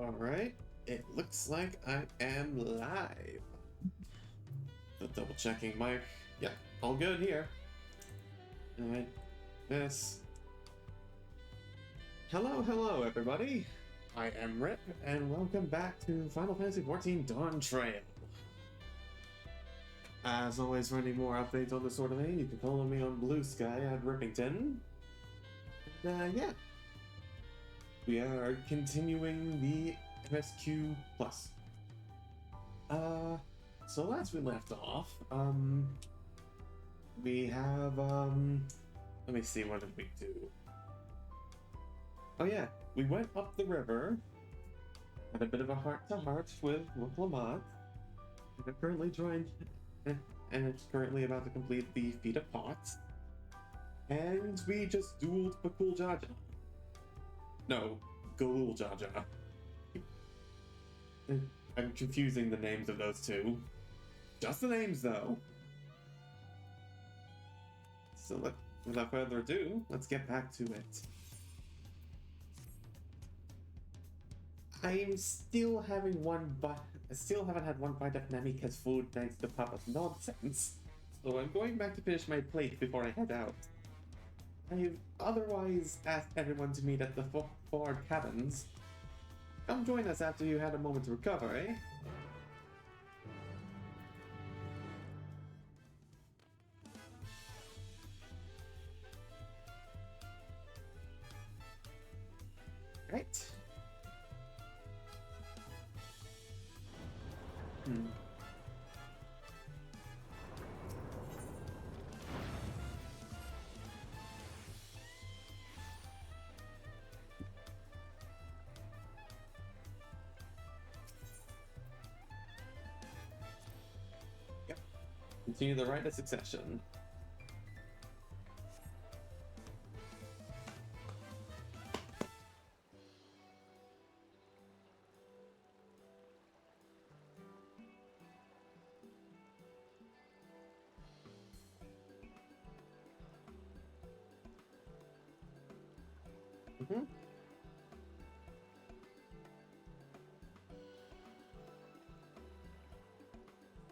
Alright, it looks like I am live. The double checking mic. Yeah, all good here. Alright, this. Hello everybody. I am Rip, and welcome back to Final Fantasy XIV Dawntrail. As always, for any more updates on this sort of thing, you can follow me on Blue Sky at Rippington. And, yeah. We are continuing the MSQ+. So last we left off, we have, let me see, what did we do? Oh yeah, we went up the river, had a bit of a heart-to-heart with Lamont, and I'm currently and it's currently about to complete the Feet of Pots, and we just dueled Bakul Jaja. No, Galul Jaja. I'm confusing the names of those two. Just the names, though. So without further ado, let's get back to it. I still haven't had one bite of Namika's food thanks to Papa's nonsense. So I'm going back to finish my plate before I head out. I've otherwise asked everyone to meet at the forward cabins. Come join us after you had a moment to recover, eh? Right. Yep. Continue the rite of succession.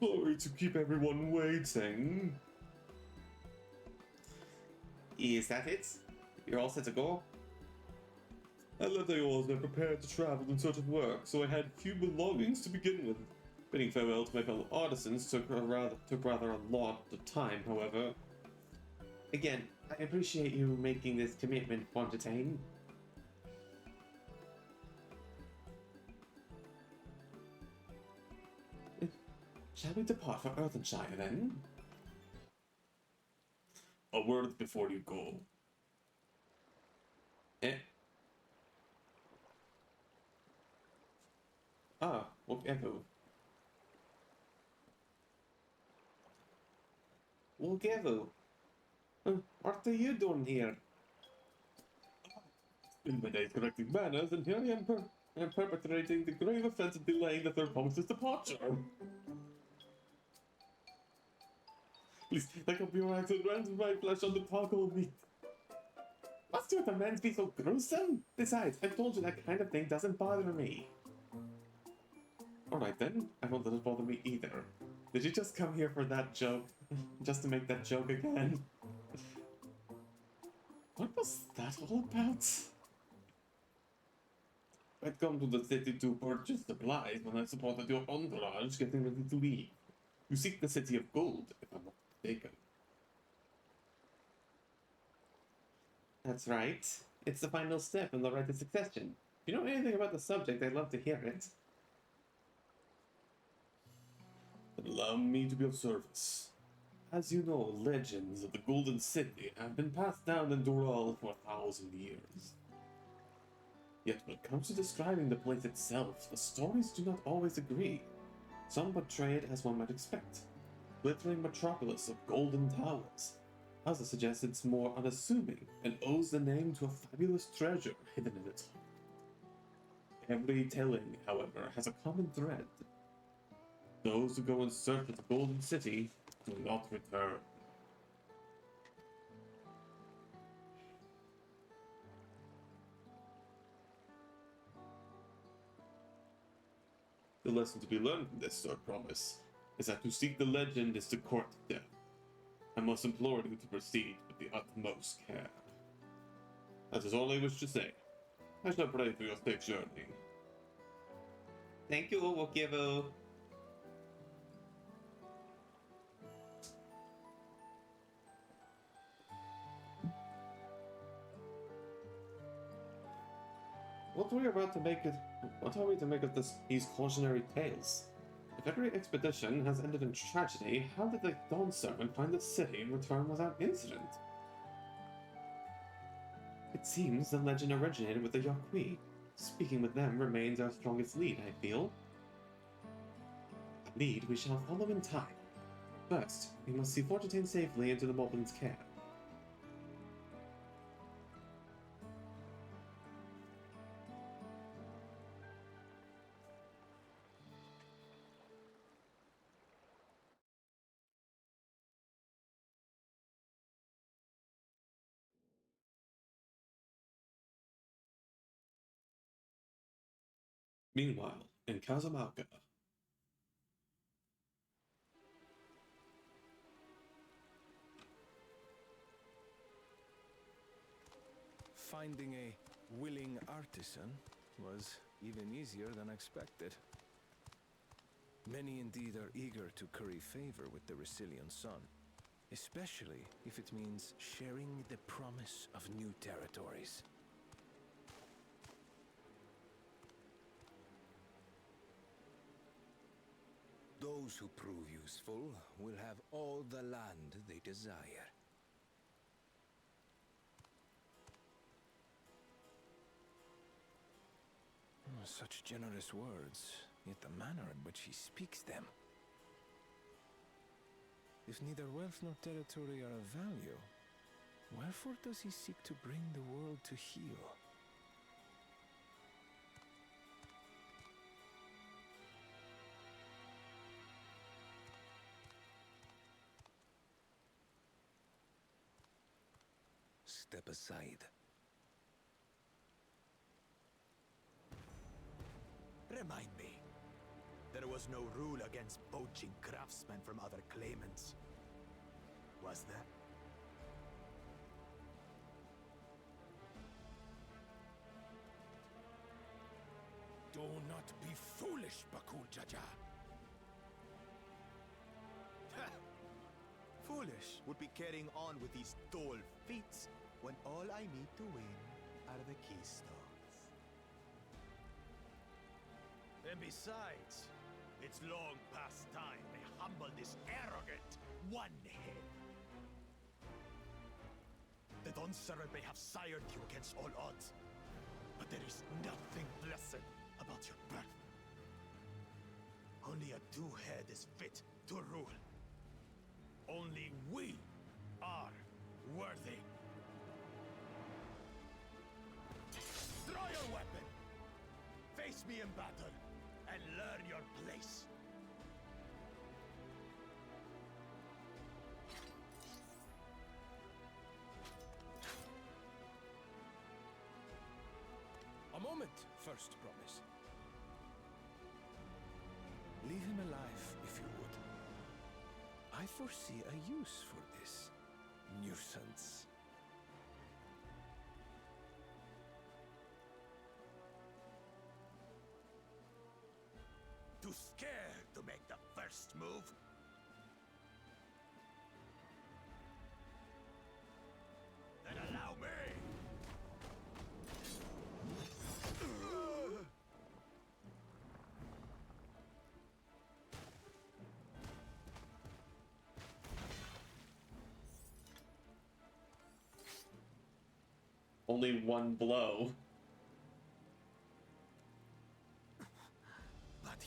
Sorry to keep everyone waiting. Is that it? You're all set to go? I left Ayols and prepared to travel in search of work, so I had few belongings to begin with. Bidding farewell to my fellow artisans took rather a lot of time, however. Again, I appreciate you making this commitment, Fontaine. Shall we depart for Earthenshire, then? A word before you go. Ah, whatever. Whatever. What are you doing here? Spend my days correcting manners, and here I am perpetrating the grave offense of delaying the third promise's departure. Please, let up your axe and rend my flesh on the taco meat. Must you amends be so gruesome? Besides, I've told you that kind of thing doesn't bother me. Alright then, I won't let it bother me either. Did you just come here for that joke? Just to make that joke again? What was that all about? I'd come to the city to purchase supplies when I supported your entourage getting ready to leave. You seek the city of gold, if I'm not mistaken. That's right. It's the final step in the rite of succession. If you know anything about the subject, I'd love to hear it. Allow me to be of service. As you know, legends of the Golden City have been passed down in Doral for 1,000 years. Yet when it comes to describing the place itself, the stories do not always agree. Some portray it as one might expect. Glittering metropolis of golden towers. Others suggest it's more unassuming and owes the name to a fabulous treasure hidden in its heart. Every telling, however, has a common thread. Those who go in search of the Golden City do not return. The lesson to be learned from this, Sir Promise, is that to seek the legend is to court death. I must implore you to proceed with the utmost care. That is all I wish to say. I shall pray for your safe journey. Thank you, Wokivu. What are we to make of these cautionary tales? If every expedition has ended in tragedy, how did the Dawn Servant find the city and return without incident? It seems the legend originated with the Yaqui. Speaking with them remains our strongest lead, I feel. A lead we shall follow in time. First, we must see Fortune safely into the Moblin's care. Meanwhile, in Casablanca. Finding a willing artisan was even easier than expected. Many indeed are eager to curry favor with the Resilient Sun, especially if it means sharing the promise of new territories. Those who prove useful will have all the land they desire. Such generous words, yet the manner in which he speaks them. If neither wealth nor territory are of value, wherefore does he seek to bring the world to heel? Step aside. Remind me. There was no rule against poaching craftsmen from other claimants. Was there? Do not be foolish, Bakul Jaja. Foolish would be carrying on with these dull feats when all I need to win are the keystones. And besides, it's long past time they humble this arrogant one-head. The Dawn Servant may have sired you against all odds, but there is nothing blessed about your birth. Only a two-head is fit to rule. Only we are worthy. Draw your weapon! Face me in battle, and learn your place. A moment, First Promise. Leave him alive, if you would. I foresee a use for this nuisance. Too scared to make the first move? Then allow me! Only one blow. But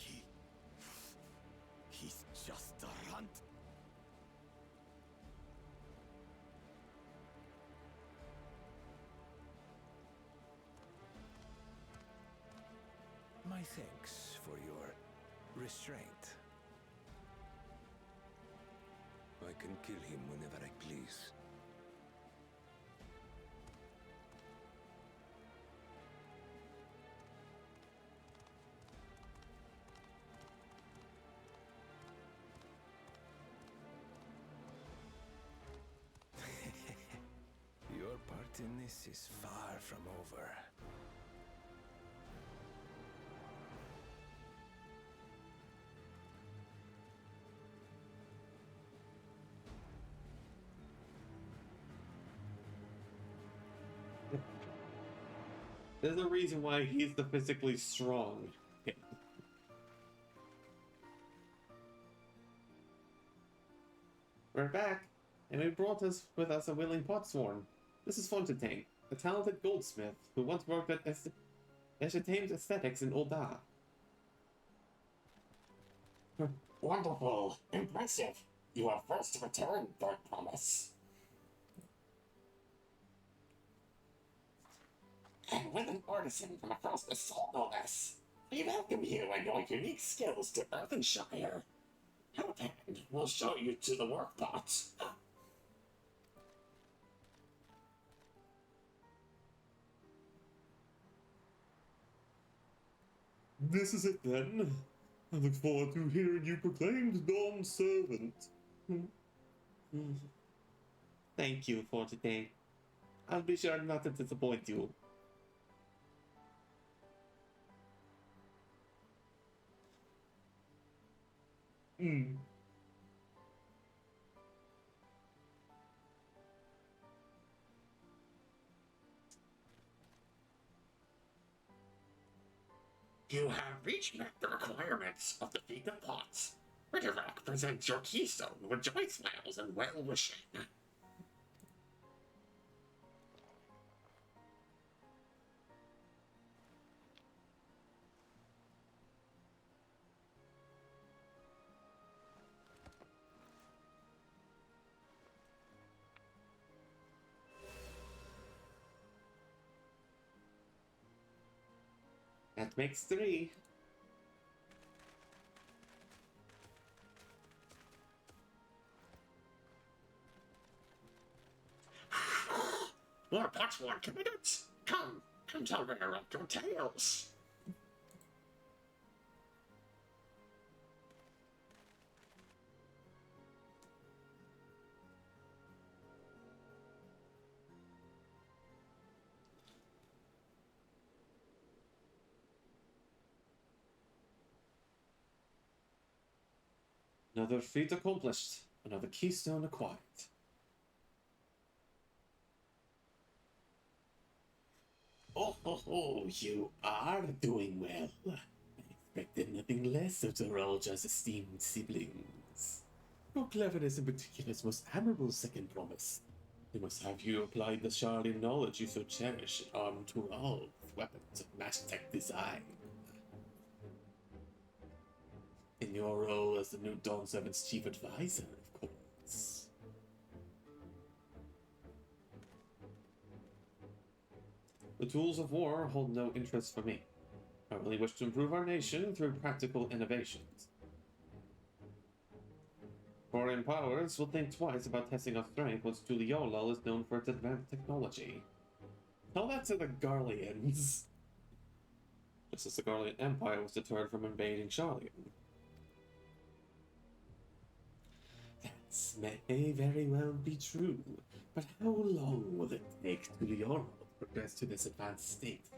he's just a runt. My thanks for your restraint. I can kill him whenever I please. This is far from over. There's a reason why he's the physically strong. Yeah. We're back, and we brought us with us a willing potsworn. This is Fontaine, a talented goldsmith who once worked at Eschateim's Aesthetics in Ulda. Wonderful. Impressive. You are first to return, Dark Promise. And with an artisan from across the salt, no less. We welcome you and your unique skills to Earthenshire. Help Hand will show you to the work pots. This is it then. I look forward to hearing you proclaimed Dawn Servant. Thank you for today. I'll be sure not to disappoint you. You have reached the requirements of the Feet of Pots. Ritterrock presents your keystone with joy smiles and well-wishing. That makes 3. More Potsworn candidates? Come tell Ritterrock your tales. Another feat accomplished. Another keystone acquired. Oh, you are doing well. I expected nothing less of the Rolja's esteemed siblings. Your cleverness in particular is most admirable, Second Promise. They must have you apply the sharding knowledge you so cherish and arm Tural with weapons of Mashtech design. In your role as the new Dawn Servant's chief advisor, of course. The tools of war hold no interest for me. I only wish to improve our nation through practical innovations. Foreign powers will think twice about testing our strength once Tuliolal is known for its advanced technology. Tell that to the Garleans. Just as the Garlean Empire was deterred from invading Charlian. That may very well be true, but how long will it take Tuliolal to progress to this advanced state?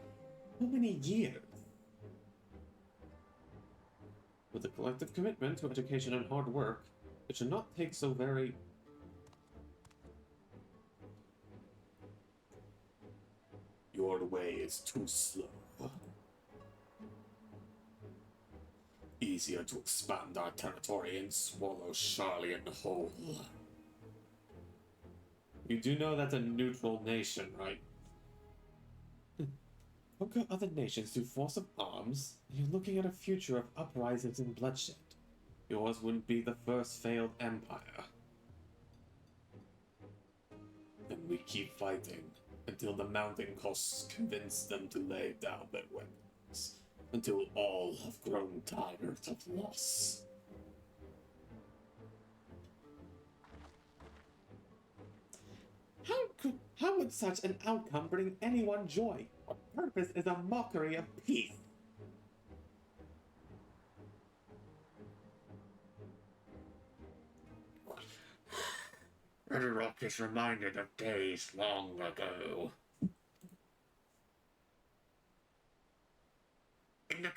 How many years? With a collective commitment to education and hard work, it should not take so very... Your way is too slow. Easier to expand our territory and swallow Charlian whole. You do know that's a neutral nation, right? Conquer other nations through force of arms, and you're looking at a future of uprisings and bloodshed. Yours wouldn't be the first failed empire. Then we keep fighting, until the mounting costs convince them to lay down their weapons. Until all have grown tired of loss. How would such an outcome bring anyone joy? Our purpose is a mockery of peace. Ritterrock is reminded of days long ago.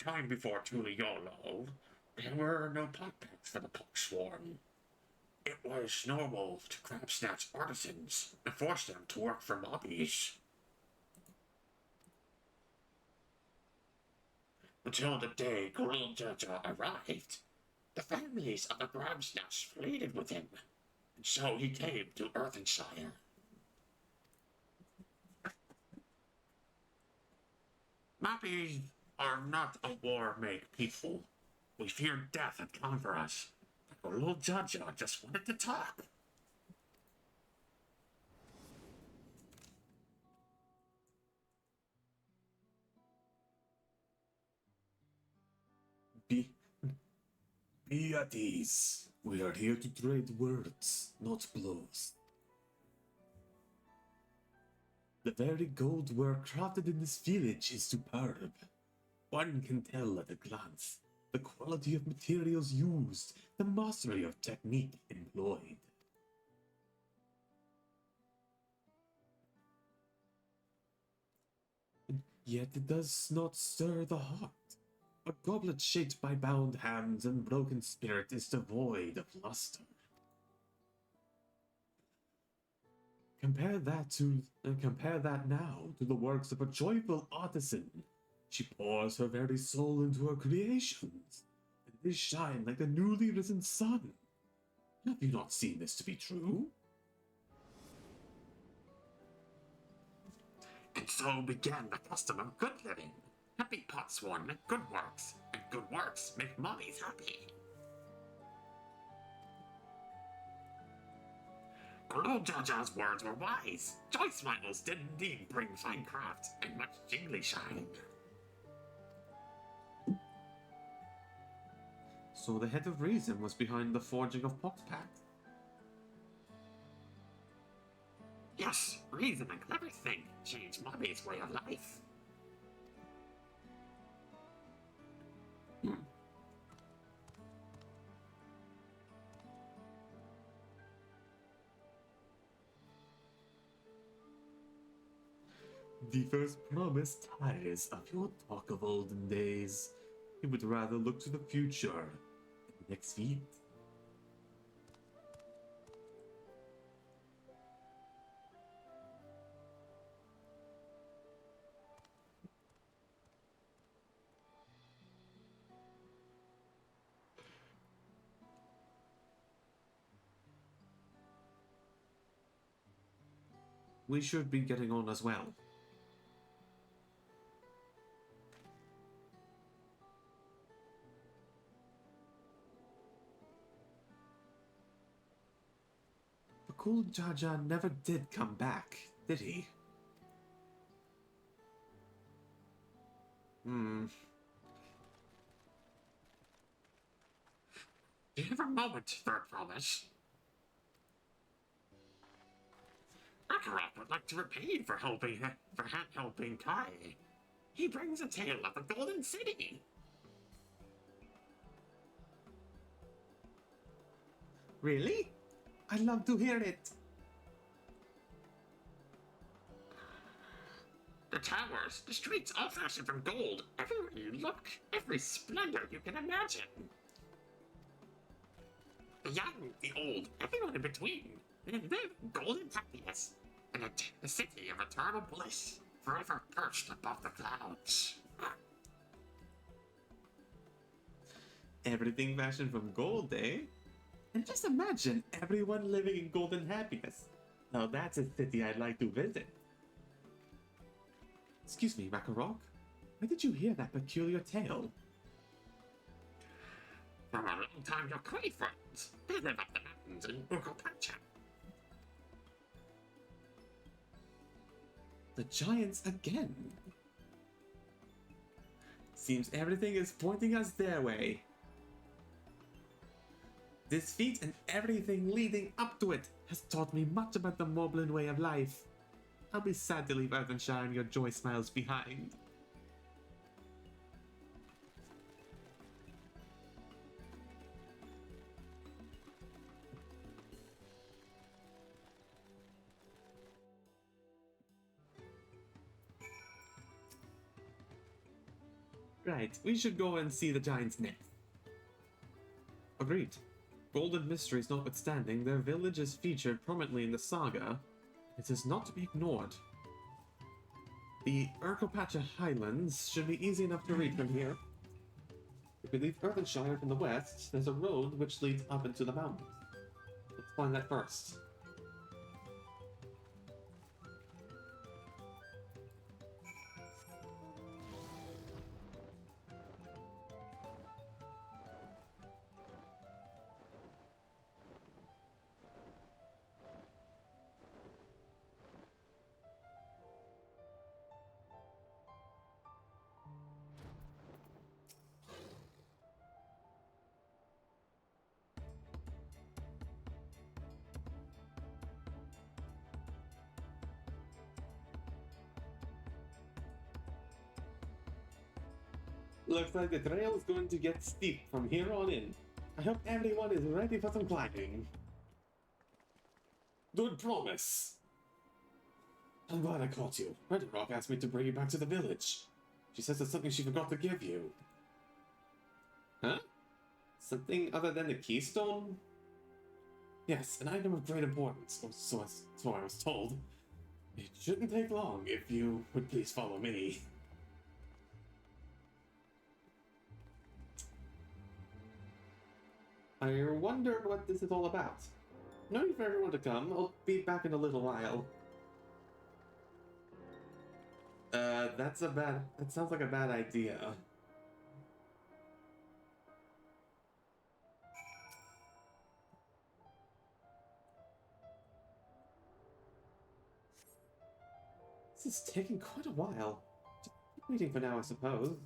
time before Tuliolo, there were no pockpacks for the pocksworn. It was normal to crab snatch artisans and force them to work for mobbies. Until the day Gulul Jaja arrived, the families of the crab snatch pleaded with him, and so he came to Earthenshire. Mobbies are not a war-made people. We fear death and come for us. Gulul Jaja just wanted to talk. Be, be at ease. We are here to trade words, not blows. The very gold work crafted in this village is superb. One can tell at a glance the quality of materials used, the mastery of technique employed. Yet it does not stir the heart. A goblet shaped by bound hands and broken spirit is devoid of luster. Compare that now to the works of a joyful artisan. She pours her very soul into her creations, and they shine like the newly risen sun. Have you not seen this to be true? And so began the custom of good living. Happy potsworn make good works, and good works make mummies happy. Gulul Jaja's words were wise. Joy smiles did indeed bring fine craft and much jingly shine. So the head of reason was behind the forging of Poxpact. Yes, reason and clever thing changed mummy's way of life. The first promise tires of your talk of olden days. You would rather look to the future and the next feat. We should be getting on as well. The cool Jaja never did come back, did he? Do you have a moment, third promise? Akarat would like to repay you for helping Kai. He brings a tale of the Golden City. Really? I'd love to hear it. The towers, the streets all fashioned from gold. Everywhere you look, every splendor you can imagine. The young, the old, everyone in between. They live in golden happiness in a city of eternal bliss, forever perched above the clouds. Everything fashioned from gold, eh? And just imagine everyone living in golden happiness. Now that's a city I'd like to visit. Excuse me, Makarok. Where did you hear that peculiar tale? From a long time your Kree friends. They live up the mountains in Ukopacha. The giants again. Seems everything is pointing us their way. This feat and everything leading up to it has taught me much about the Moblin way of life. I'll be sad to leave Earthenshire and your joy smiles behind. Right, we should go and see the giant's nest. Agreed. Golden mysteries notwithstanding, their village is featured prominently in the saga. It is not to be ignored. The Urkopacha Highlands should be easy enough to reach from here. If we leave Earthenshire from the west, there's a road which leads up into the mountains. Let's find that first. Looks like the trail is going to get steep from here on in. I hope everyone is ready for some climbing. Good promise. I'm glad I caught you. Red Rock asked me to bring you back to the village. She says it's something she forgot to give you. Huh? Something other than the keystone? Yes, an item of great importance, or so I was told. It shouldn't take long if you would please follow me. I wondered what this is all about. No need for everyone to come. I'll be back in a little while. That sounds like a bad idea. This is taking quite a while. Just keep waiting for now, I suppose.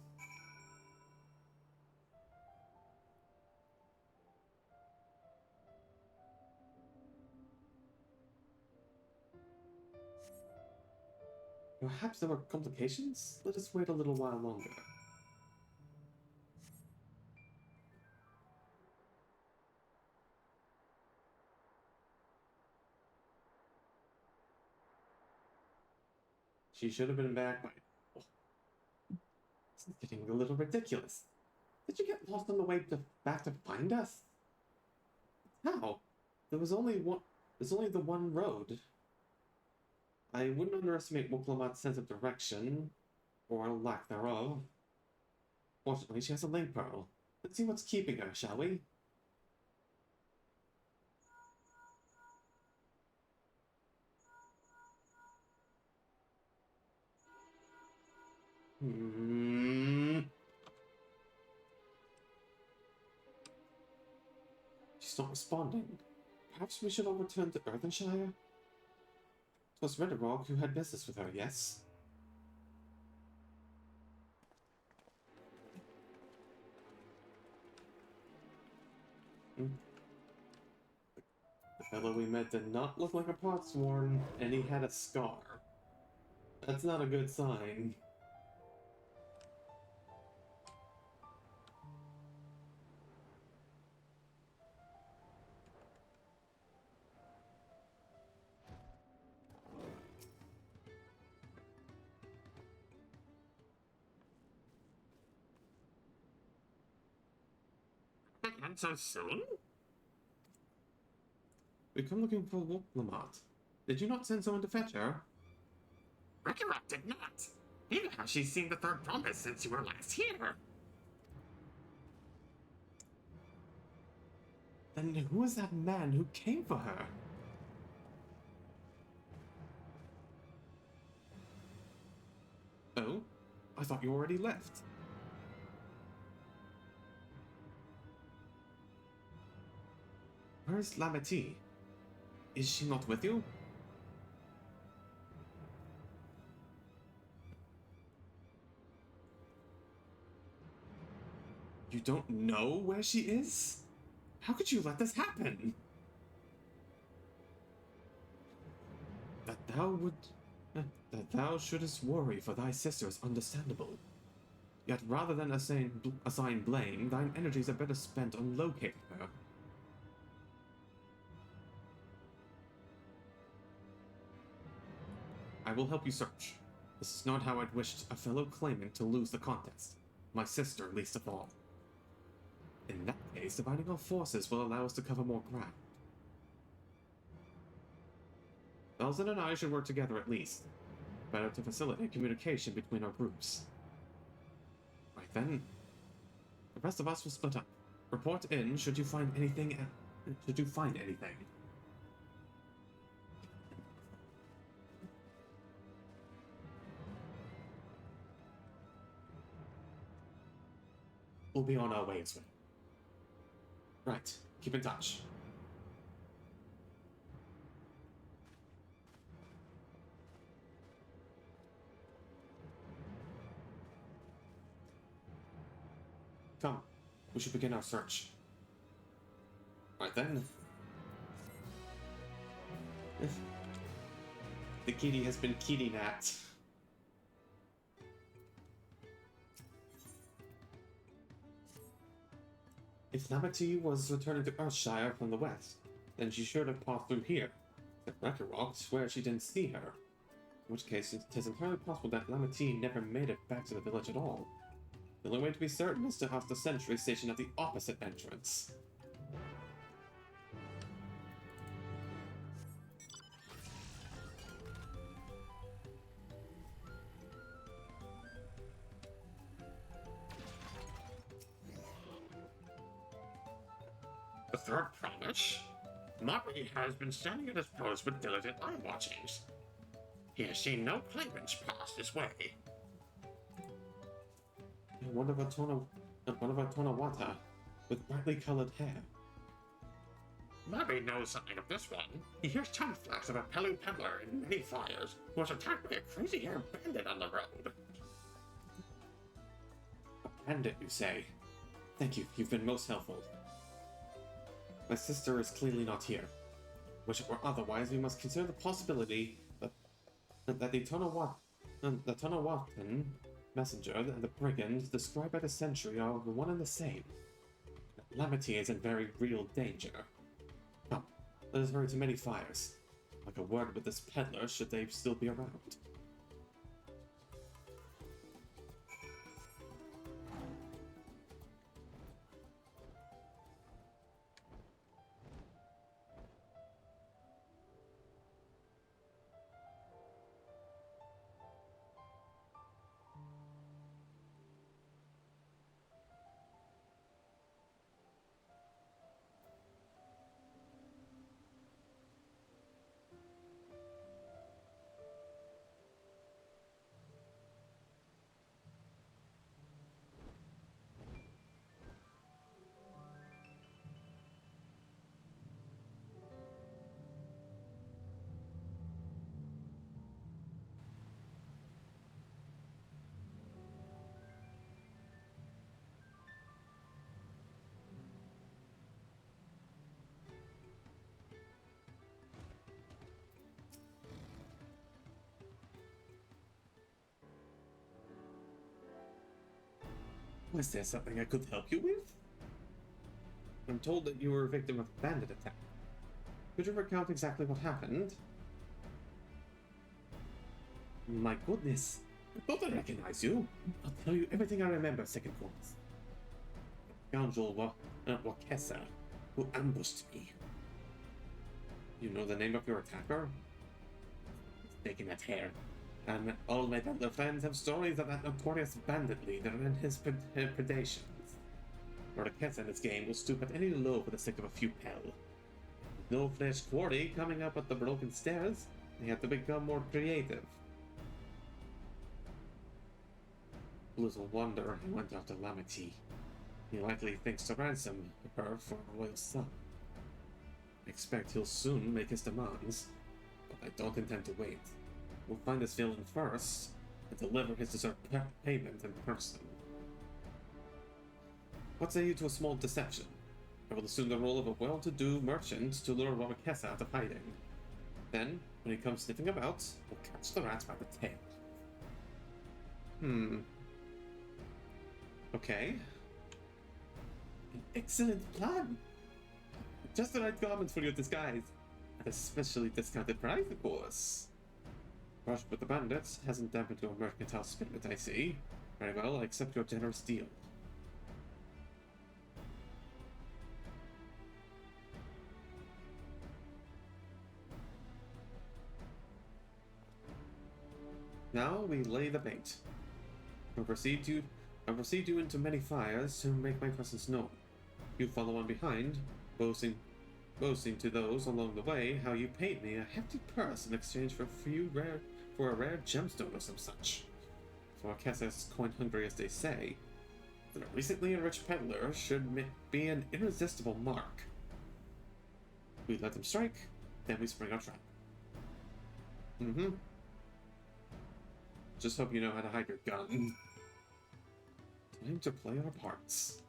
Perhaps there were complications? Let us wait a little while longer. She should have been back by... Oh. This is getting a little ridiculous. Did you get lost on the way back to find us? How? There's only the one road. I wouldn't underestimate Woklamat's sense of direction, or lack thereof. Fortunately, she has a link pearl. Let's see what's keeping her, shall we? She's not responding. Perhaps we should all return to Earthenshire? It was Redderog who had business with her, yes? The fellow we met did not look like a potsworn, and he had a scar. That's not a good sign. And so soon? We come looking for Woklamat. Did you not send someone to fetch her? Recollect did not. Maybe how she's seen the third promise since you were last here. Then who is that man who came for her? Oh? I thought you already left. Where's Lameti? Is she not with you? You don't know where she is? How could you let this happen? That thou shouldest worry for thy sister is understandable. Yet rather than assign blame, thine energies are better spent on locating her. I will help you search. This is not how I'd wished a fellow claimant to lose the contest. my sister least of all. In that case, dividing our forces will allow us to cover more ground. Belzen and I should work together at least, better to facilitate communication between our groups. Right then, the rest of us will split up. Report in should you find anything. We'll be on our way as well. Right, keep in touch. Come, we should begin our search. Right then. The kitty has been kitty-napped. If Lamity was returning to Earthshire from the west, then she should have passed through here. But Record swears she didn't see her. In which case, it is entirely possible that Lamity never made it back to the village at all. The only way to be certain is to have the sentry stationed at the opposite entrance. The third promise? Mamba has been standing at his post with diligent eye watchings. He has seen no claimants pass this way. One of our Tonawata, with brightly colored hair. Mamba knows something of this one. He hears tongue flash of a Pelu peddler in many fires who was attacked by a crazy-haired bandit on the road. A bandit, you say? Thank you, you've been most helpful. My sister is clearly not here. Wish it were otherwise, we must consider the possibility that the Tonawatan messenger and the brigand described by the sentry are the one and the same. Lamity is in very real danger. Come, let us hurry to many fires. Like a word with this peddler should they still be around. Was there something I could help you with? I'm told that you were a victim of a bandit attack. Could you recount exactly what happened? My goodness, I thought I recognized you. I'll tell you everything I remember, second course. Scoundrel Wakesa, who ambushed me. You know the name of your attacker? Taking that hair. And all my other friends have stories of that notorious bandit leader and his predations. Mordekaiser in this game will stoop at any low for the sake of a few pel. With no flesh quarry coming up at the broken stairs, they had to become more creative. Little wonder he went after Lamity. He likely thinks to ransom her for a royal son. I expect he'll soon make his demands, but I don't intend to wait. We'll find this villain first, and deliver his deserved payment in person. What say you to a small deception? I will assume the role of a well-to-do merchant to lure Mordekaiser out of hiding. Then, when he comes sniffing about, we'll catch the rat by the tail. Okay. An excellent plan! Just the right garments for your disguise. At a specially discounted price, of course. Brush with the bandits hasn't dampened your mercantile spirit, I see. Very well, I accept your generous deal. Now we lay the bait. I proceed you into many fires to make my presence known. You follow on behind, boasting to those along the way how you paid me a hefty purse in exchange for a rare gemstone or some such. For a cast as coin hungry as they say, then a recently enriched peddler should be an irresistible mark. We let them strike, then we spring our trap. Just hope you know how to hide your gun. Time to play our parts.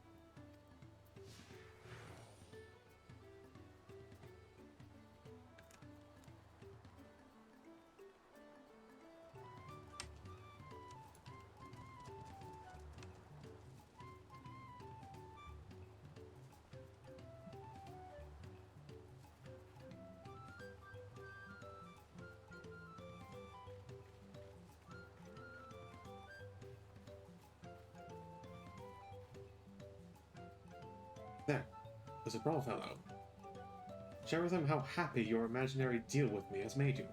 There, there's a brawl fellow. Share with him how happy your imaginary deal with me has made you.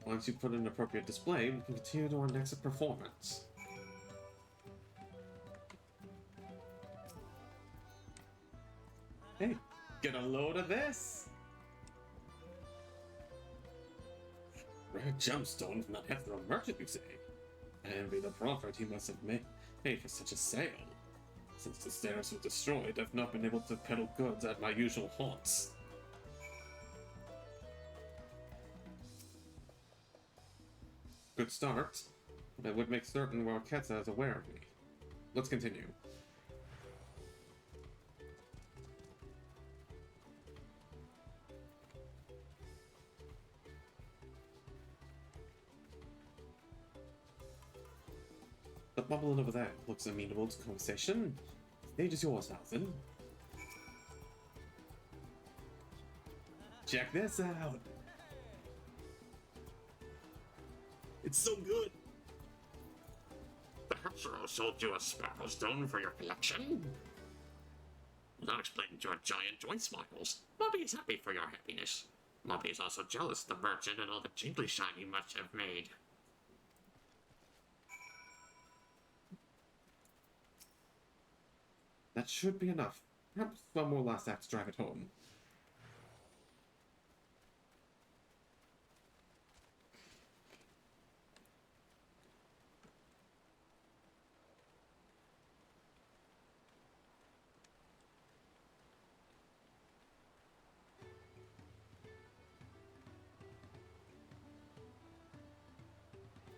Once you put in an appropriate display, we can continue to our next performance. Hey, get a load of this! Rare gemstone from that Heathrow merchant, you say? I envy the profit he must have made for such a sale. Since the stairs were destroyed, I've not been able to peddle goods at my usual haunts. Good start, but I would make certain Warketza is aware of me. Let's continue. The bubbling over there looks amenable to conversation. The stage is yours, Alton. Check this out! It's so good! The Hepsero sold you a sparrow stone for your collection? That explains your giant joint smiles. Mobby is happy for your happiness. Mobby is also jealous of the merchant and all the jingly shine he must have made. That should be enough. Perhaps one more last act to drive it home.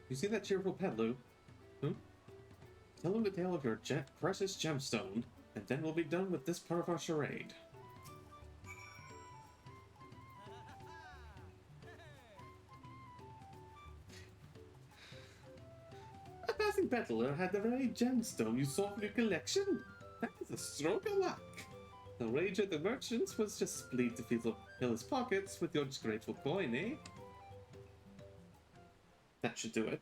You see that cheerful peddler? Tell him the tale of your precious gemstone, and then we'll be done with this part of our charade. A passing peddler had the very gemstone you saw from your collection? That is a stroke of luck. The rage of the merchants was just pleased to fill his pockets with your grateful coin, eh? That should do it.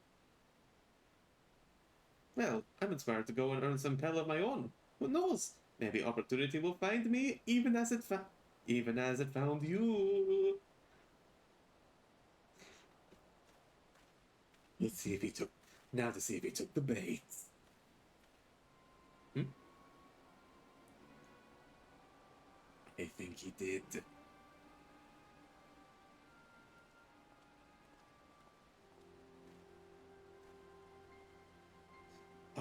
Well, I'm inspired to go and earn some pell of my own. Who knows? Maybe opportunity will find me, even as it found you. To see if he took the bait. I think he did.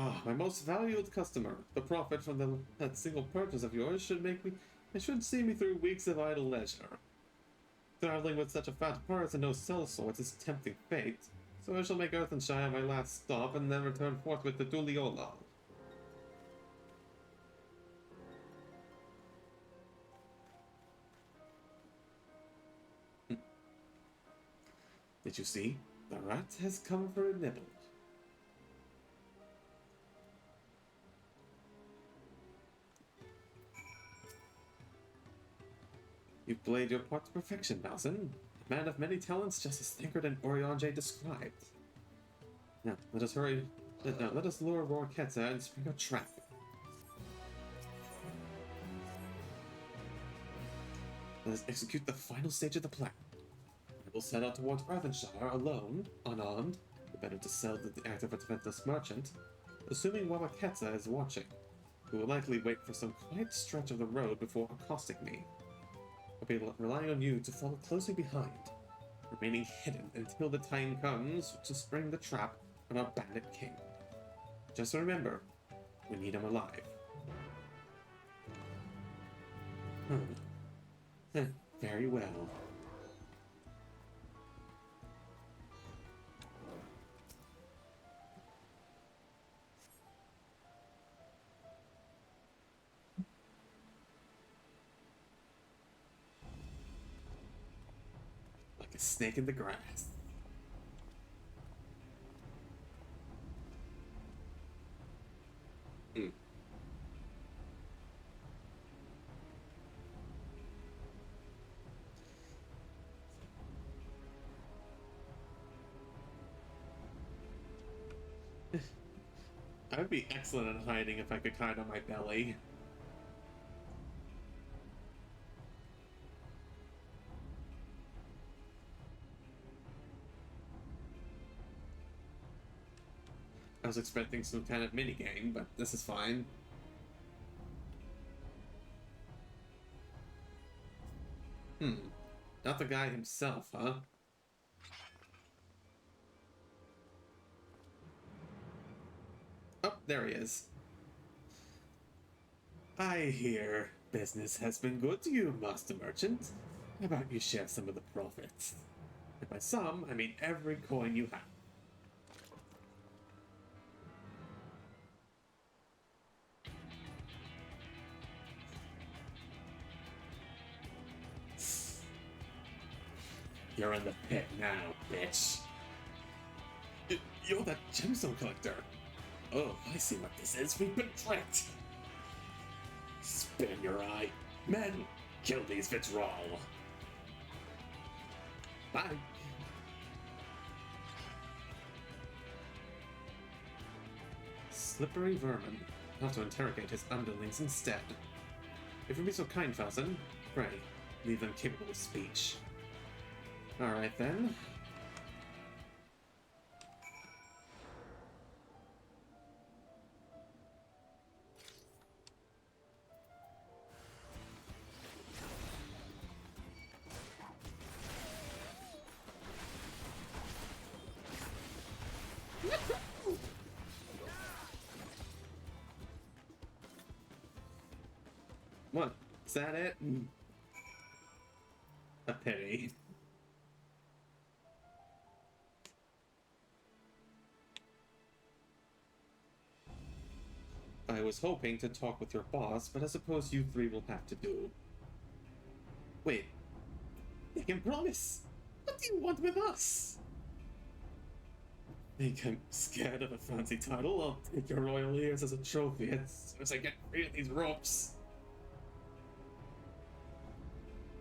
Ah, my most valued customer. The profit from that single purchase of yours should see me through weeks of idle leisure. Traveling with such a fat purse and no sellsword is tempting fate, so I shall make Earthenshire my last stop and then return forthwith to Duliola. Did you see? The rat has come for a nibble. You've played your part to perfection, Bowson. A man of many talents, just as Thinkard and Oriange described. Now, let us hurry Now let us lure Rorqueta and spring a trap. Let us execute the final stage of the plan. I will set out towards Arthenshire alone, unarmed, the better to sell the act of a defenseless merchant, assuming Wabaketa is watching, who will likely wait for some quiet stretch of the road before accosting me. I'll be relying on you to follow closely behind, remaining hidden until the time comes to spring the trap on our bandit king. Just remember, we need him alive. Very well. Like a snake in the grass. I would be excellent at hiding if I could hide on my belly. I was expecting some kind of minigame, but this is fine. Not the guy himself, huh? Oh, there he is. I hear business has been good to you, Master Merchant. How about you share some of the profits? And by some, I mean every coin you have. You're in the pit now, bitch. You're that gemstone collector. Oh, I see what this is. We've been tricked. Spit in your eye. Men, kill these Vitrol. Bye. Slippery vermin. I'll have to interrogate his underlings instead. If you'd be so kind, Falzon, pray, leave them capable of speech. Alright then. What? Is that it? A pity. I was hoping to talk with your boss, but I suppose you three will have to do. Wait. You can promise. What do you want with us? Think I'm scared of a fancy title? I'll take your royal ears as a trophy as soon as I get free of these ropes.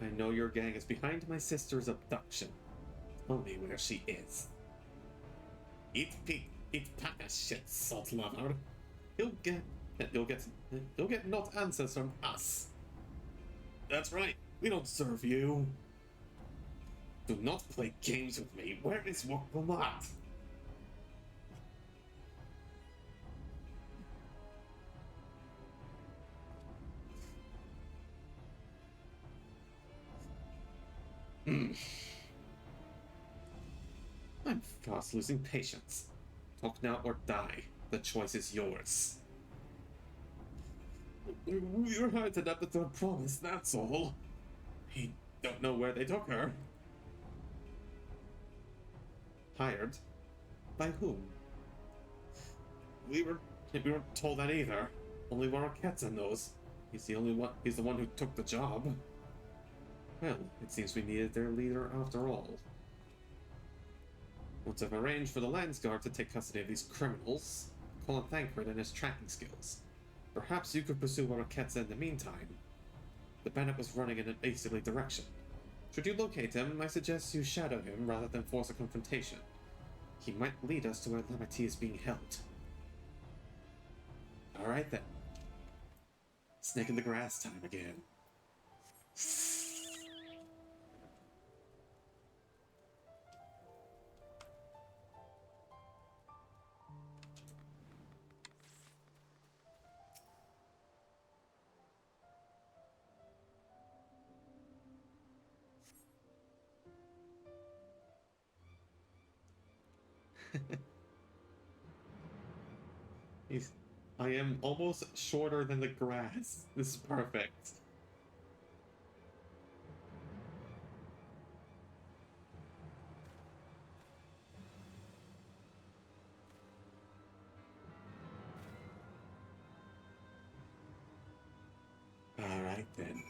I know your gang is behind my sister's abduction. Tell me where she is. Eat papa shit, salt lover. You'll get not answers from us. That's right. We don't serve you. Do not play games with me. Where is Wokbamat? I'm fast losing patience. Talk now or die. The choice is yours. We're hired up with a promise, that's all. We don't know where they took her. Hired? By whom? We weren't told that either. Only Waraketsa knows. He's the one who took the job. Well, it seems we needed their leader after all. Once I've arranged for the Landsguard to take custody of these criminals, call on Thancred and his tracking skills. Perhaps you could pursue Waraketsa in the meantime. The bandit was running in an easterly direction. Should you locate him, I suggest you shadow him rather than force a confrontation. He might lead us to where Lamati is being held. Alright then. Snake in the grass time again. I am almost shorter than the grass. This is perfect. Alright then.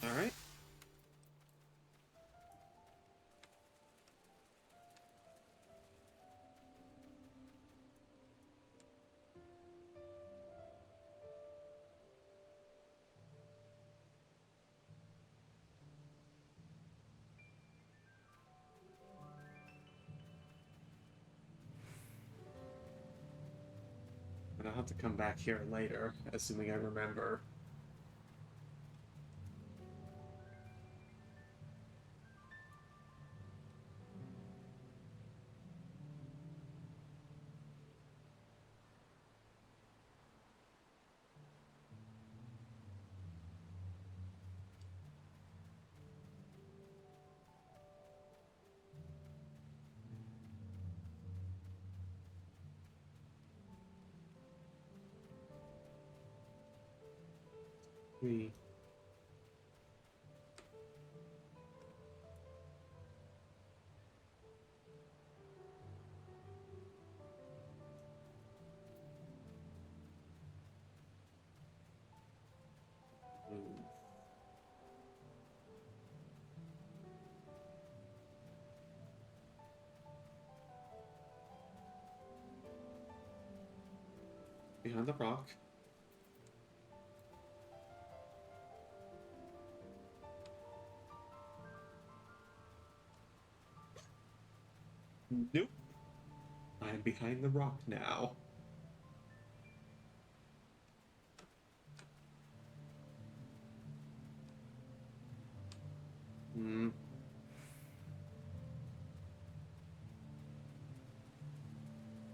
Alright. And I'll have to come back here later, assuming I remember. We move. Behind the rock. Nope. I'm behind the rock now.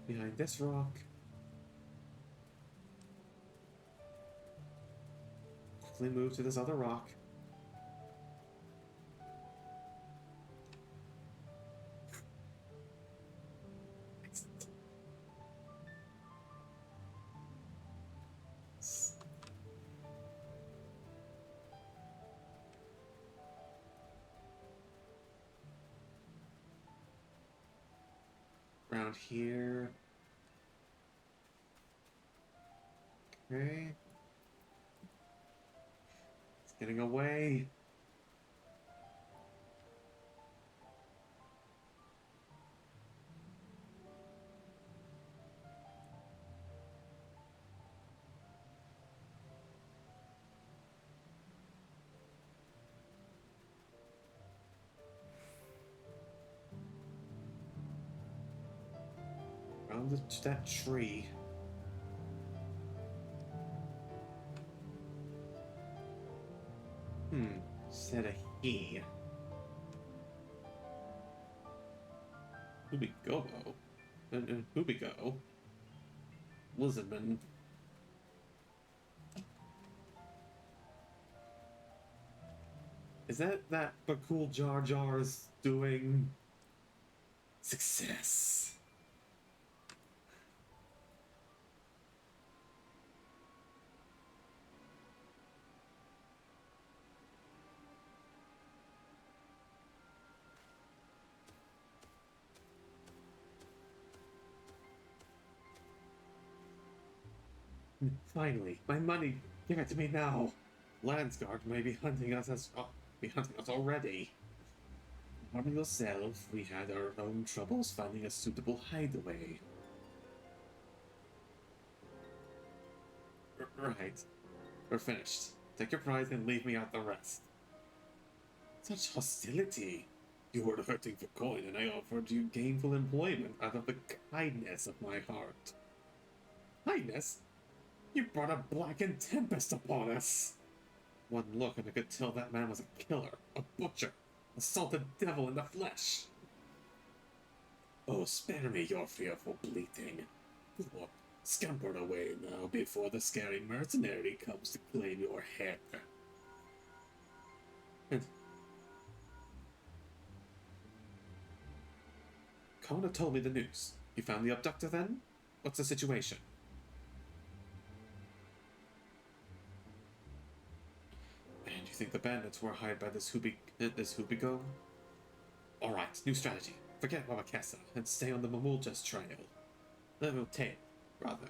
Behind this rock. Quickly move to this other rock. Around here. Okay. It's getting away. Around that tree. Said a he. Who we go? Who we go? Lisbon. Is that Bakul Jar Jar's doing? Success. Finally, my money! Give it to me now! Landsguard may be hunting us already. Arm yourself, we had our own troubles finding a suitable hideaway. Right. We're finished. Take your prize and leave me out the rest. Such hostility. You were hurting for coin, and I offered you gainful employment out of the kindness of my heart. Kindness? You brought a blackened tempest upon us! One look and I could tell that man was a killer, a butcher, a salted devil in the flesh. Oh, spare me your fearful bleating. Look, scamper away now before the scary mercenary comes to claim your hair. Kona told me the news. You found the abductor then? What's the situation? And you think the bandits were hired by this Hubigo? Alright, new strategy. Forget Wabakesa and stay on the Mamuljas trail. Tail, rather.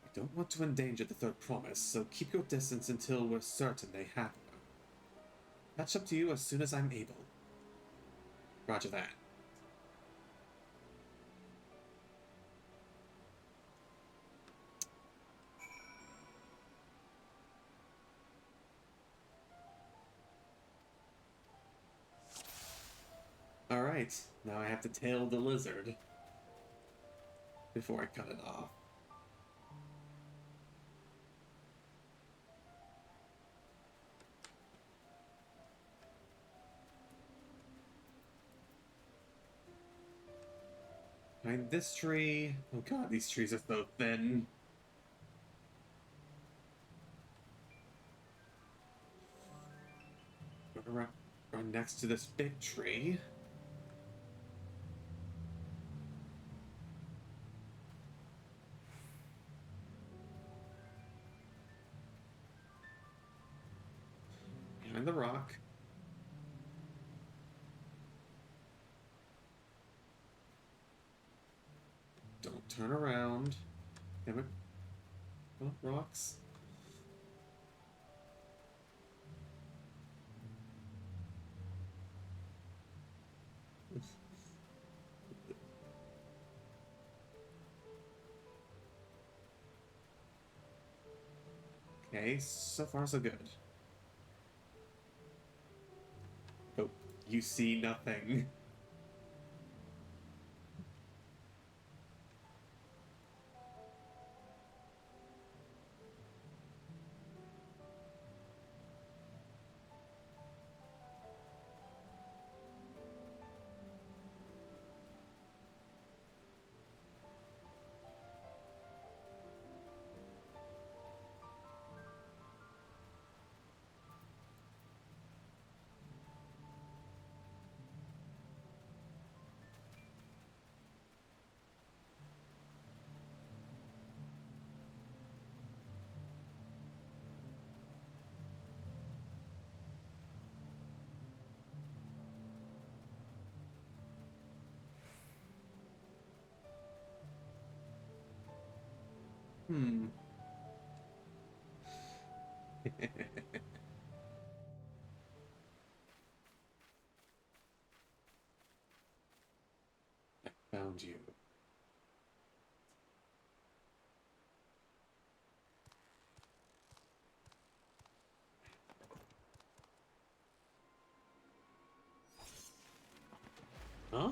I don't want to endanger the third promise, so keep your distance until we're certain they have her. Catch up to you as soon as I'm able. Roger that. Alright, now I have to tail the lizard before I cut it off. Behind this tree. Oh god, these trees are so thin. Gonna run next to this big tree. Behind the rock. Don't turn around. Damn it. Oh, rocks. Okay, so far so good. Oh, you see nothing. Hmm. I found you. Huh?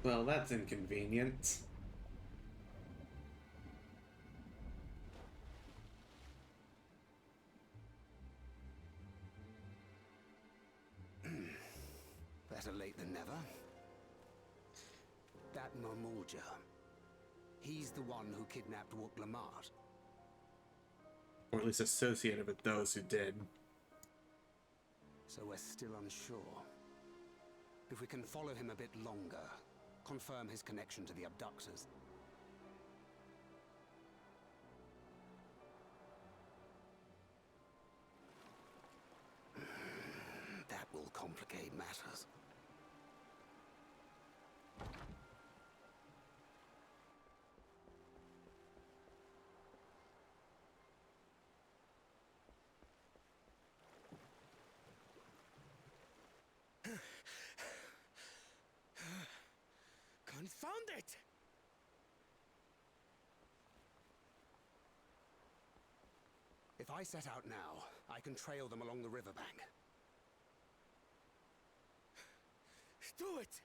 Well, that's inconvenient. Better late than never. That Mamulja. He's the one who kidnapped Wook Lamart. Or at least associated with those who did. So we're still unsure. If we can follow him a bit longer, confirm his connection to the abductors. That will complicate matters. found it! If I set out now, I can trail them along the riverbank. Do it!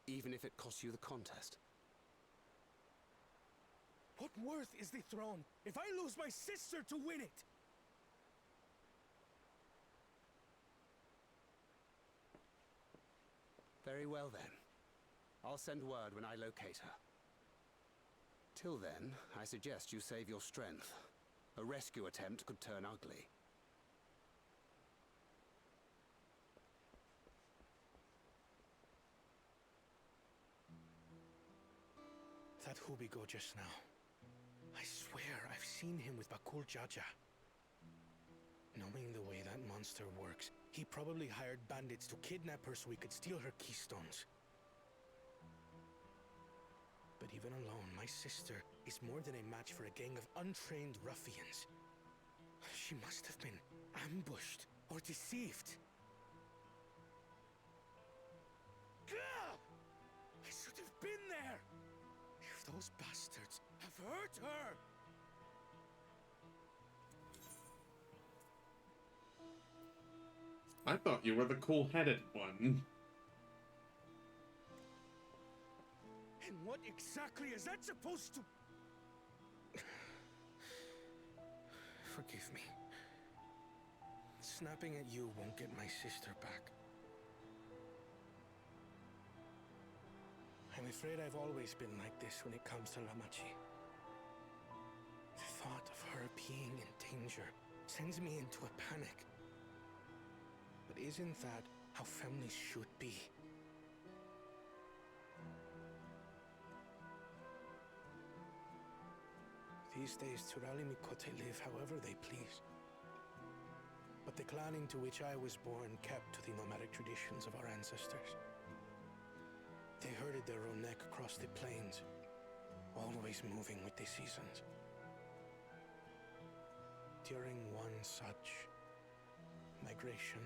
Even if it costs you the contest. What worth is the throne if I lose my sister to win it? Very well then. I'll send word when I locate her. Till then, I suggest you save your strength. A rescue attempt could turn ugly. That Hubigo just now. I swear I've seen him with Bakul Jaja. Knowing the way that monster works, he probably hired bandits to kidnap her so he could steal her keystones. But even alone, my sister is more than a match for a gang of untrained ruffians. She must have been ambushed or deceived. Gah! I should have been there! If those bastards have hurt her! I thought you were the cool-headed one. And what exactly is that supposed to... Forgive me. Snapping at you won't get my sister back. I'm afraid I've always been like this when it comes to Lamachi. The thought of her being in danger sends me into a panic. But isn't that how families should be? These days, Turali Mikote live however they please. But the clan into which I was born kept to the nomadic traditions of our ancestors. They herded their own neck across the plains, always moving with the seasons. During one such migration,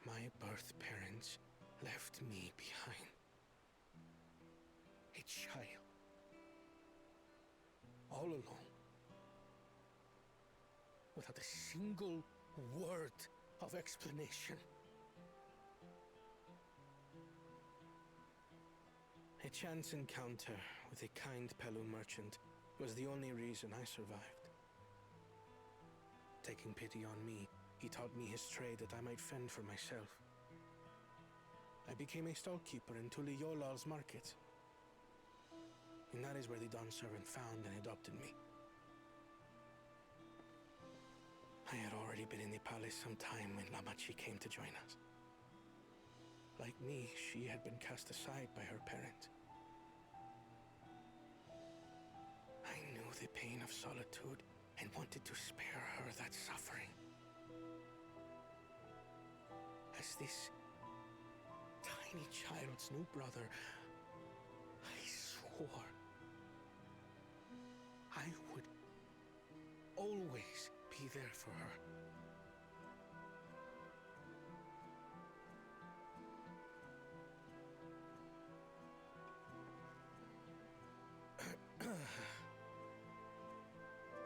my birth parents left me behind. A child. All alone. Without a single word of explanation. A chance encounter with a kind Pelu merchant was the only reason I survived. Taking pity on me, he taught me his trade that I might fend for myself. I became a stallkeeper in Tuliyolal's market. And that is where the Dawn servant found and adopted me. I had already been in the palace some time when Lamachi came to join us. Like me, she had been cast aside by her parents. I knew the pain of solitude and wanted to spare her that suffering. As this tiny child's new brother, I swore I would always be there for her.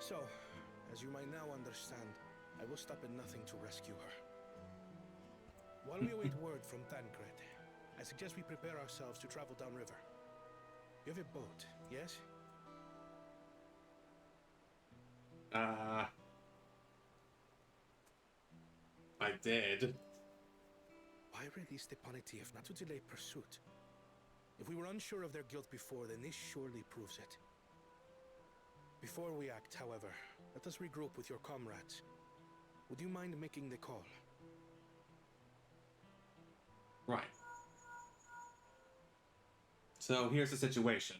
So, as you might now understand, I will stop at nothing to rescue her. While we await word from Tancred, I suggest we prepare ourselves to travel downriver. You have a boat, yes? I did. Why release the penalty if not to delay pursuit? If we were unsure of their guilt before, then this surely proves it. Before we act, however, let us regroup with your comrades. Would you mind making the call? Right. So here's the situation.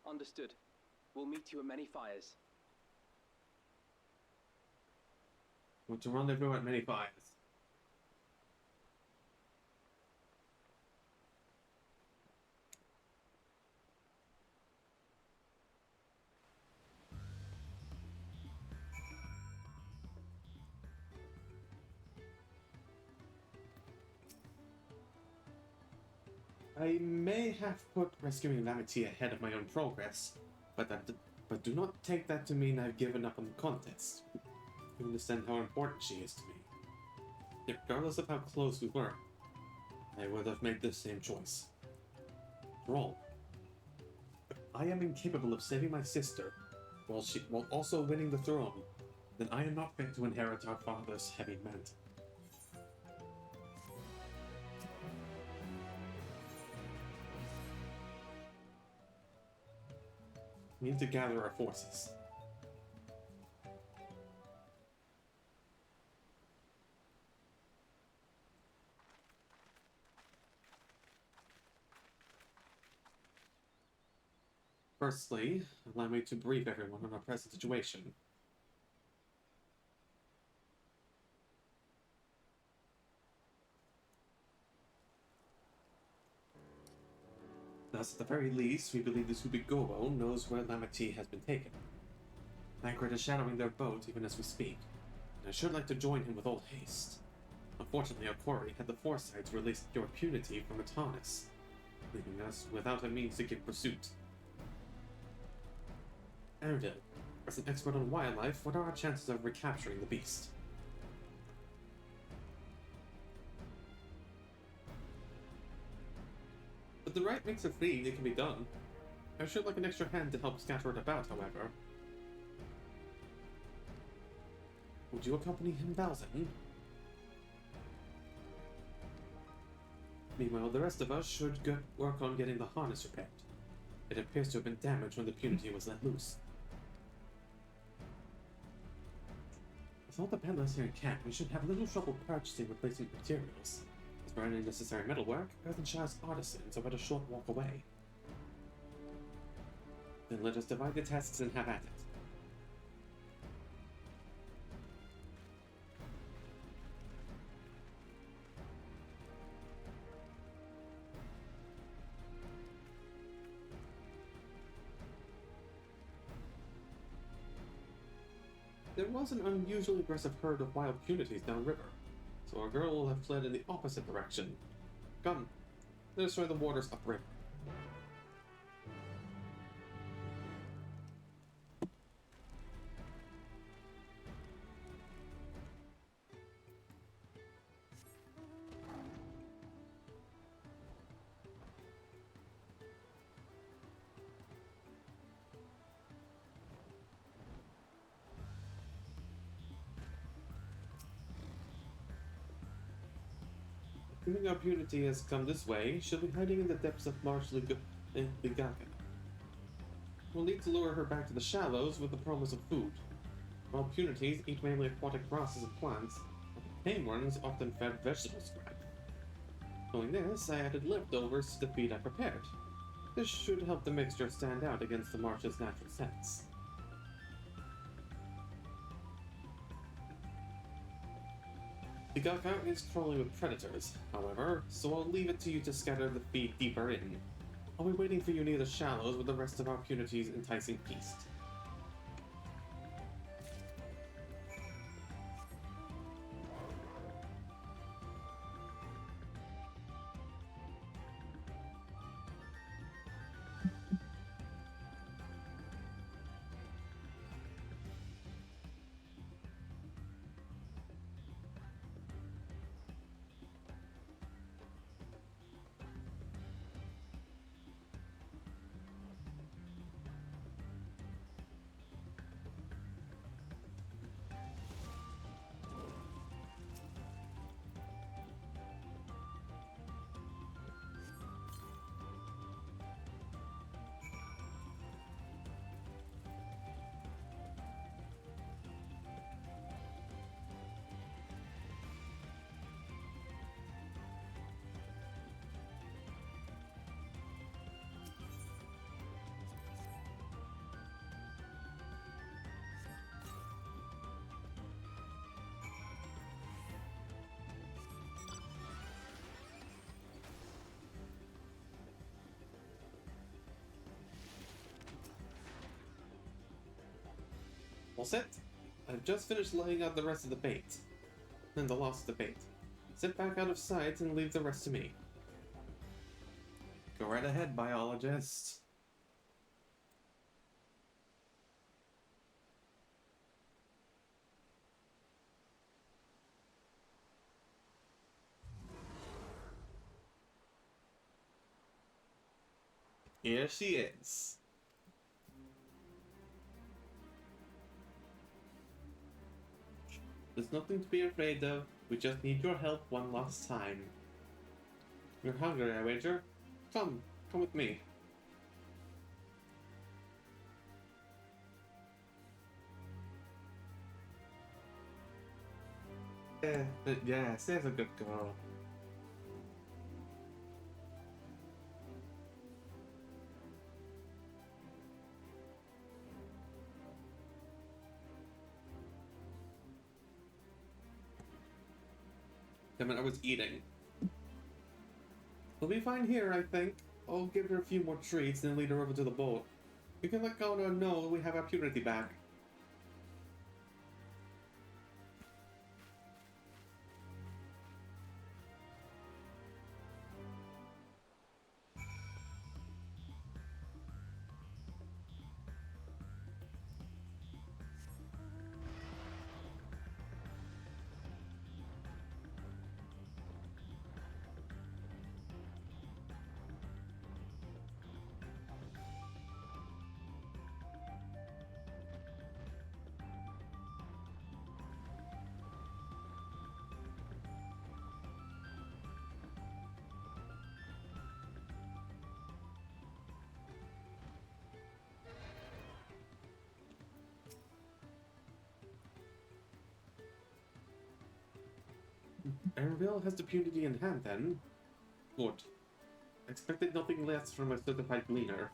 Understood. We'll meet you at many fires. We're to rendezvous at many fires. I may have put rescuing Lamity ahead of my own progress, but do not take that to mean I've given up on the contest. You understand how important she is to me. Regardless of how close we were, I would have made the same choice. After all, if I am incapable of saving my sister while also winning the throne, then I am not fit to inherit our father's heavy mantle. We need to gather our forces. Firstly, allow me to brief everyone on our present situation. Thus, at the very least, we believe the Subigobo knows where Lamity has been taken. Tancred is shadowing their boat even as we speak, and I should like to join him with all haste. Unfortunately, our quarry had the foresight to release pure punity from its harness, leaving us without a means to keep pursuit. Erudil, as an expert on wildlife, what are our chances of recapturing the beast? With the right mix of feed, it can be done. I should like an extra hand to help scatter it about, however. Would you accompany him, Valzen? Meanwhile, the rest of us should work on getting the harness repaired. It appears to have been damaged when the punity was let loose. With all the peddlers here in camp, we should have little trouble purchasing replacement materials. As for any necessary metalwork, Earthenshire's artisans are but a short walk away. Then let us divide the tasks and have at it. There was an unusually aggressive herd of wild punities downriver, so our girl will have fled in the opposite direction. Come, let us try the waters upriver. Assuming our punity has come this way, she'll be hiding in the depths of Marsh Ligaka. We'll need to lure her back to the shallows with the promise of food. While punities eat mainly aquatic grasses and plants, tame ones often fed vegetable scrap. Knowing this, I added leftovers to the feed I prepared. This should help the mixture stand out against the marsh's natural scents. The Ligaka is crawling with predators, however, so I'll leave it to you to scatter the feed deeper in. I'll be waiting for you near the shallows with the rest of our punity's enticing feast. All set? I've just finished laying out the rest of the bait. And the loss of the bait. Sit back out of sight and leave the rest to me. Go right ahead, biologist. Here she is. There's nothing to be afraid of. We just need your help one last time. You're hungry, I wager? Come with me. Yes, there's a good girl. Damn it, I was eating. We'll be fine here, I think. I'll give her a few more treats and then lead her over to the boat. You can let go know we have our purity back. Arabelle has the purity in hand then. Good. Expected nothing less from a certified gleaner.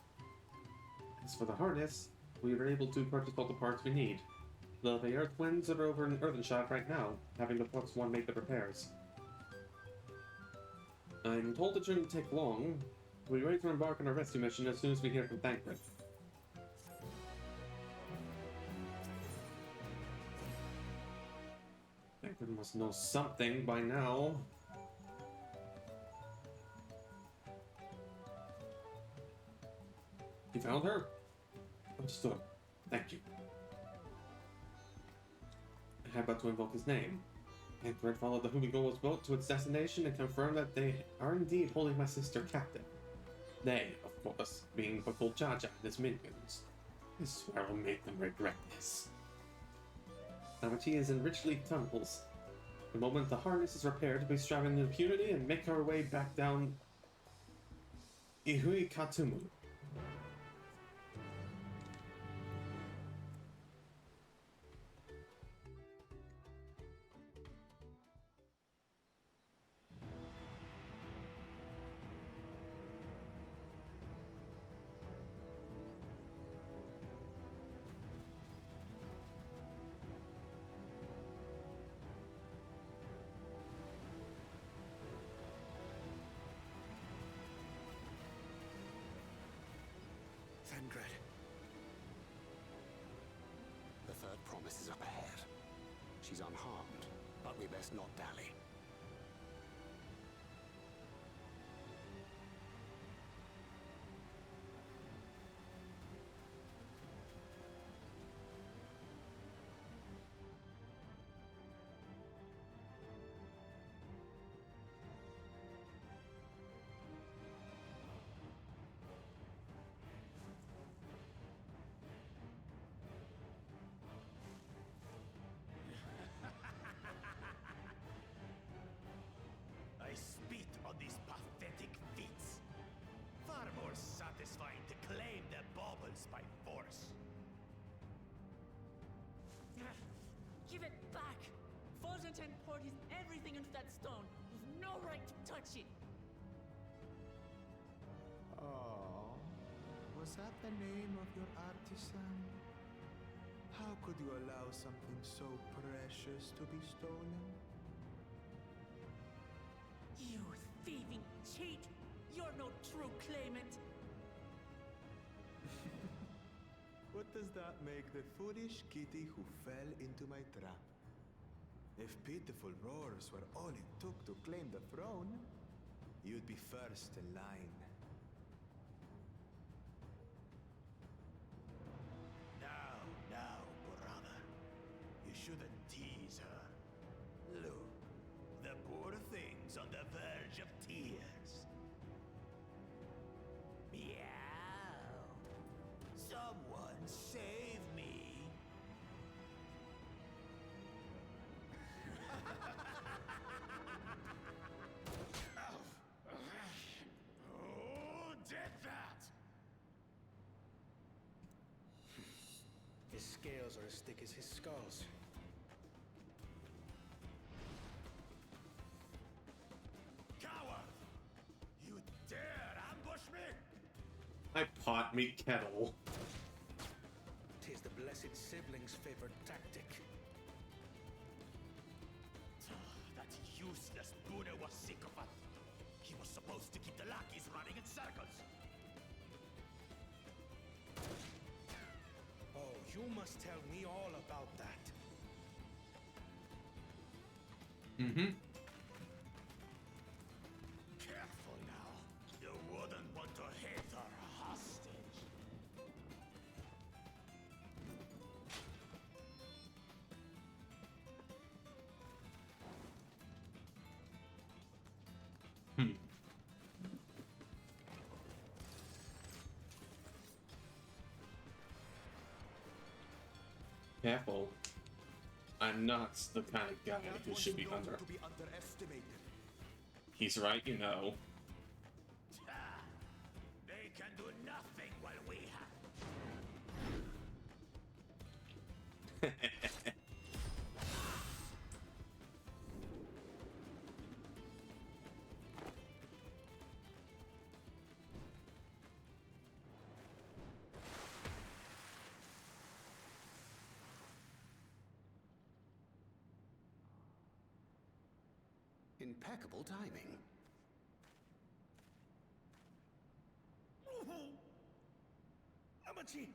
As for the harness, we were able to purchase all the parts we need. The Earth Winds are over in Earthenshire right now, having the Plus One make the repairs. I'm told it shouldn't take long. We'll be ready to embark on our rescue mission as soon as we hear from Thancred. Thancred must know something by now. You found her? Understood. Thank you. I had but to invoke his name. Thancred followed the Humigo's boat to its destination and confirmed that they are indeed holding my sister captive. They, of course, being Bakul Jaja and his minions. I swear I'll make them regret this. Amity is in richly tunnels. The moment the harness is repaired, we strive in impunity and make our way back down Ihui Katumu. Thancred. The third promise is up ahead. She's unharmed, but we best not dally. I spit on these pathetic feats. Far more satisfying to claim the baubles by force. Give it back! Forzenten poured his everything into that stone. You've no right to touch it. Oh, was that the name of your artisan? How could you allow something so precious to be stolen? You thieving cheat! You're no true claimant! What does that make the foolish kitty who fell into my trap? If pitiful roars were all it took to claim the throne, you'd be first in line. thick as his skulls. Coward! You dare ambush me? I pot me kettle. 'Tis the blessed sibling's favorite tactic. That useless Buddha was sick of it. He was supposed to keep the lackeys running in circles. Oh, you must tell me all about that. Mm-hmm. Careful now. You wouldn't want to hit her hostage. Careful. I'm not the kind of guy who should be under. To be underestimated. He's right, you know. They can do nothing while we have. Impeccable timing. Amachi,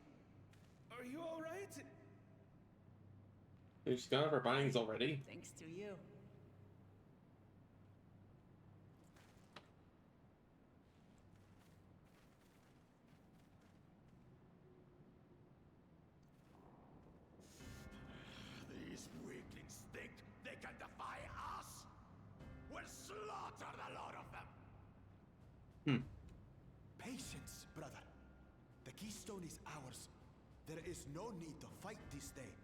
are you all right? She's got her bindings already. Thanks to you. These weaklings think they can defy us? We'll slaughter the lot of them. Patience, brother. The keystone is ours. There is no need to fight this day.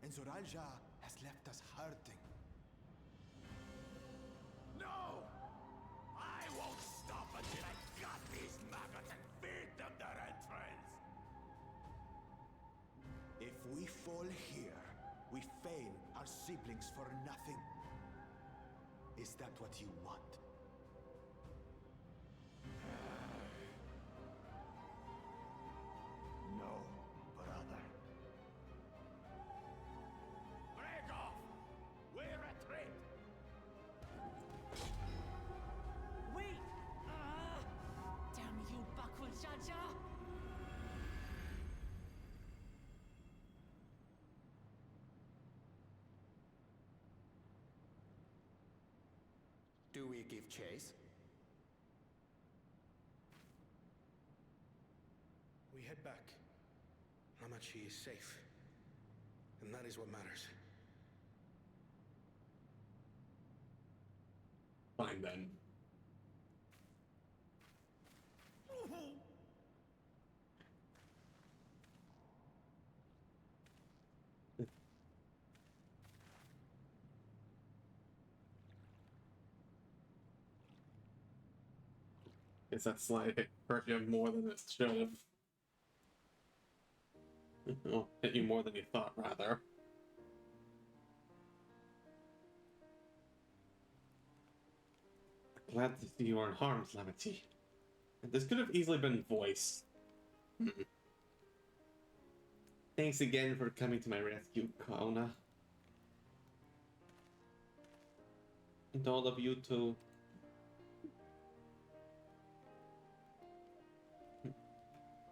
And Zoralja has left us hurting. No! I won't stop until I gut these maggots and feed them their entrails! If we fall here, we feign our siblings for nothing. Is that what you want? No, brother. Break off! We retreat! Wait! Damn you, backward Jaja! Do we give chase? We head back. Amachi is safe. And that is what matters. Fine then. Guess that slide hurt you more than it should have. Well, hit you more than you thought, rather. Glad to see you are unharmed, Lamity. This could have easily been voiced. Thanks again for coming to my rescue, Kaona. And all of you too.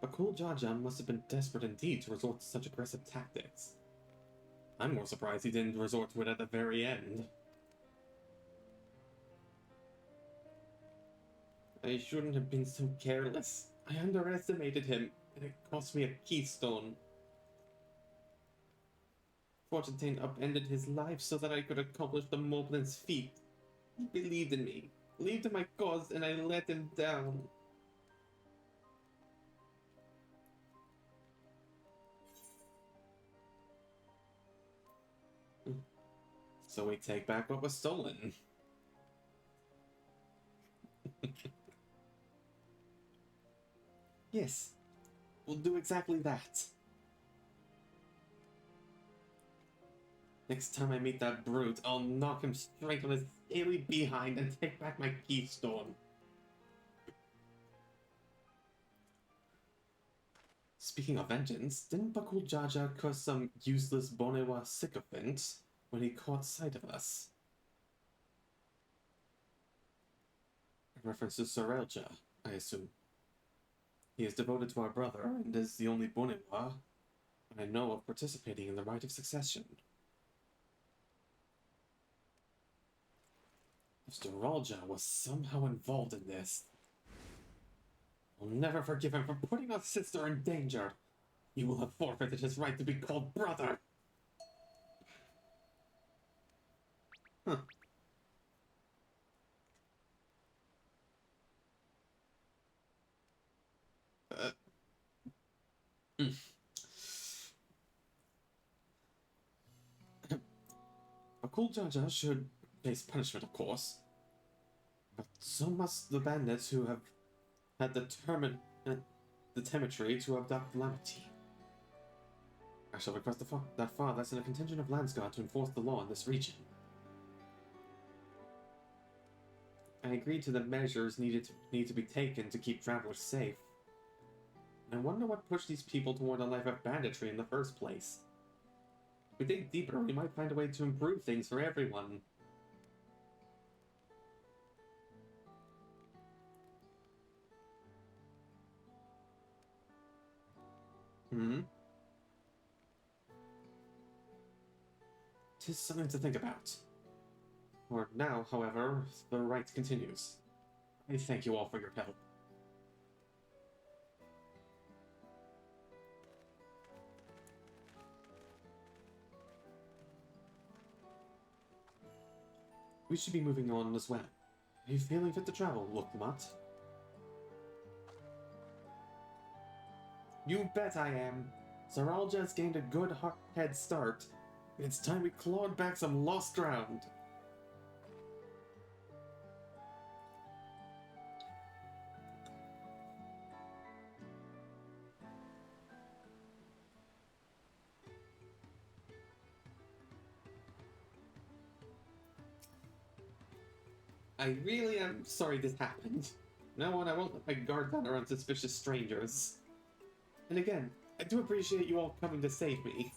But Cool Jaja must have been desperate indeed to resort to such aggressive tactics. I'm more surprised he didn't resort to it at the very end. I shouldn't have been so careless. I underestimated him, and it cost me a keystone. Fortune upended his life so that I could accomplish the Moblin's feat. He believed in me, believed in my cause, and I let him down. So we take back what was stolen. Yes, we'll do exactly that. Next time I meet that brute, I'll knock him straight on his scaly behind and take back my keystone. Speaking of vengeance, didn't Bakul Jaja curse some useless Bonewa sycophant when he caught sight of us? In reference to Sorelja, I assume. He is devoted to our brother and is the only Bonewa I know of participating in the rite of succession. If Sorelja was somehow involved in this, I'll never forgive him for putting our sister in danger. He will have forfeited his right to be called brother. Huh. Bakul Jaja should face punishment, of course. But so must the bandits who have had the temerity to abduct Lamity. I shall request that father send a contingent of Landsguard to enforce the law in this region. I agreed to the measures need to be taken to keep travelers safe. I wonder what pushed these people toward a life of banditry in the first place. If we dig deeper, we might find a way to improve things for everyone. Tis something to think about. For now, however, the rite continues. I thank you all for your help. We should be moving on as well. Are you feeling fit to travel, Lukmat? You bet I am. Sorelja has gained a good head start. It's time we clawed back some lost ground. I really am sorry this happened. Now on, I won't let my guard down around suspicious strangers. And again, I do appreciate you all coming to save me.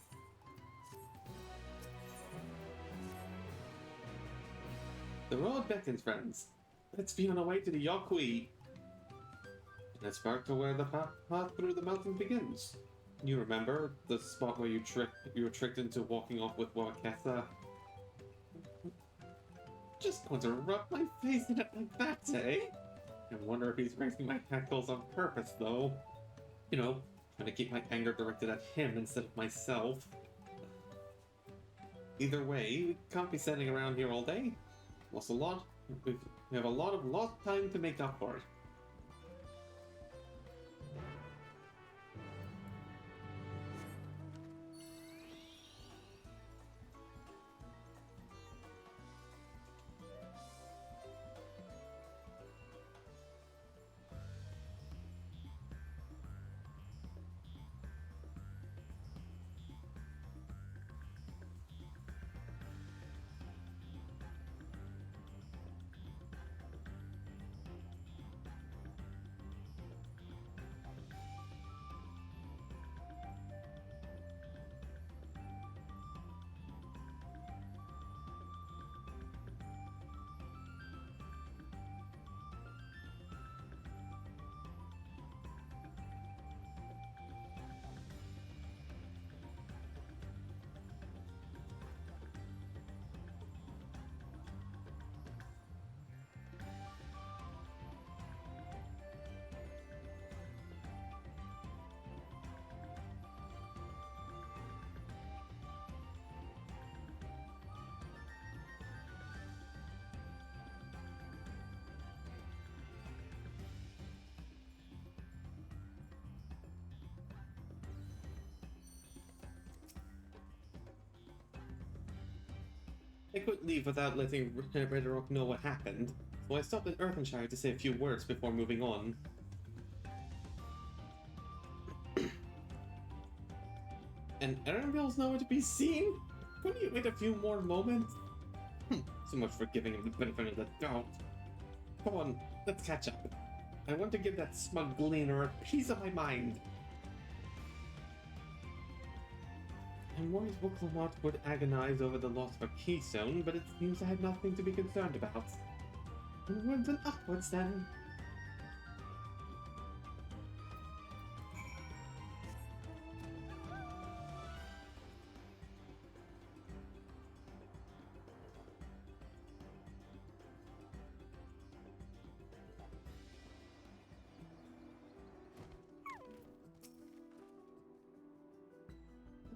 The road beckons, friends. Let's be on our way to the Yokui. Let's back to where the path through the mountain begins. You remember the spot where you were tricked into walking off with Waketha? Just going to rub my face in it like that, eh? I wonder if he's raising my hackles on purpose, though. You know, trying to keep my anger directed at him instead of myself. Either way, we can't be sitting around here all day. We have a lot of lost time to make up for it. I couldn't leave without letting Redrock know what happened, so I stopped at Earthenshire to say a few words before moving on. And Erenville's nowhere to be seen? Couldn't you wait a few more moments? So much for giving him the benefit of the doubt. Come on, let's catch up. I want to give that smug gleaner a piece of my mind. I'm worried Wooklamot would agonize over the loss of a keystone, but it seems I had nothing to be concerned about. Onwards and upwards, then.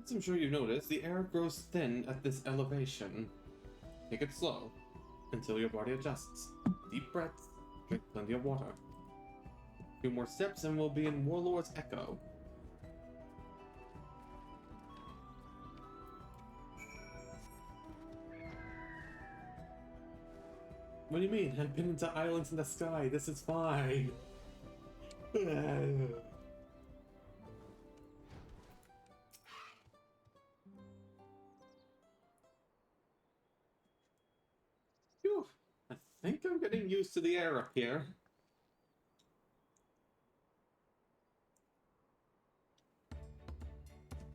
As I'm sure you've noticed, the air grows thin at this elevation. Take it slow, until your body adjusts. Deep breaths, drink plenty of water. A few more steps and we'll be in Warlord's Echo. What do you mean? I've been into islands in the sky. This is fine. Phew. I think I'm getting used to the air up here.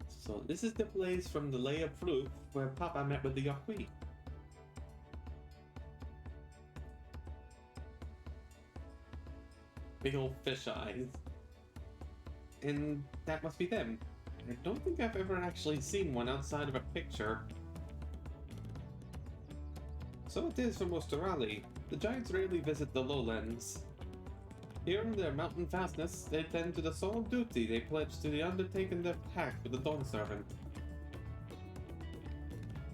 So this is the place from the Lay of Proof where Papa met with the Yaqui. Big old fish eyes. And that must be them. I don't think I've ever actually seen one outside of a picture. So it is for most Raleigh. The giants rarely visit the lowlands. Here in their mountain fastness, they tend to the solemn duty they pledged to the undertaking their pact with the Dawn Servant.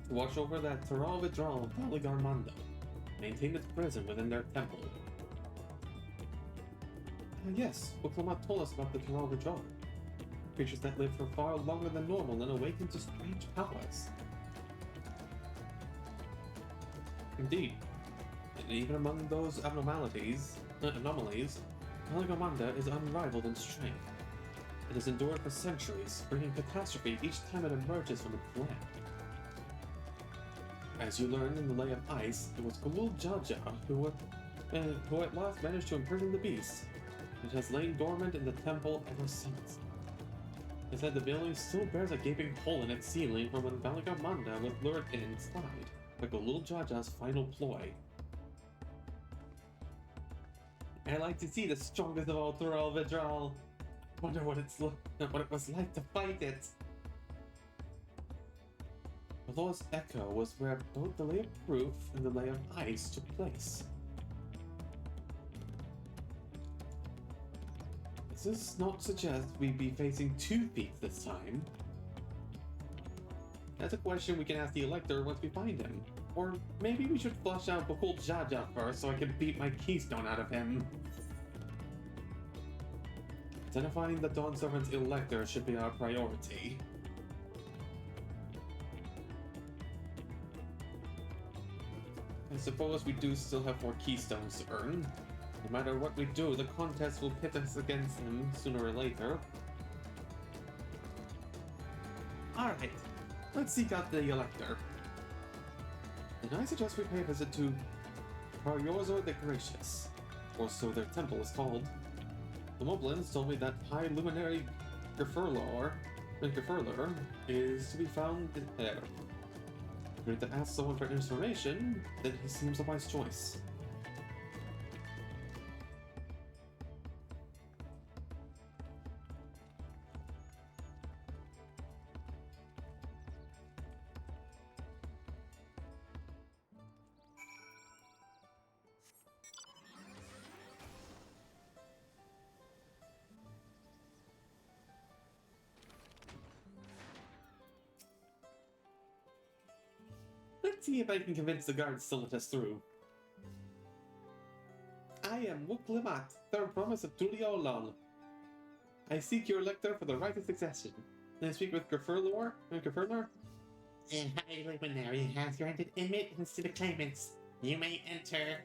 To watch over that Taral withdrawal of Mamba, maintain its prison within their temple. Yes, Wooklamot told us about the Taral withdrawal. Creatures that live for far longer than normal and awaken to strange powers. Indeed, and even among those anomalies, Maligamanda is unrivaled in strength. It has endured for centuries, bringing catastrophe each time it emerges from its land. As you learn in the Lay of Ice, it was Gulul Jaja who at last managed to imprison the beast. It has lain dormant in the temple ever since. It said the building still bears a gaping hole in its ceiling from when Maligamanda was lured inside, like Gulul Jaja's final ploy. I like to see the strongest of all Taral Vidral. Wonder what it was like to fight it. The Lost Echo was where both the Lay of Proof and the Lay of Ice took place. This does not suggest we'd be facing two feats this time. That's a question we can ask the Elector once we find him. Or maybe we should flush out Bokul Jaja first so I can beat my keystone out of him. Identifying the Dawn Servant's Elector should be our priority. I suppose we do still have more keystones to earn. No matter what we do, the contest will pit us against him sooner or later. Alright, let's seek out the Elector. And I suggest we pay a visit to Paryorzor the Gracious, or so their temple is called. The Moblins told me that High Luminary Gefurlor is to be found there. If we need to ask someone for information, then he seems a wise choice. Let's see if I can convince the guards to let us through. I am Wooklamot, third promise of Tuliolol. I seek your Elector for the right of succession. Can I speak with Gefurlor? The High Luminary has granted admittance to the claimants. You may enter.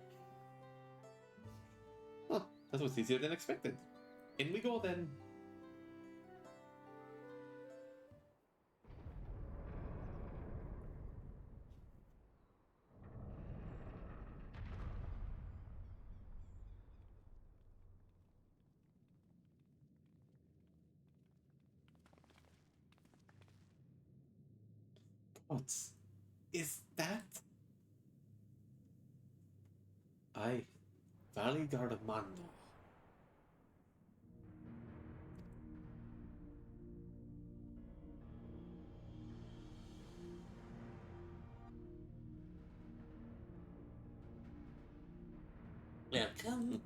Oh, that was easier than expected. In we go then. What is that? Aye, Valley Guard of Manda. Welcome.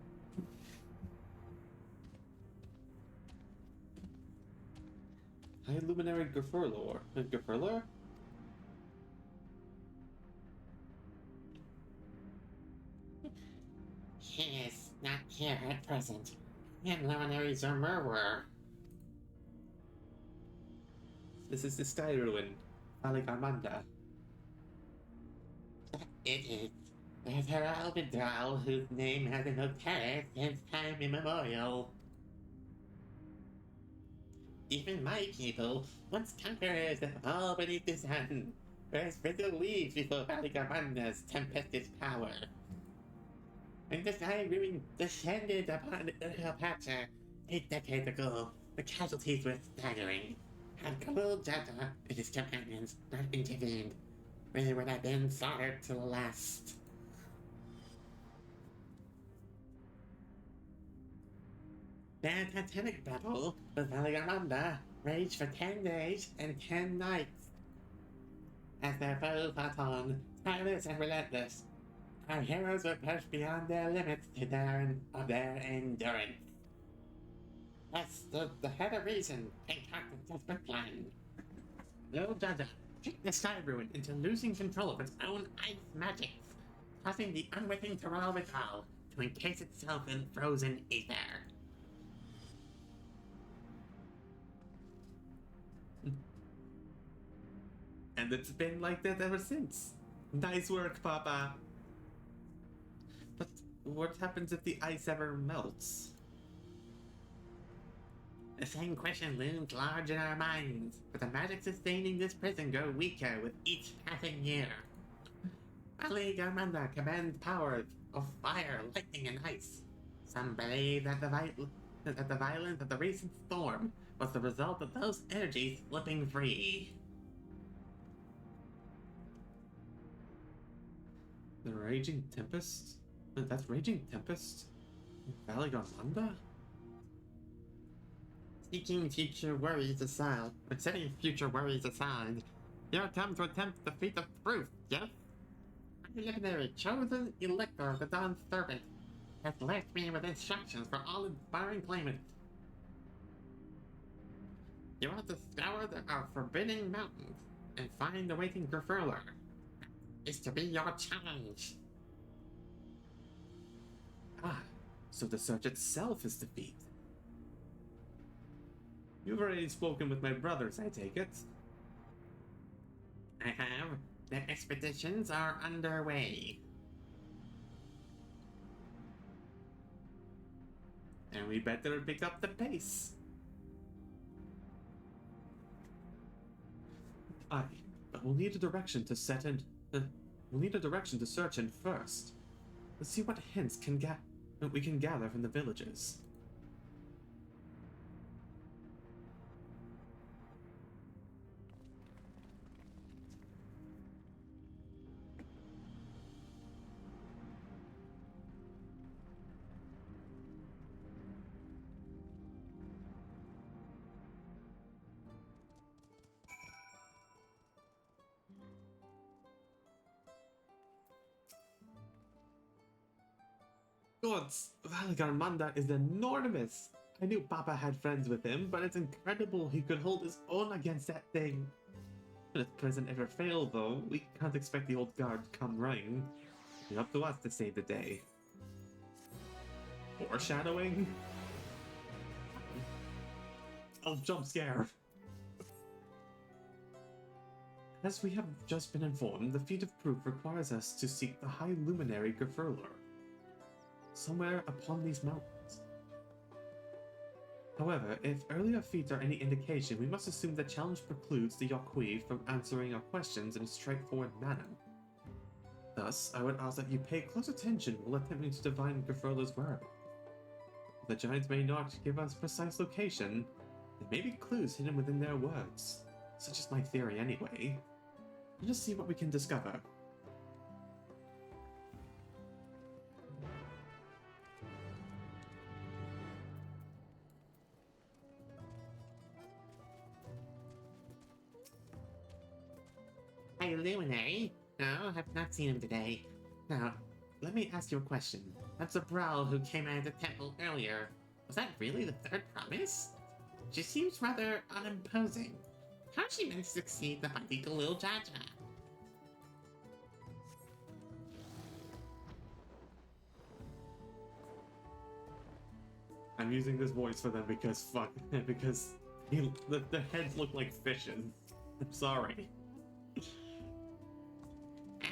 High Luminary Gefurlor. Gefurlor? He is not here at present. And luminaries are murderer. This is the Sky Ruin. Valley Manda. It is. There's her Albedral, whose name has been terror since time immemorial. Even my people, once conquerors of all beneath the sun, were as brittle leaves before Valigamanda's tempestuous power. When the Sky Ruin descended upon Cleopatra 8 decades ago, the casualties were staggering. Had Khalil Jada and his companions not intervened, they would have been slaughtered to the last. The titanic battle with Valigamanda raged for 10 days and 10 nights. As their foes fought on, tireless and relentless, our heroes were pushed beyond their limits to of their endurance. Thus, the head of reason concocted a desperate plan. Lil Dada tricked the Sky Ruin into losing control of its own ice magics, causing the unwitting Taral Vital to encase itself in frozen ether. And it's been like that ever since. Nice work, Papa. But what happens if the ice ever melts? The same question looms large in our minds, but the magic sustaining this prison grow weaker with each passing year. Ali Garmanda commands powers of fire, lightning, and ice. Some believe that the violence of the recent storm was the result of those energies slipping free. The Raging Tempest? That's Raging Tempest? Valley Garmanda? Setting future worries aside, here comes to attempt the feat of proof, yes? My legendary chosen elector of the Dawn Serpent has left me with instructions for all inspiring claimants. You are to scour our forbidden mountains and find the waiting Grifurler. Is to be your challenge. Ah, so the search itself is defeat. You've already spoken with my brothers, I take it. I have. The expeditions are underway. And we better pick up the pace. Aye, but we'll need a direction to set in. We'll need a direction to search in first. Let's see what hints we can gather from the villages. Gods, Valigarmanda is enormous! I knew Papa had friends with him, but it's incredible he could hold his own against that thing. If prison ever failed, though, we can't expect the old guard to come running. It's up to us to save the day. Foreshadowing? Oh, jump scare! As we have just been informed, the feat of proof requires us to seek the High Luminary Gefurler, somewhere upon these mountains. However, if earlier feats are any indication, we must assume the challenge precludes the Yaqui from answering our questions in a straightforward manner. Thus, I would ask that you pay close attention while attempting to divine Gefurler's whereabouts. The giants may not give us precise location, there may be clues hidden within their words, such is my theory anyway. Let's just see what we can discover. Hey, Luminary. No, I've not seen him today. Now, let me ask you a question. That's a Brawl who came out of the temple earlier. Was that really the third promise? She seems rather unimposing. How she managed to succeed the mighty Galil Jaja? I'm using this voice for them because because the heads look like fishes. I'm sorry.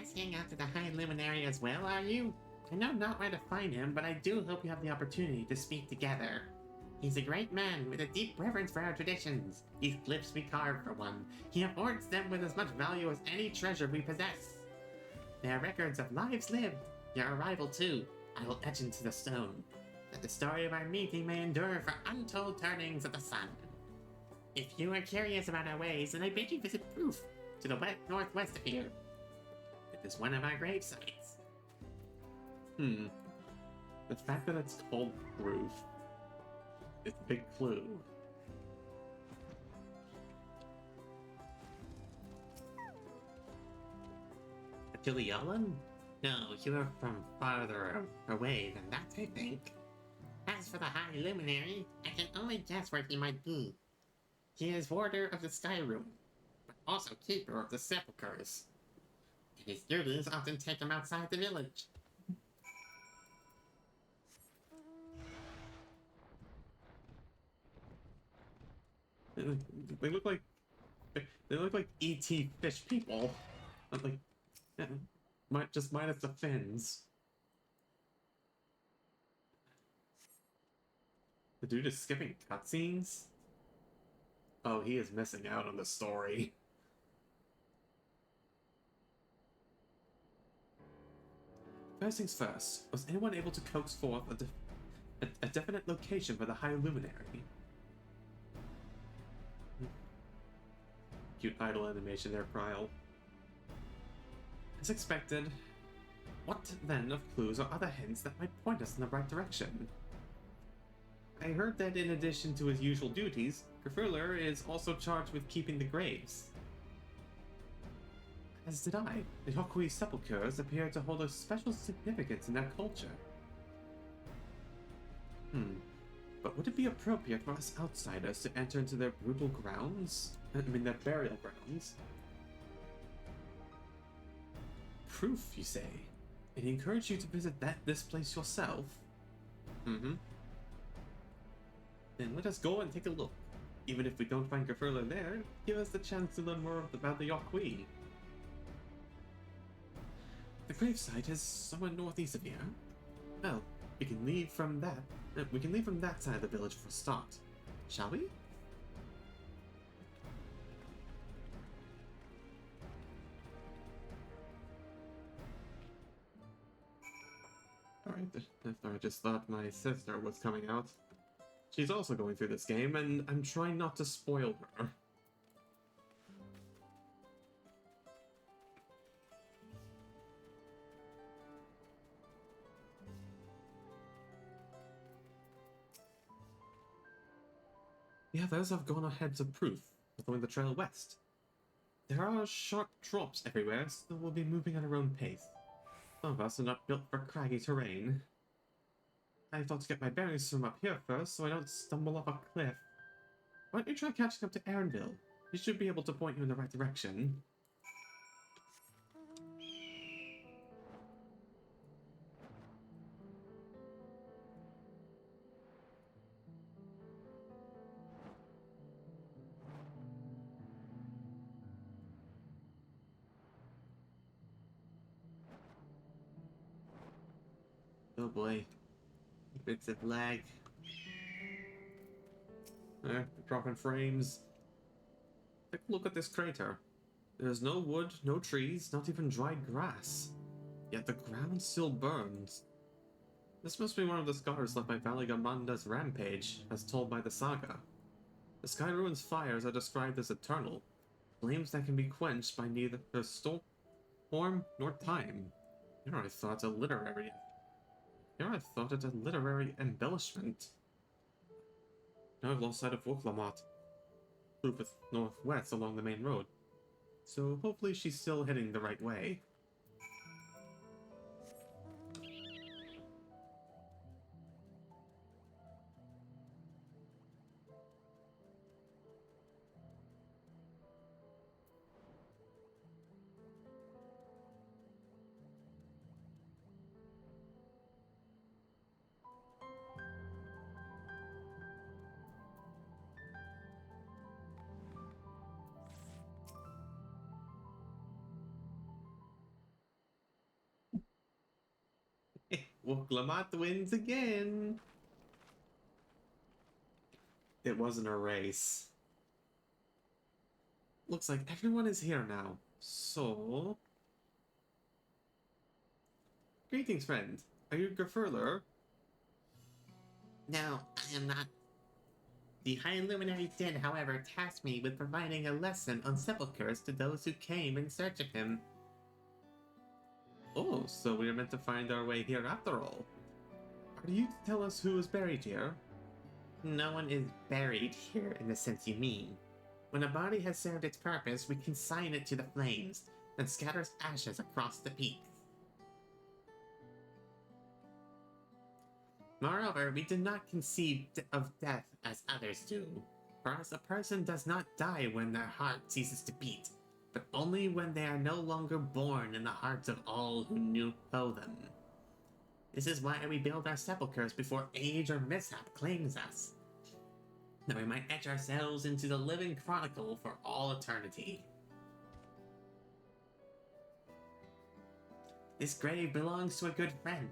Asking after the High Luminary as well, are you? I know not where to find him, but I do hope you have the opportunity to speak together. He's a great man with a deep reverence for our traditions. These glyphs we carve, for one. He affords them with as much value as any treasure we possess. They are records of lives lived. Your arrival, too, I will etch into the stone, that the story of our meeting may endure for untold turnings of the sun. If you are curious about our ways, then I bid you visit Proof, to the northwest of here. It is one of our grave sites. The fact that it's called Proof is a big clue. Julialan? No, you are from farther away than that, I think. As for the High Luminary, I can only guess where he might be. He is warder of the Sky Room, but also keeper of the sepulchres. His duties often take him outside the village. They look like ET fish people. Like, just minus the fins. The dude is skipping cutscenes? Oh, he is missing out on the story. First things first, was anyone able to coax forth a definite location for the High Luminary? Cute idle animation there, Prial. As expected, what then of clues or other hints that might point us in the right direction? I heard that in addition to his usual duties, Grifurler is also charged with keeping the graves. As did I. The Yokui sepulchres appear to hold a special significance in their culture. But would it be appropriate for us outsiders to enter into their brutal grounds? I mean, their burial grounds? Proof, you say? And he encouraged you to visit this place yourself? Then let us go and take a look. Even if we don't find Grifurler there, give us the chance to learn more about the Yokui. The gravesite is somewhere northeast of here. Well, we can leave from that. We can leave from that side of the village for a start, shall we? Alright, I just thought my sister was coming out. She's also going through this game, and I'm trying not to spoil her. The others have gone ahead to Proof, following the trail west. There are sharp drops everywhere, so we'll be moving at our own pace. Some of us are not built for craggy terrain. I thought to get my bearings from up here first, so I don't stumble off a cliff. Why don't you try catching up to Aaronville? He should be able to point you in the right direction. Oh boy. Bits of lag. Dropping frames. Take a look at this crater. There's no wood, no trees, not even dried grass. Yet the ground still burns. This must be one of the scars left by Valigamanda's rampage, as told by the saga. The Sky Ruins fires are described as eternal. Flames that can be quenched by neither the storm nor time. Here I thought it a literary embellishment. Now I've lost sight of Woklamat. Proof is northwest along the main road. So hopefully she's still heading the right way. Woklamat wins again! It wasn't a race. Looks like everyone is here now, so... Greetings, friend. Are you Gerfurler? No, I am not. The High Luminary did, however, task me with providing a lesson on sepulchres to those who came in search of him. Oh, so we are meant to find our way here after all. Are you to tell us who is buried here? No one is buried here in the sense you mean. When a body has served its purpose, we consign it to the flames, and scatters ashes across the peaks. Moreover, we do not conceive of death as others do. For us, a person does not die when their heart ceases to beat, but only when they are no longer born in the hearts of all who know them. This is why we build our sepulchres before age or mishap claims us, that we might etch ourselves into the living chronicle for all eternity. This grave belongs to a good friend.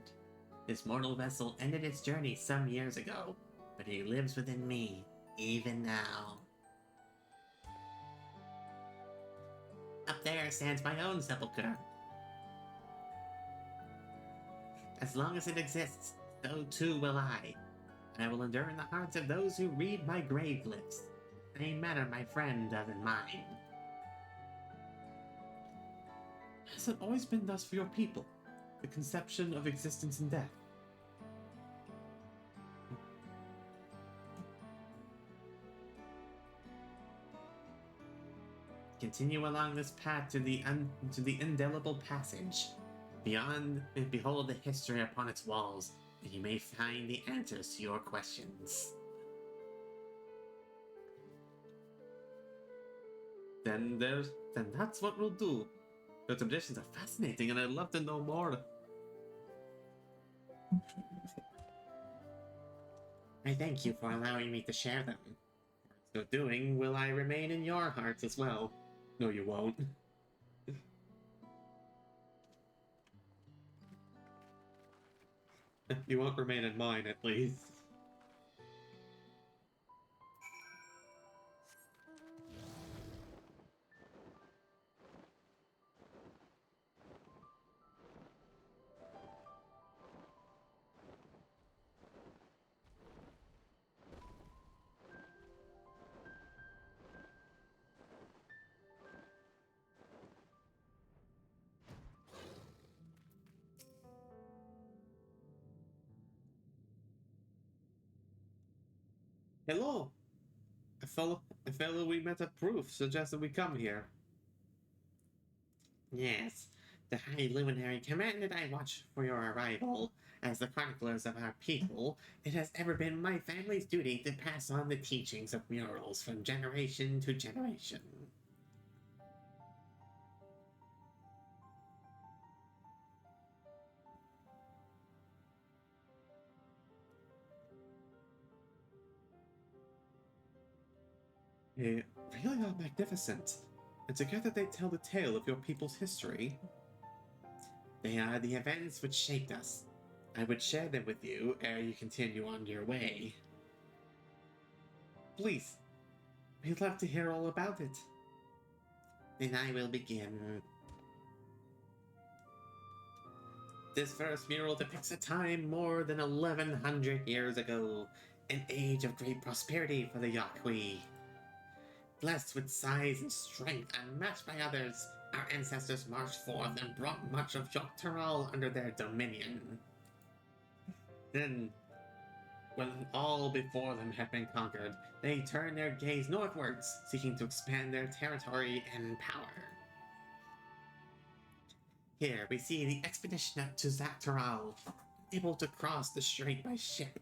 This mortal vessel ended its journey some years ago, but he lives within me, even now. Up there stands my own sepulchre. As long as it exists, so too will I. And I will endure in the hearts of those who read my grave glyphs, the same manner my friend does in mine. Has it always been thus for your people? The conception of existence and death? Continue along this path to the indelible passage. Beyond, and behold the history upon its walls, and you may find the answers to your questions. Then that's what we'll do. Your traditions are fascinating, and I'd love to know more. I thank you for allowing me to share them. So doing, will I remain in your hearts as well? No, you won't. You won't remain in mine, at least. Hello! A fellow we met at Proof suggested we come here. Yes, the High Luminary commanded I watch for your arrival. As the chroniclers of our people, it has ever been my family's duty to pass on the teachings of murals from generation to generation. They really are magnificent, and together they tell the tale of your people's history. They are the events which shaped us. I would share them with you ere you continue on your way. Please, we'd love to hear all about it. Then I will begin. This first mural depicts a time more than 1100 years ago, an age of great prosperity for the Yaqui. Blessed with size and strength unmatched by others, our ancestors marched forth and brought much of Dawntrail under their dominion. Then, when all before them had been conquered, they turned their gaze northwards, seeking to expand their territory and power. Here we see the expedition up to Dawntrail, able to cross the strait by ship.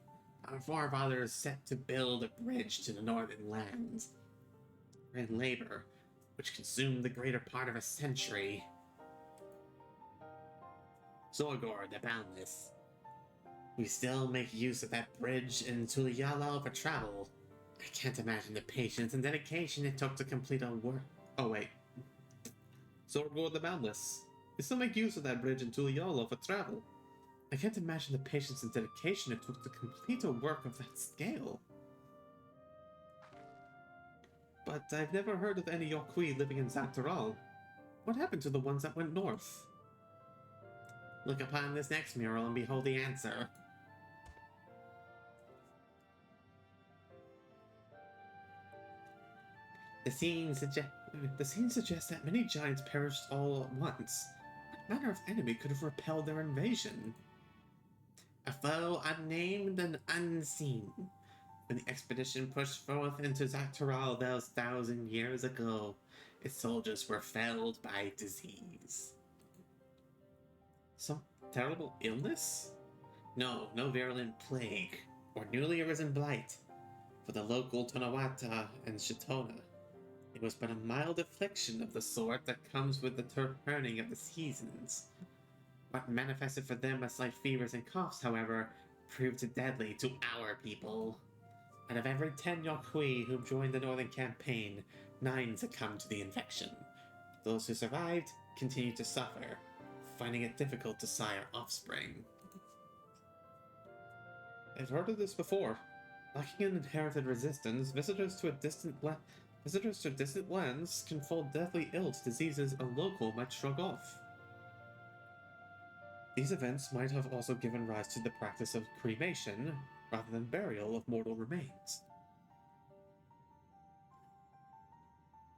Our forefathers set to build a bridge to the northern lands. And labor, which consumed the greater part of a century. Zorgor the Boundless. We still make use of that bridge into the Yala for travel. I can't imagine the patience and dedication it took to complete a work. Oh wait. Zorgor the Boundless. We still make use of that bridge into the Yala for travel. I can't imagine the patience and dedication it took to complete a work of that scale. But I've never heard of any Yokui living in Dawntrail. What happened to the ones that went north? Look upon this next mural and behold the answer. The scene suggests that many giants perished all at once. What manner of enemy could have repelled their invasion? A foe unnamed and unseen. When the expedition pushed forth into Dawntrail those 1,000 years ago, its soldiers were felled by disease. Some terrible illness? No virulent plague, or newly arisen blight. For the local Tonawata and Shitona, it was but a mild affliction of the sort that comes with the turning of the seasons. What manifested for them as slight fevers and coughs, however, proved deadly to our people. Out of every 10 Yokui who joined the northern campaign, 9 succumbed to the infection. Those who survived continued to suffer, finding it difficult to sire offspring. I've heard of this before. Lacking an inherited resistance, visitors to distant lands can fall deathly ill to diseases a local might shrug off. These events might have also given rise to the practice of cremation, rather than burial of mortal remains.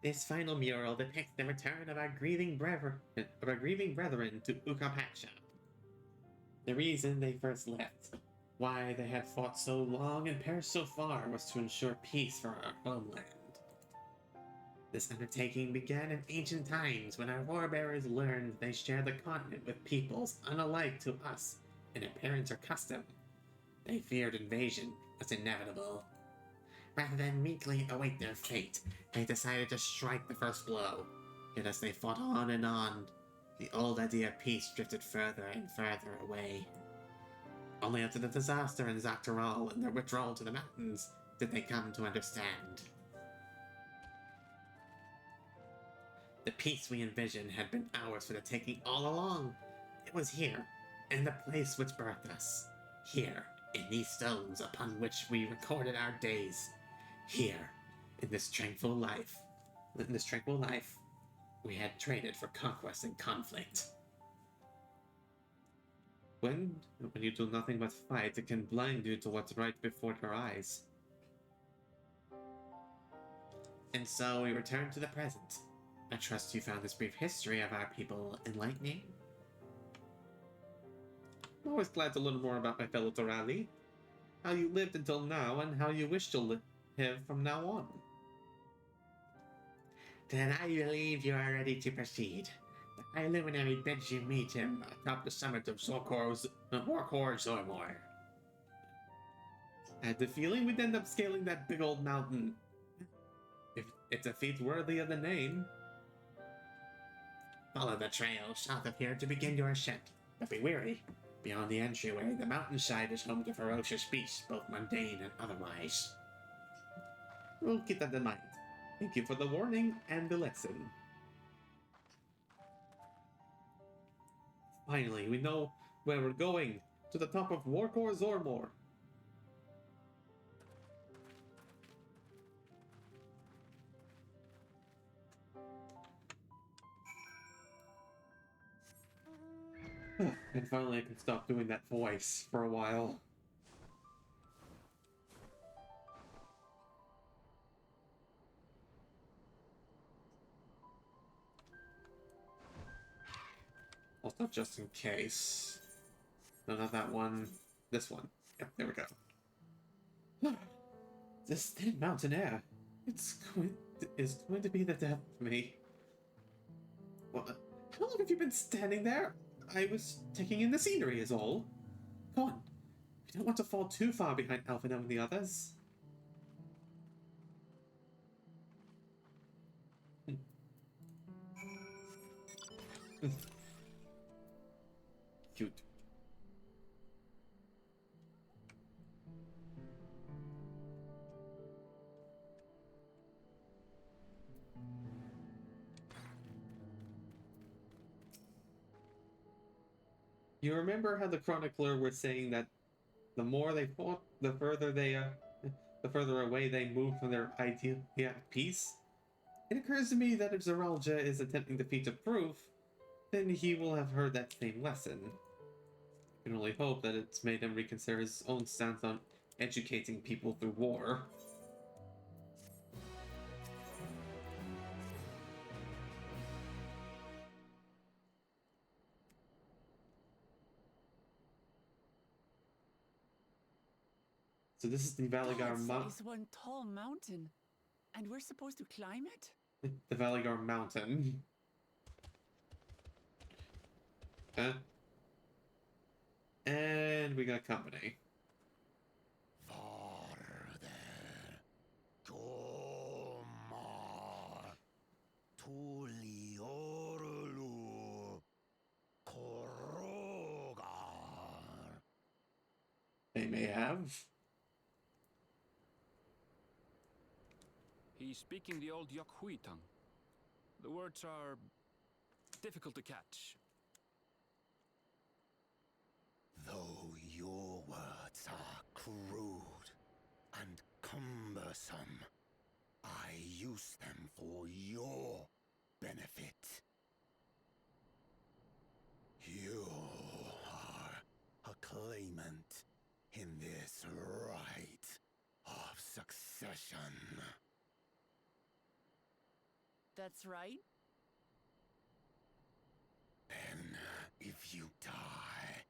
This final mural depicts the return of our grieving brethren to Ukapacha. The reason they first left, why they had fought so long and perished so far, was to ensure peace for our homeland. This undertaking began in ancient times when our warbearers learned they shared the continent with peoples unalike to us in appearance or custom. They feared invasion was inevitable. Rather than meekly await their fate, they decided to strike the first blow. Yet as they fought on and on, the old idea of peace drifted further and further away. Only after the disaster in Dawntrail and their withdrawal to the mountains did they come to understand. The peace we envisioned had been ours for the taking all along. It was here, in the place which birthed us. Here, in these stones upon which we recorded our days. Here, in this tranquil life, we had traded for conquest and conflict. When you do nothing but fight, it can blind you to what's right before your eyes. And so we return to the present. I trust you found this brief history of our people enlightening. I'm always glad to learn more about my fellow Torali. How you lived until now, and how you wish to live from now on. Then I believe you are ready to proceed. The High Luminary bids you meet him atop the summit of Warkor Zormor. I had the feeling we'd end up scaling that big old mountain. If it's a feat worthy of the name. Follow the trail south of here to begin your ascent, but be wary. Beyond the entryway, the mountainside is home to ferocious beasts, both mundane and otherwise. We'll keep that in mind. Thank you for the warning and the lesson. Finally, we know where we're going. To the top of Warkor Zormor. And finally I can stop doing that voice for a while. Also, just in case. No, not that one. This one. Yep, there we go. This thin mountain air. Is going to be the death of me. What? How long have you been standing there? I was taking in the scenery is all. Go on. We don't want to fall too far behind Alvino and the others. Cute. You remember how the chronicler was saying that the more they fought, the further away they moved from their idea of peace? It occurs to me that if Zeralja is attempting to feat a proof, then he will have heard that same lesson. I can only hope that it's made him reconsider his own stance on educating people through war. So this is the Valigar Mountain. It's one tall mountain, and we're supposed to climb it? The Valigar Mountain. Huh? And we got company. Farther. Tomar. Tuliorulu. Korogar. They may have. He's speaking the old Yokhui tongue. The words are difficult to catch. Though your words are crude and cumbersome, I use them for your benefit. You are a claimant in this right of succession. That's right. Then, if you die,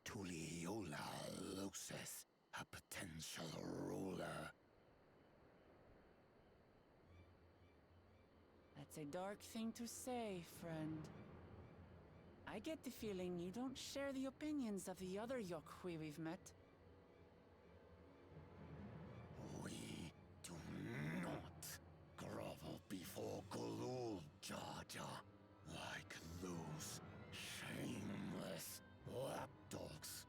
Tuliola loses a potential ruler. That's a dark thing to say, friend. I get the feeling you don't share the opinions of the other Yokhui we've met. We do not grovel before Gulul, Jar Jar, like those shameless lapdogs.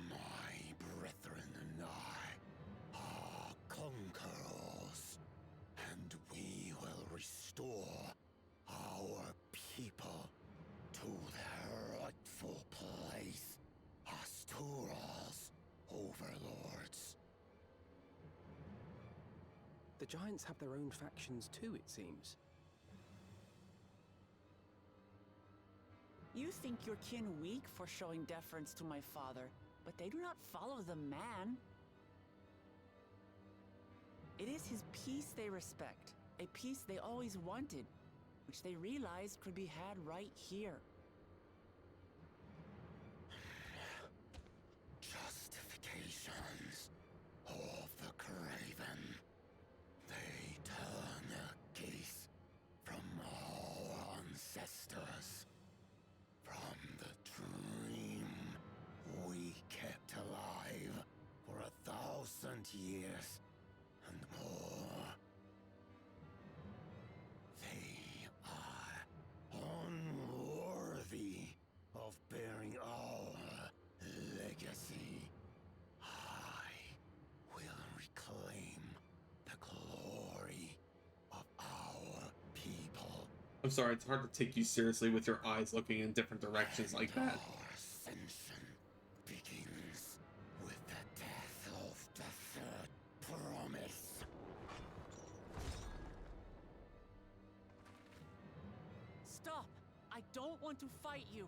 My brethren and I are conquerors, and we will restore our people to their rightful place as Tural's overlords. The Giants have their own factions too, it seems. You think your kin weak for showing deference to my father, but they do not follow the man. It is his peace they respect, a peace they always wanted, which they realized could be had right here. Justifications of the craven. They turn their gaze from our ancestors, from the dream we kept alive for 1,000 years and more. They are unworthy of bearing our legacy. I will reclaim the glory of our people. I'm sorry, it's hard to take you seriously with your eyes looking in different directions like that. Our ascension begins with the death of the third promise. Stop! I don't want to fight you.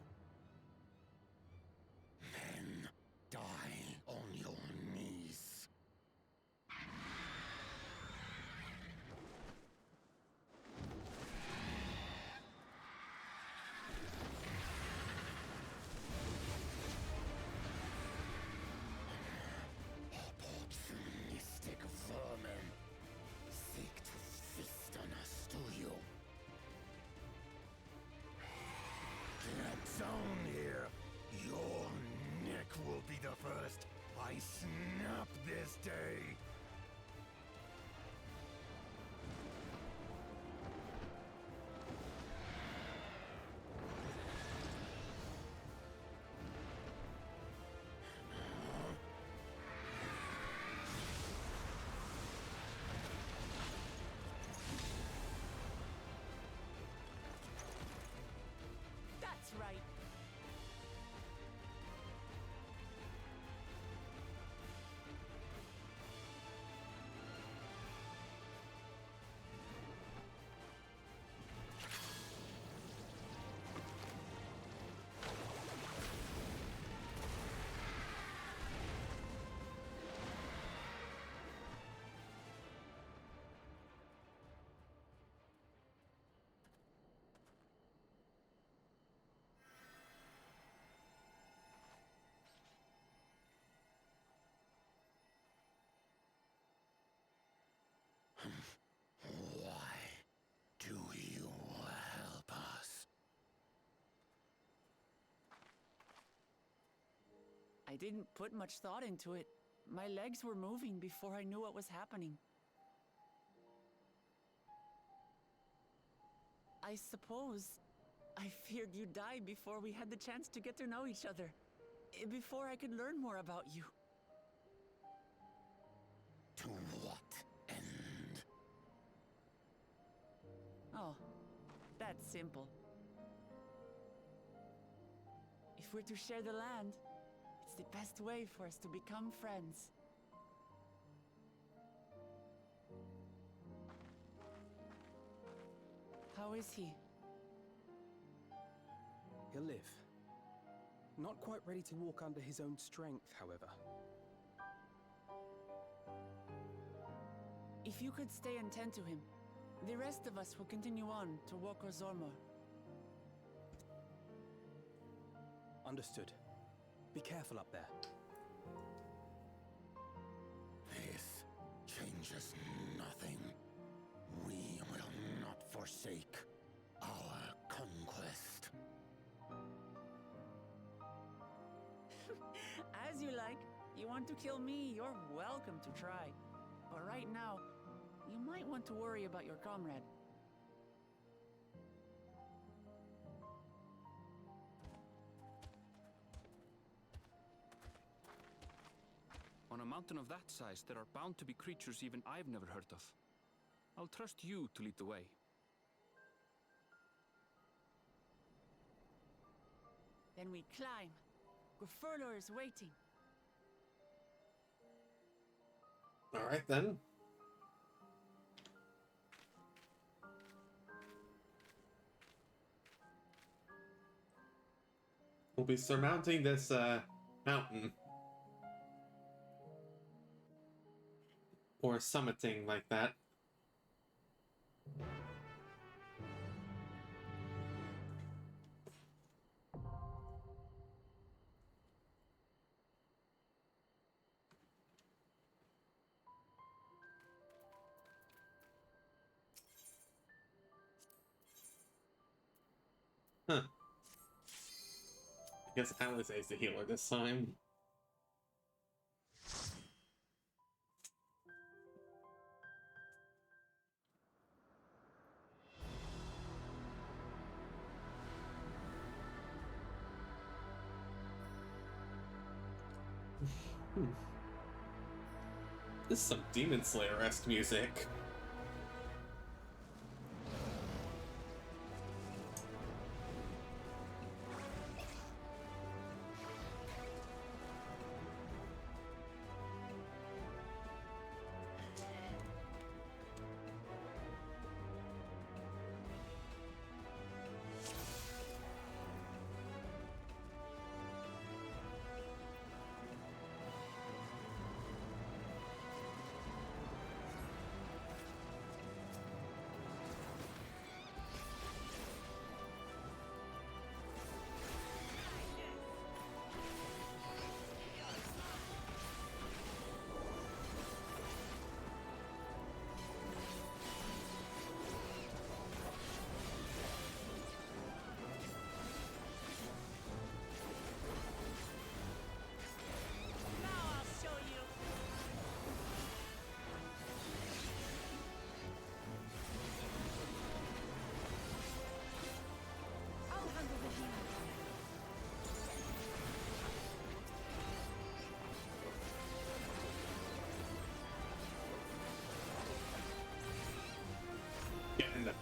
Then die on your knees. zone here. Your neck will be the first I snap this day. That's right. Why do you help us? I didn't put much thought into it. My legs were moving before I knew what was happening. I suppose I feared you'd die before we had the chance to get to know each other. Before I could learn more about you. To what end? Oh, that's simple. If we're to share the land, it's the best way for us to become friends. How is he? He'll live. Not quite ready to walk under his own strength, however. If you could stay and tend to him, the rest of us will continue on to Woko Zormor. Understood. Be careful up there. This changes nothing. We will not forsake our conquest. As you like. You want to kill me, you're welcome to try. But right now, you might want to worry about your comrade. On a mountain of that size, there are bound to be creatures even I've never heard of. I'll trust you to lead the way. Then we climb. Gufurlor is waiting. Alright then. We'll be surmounting this mountain. Or summiting like that. Huh. I guess Alice is the healer this time. This is some Demon Slayer-esque music.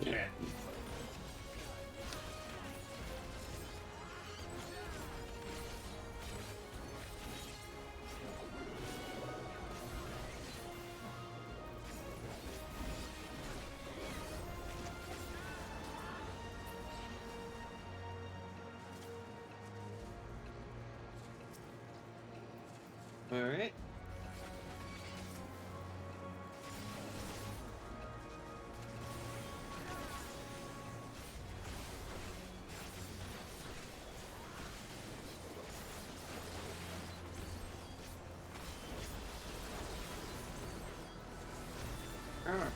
Yeah. All right. Ah.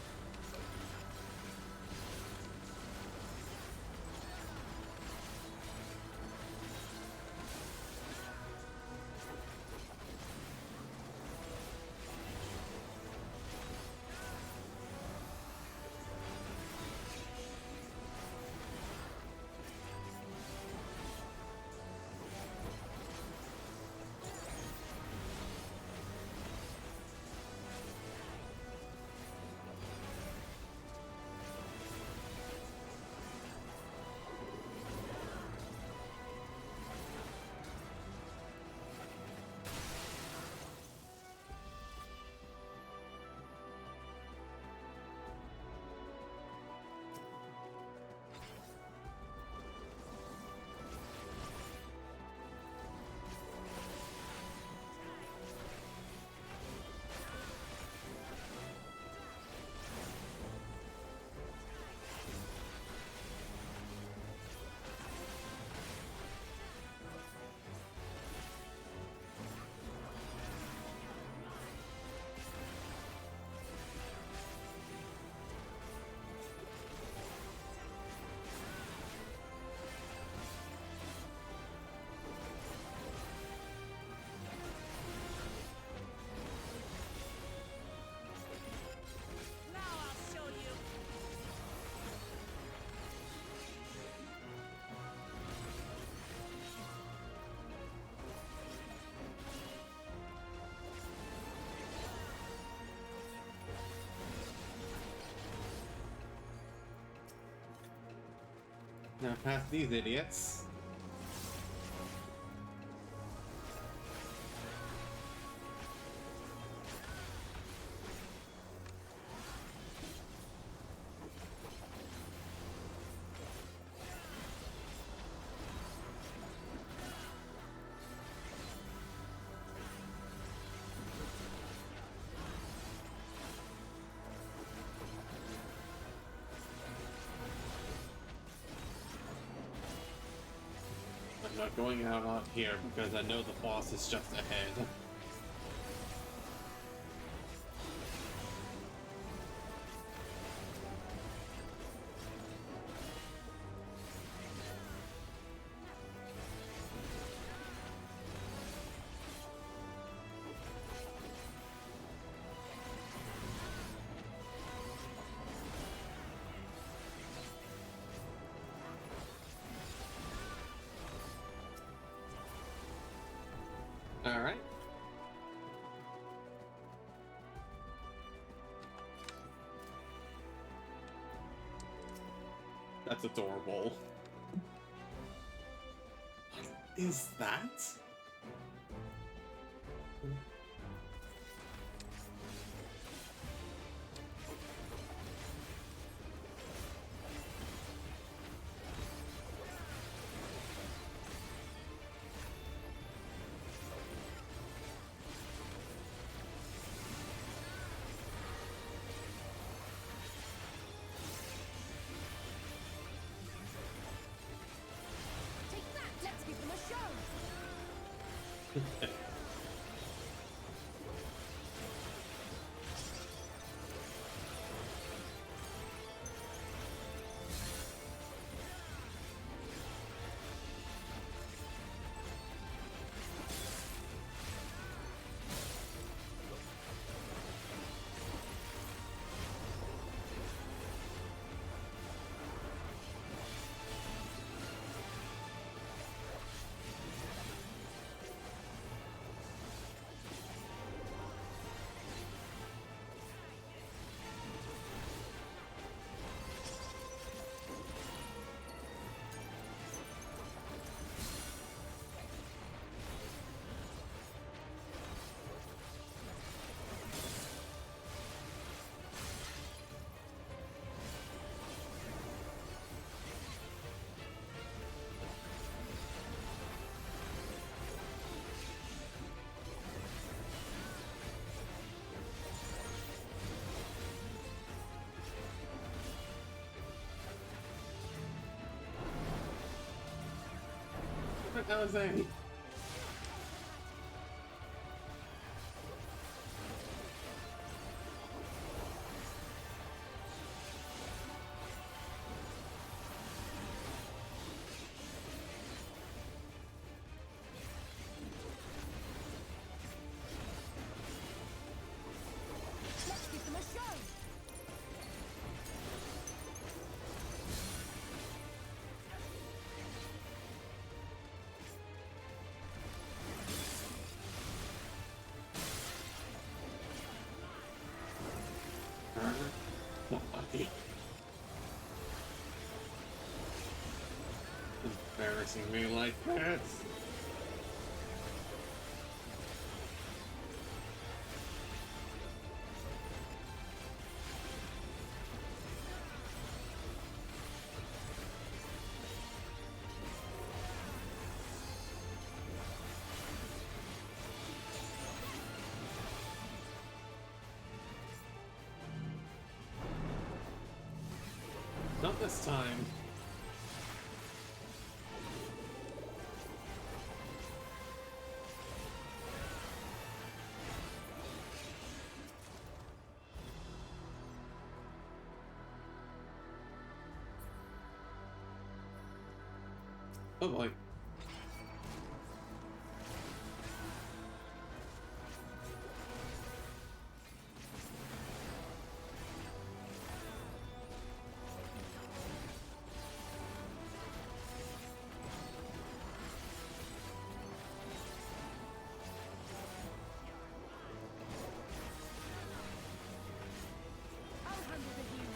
Now past these idiots. I'm not going out here because I know the boss is just ahead. All right. That's adorable. What is that? Let's give them a show! That was a... Let's give them a show. Embarrassing me like that. Not this time. Oh boy. I'll handle the healing.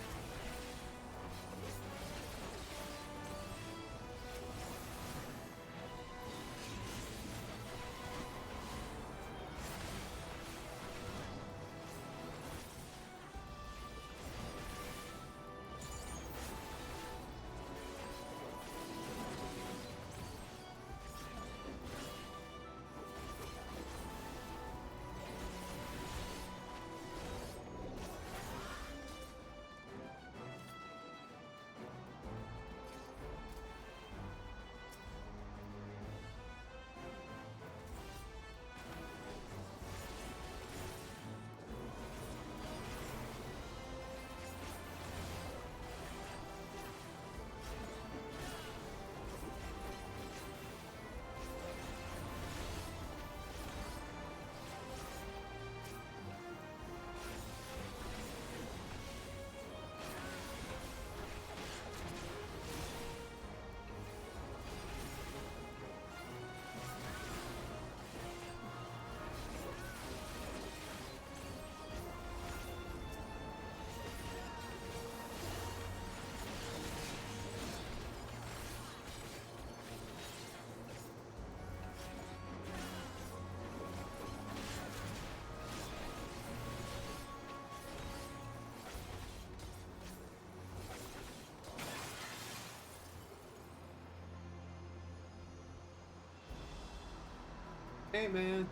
Hey, man.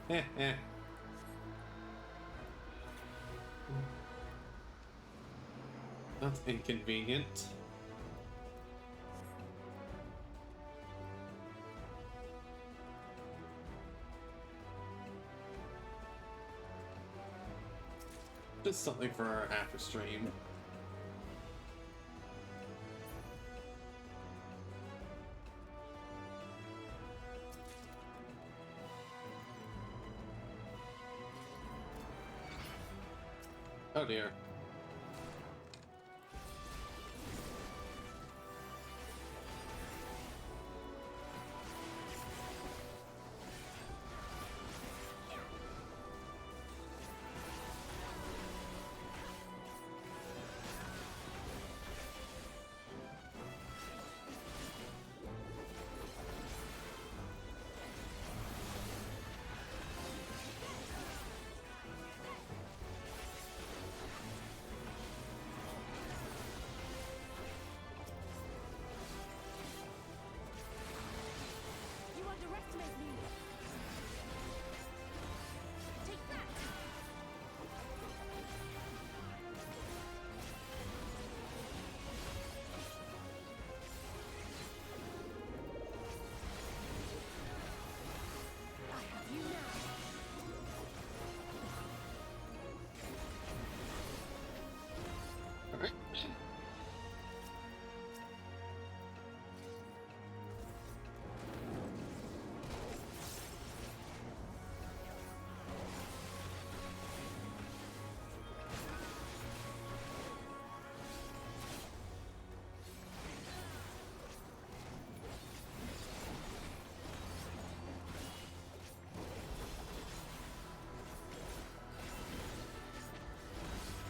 Heh heh. That's inconvenient. Just something for our after stream. Oh dear.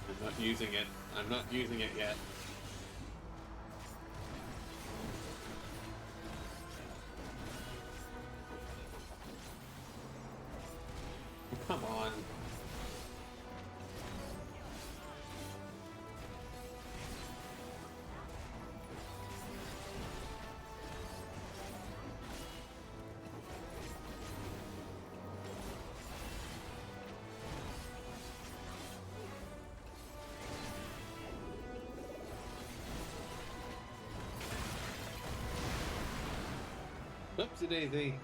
I'm not using it. I'm not using it yet. Come on. Oopsie daisy.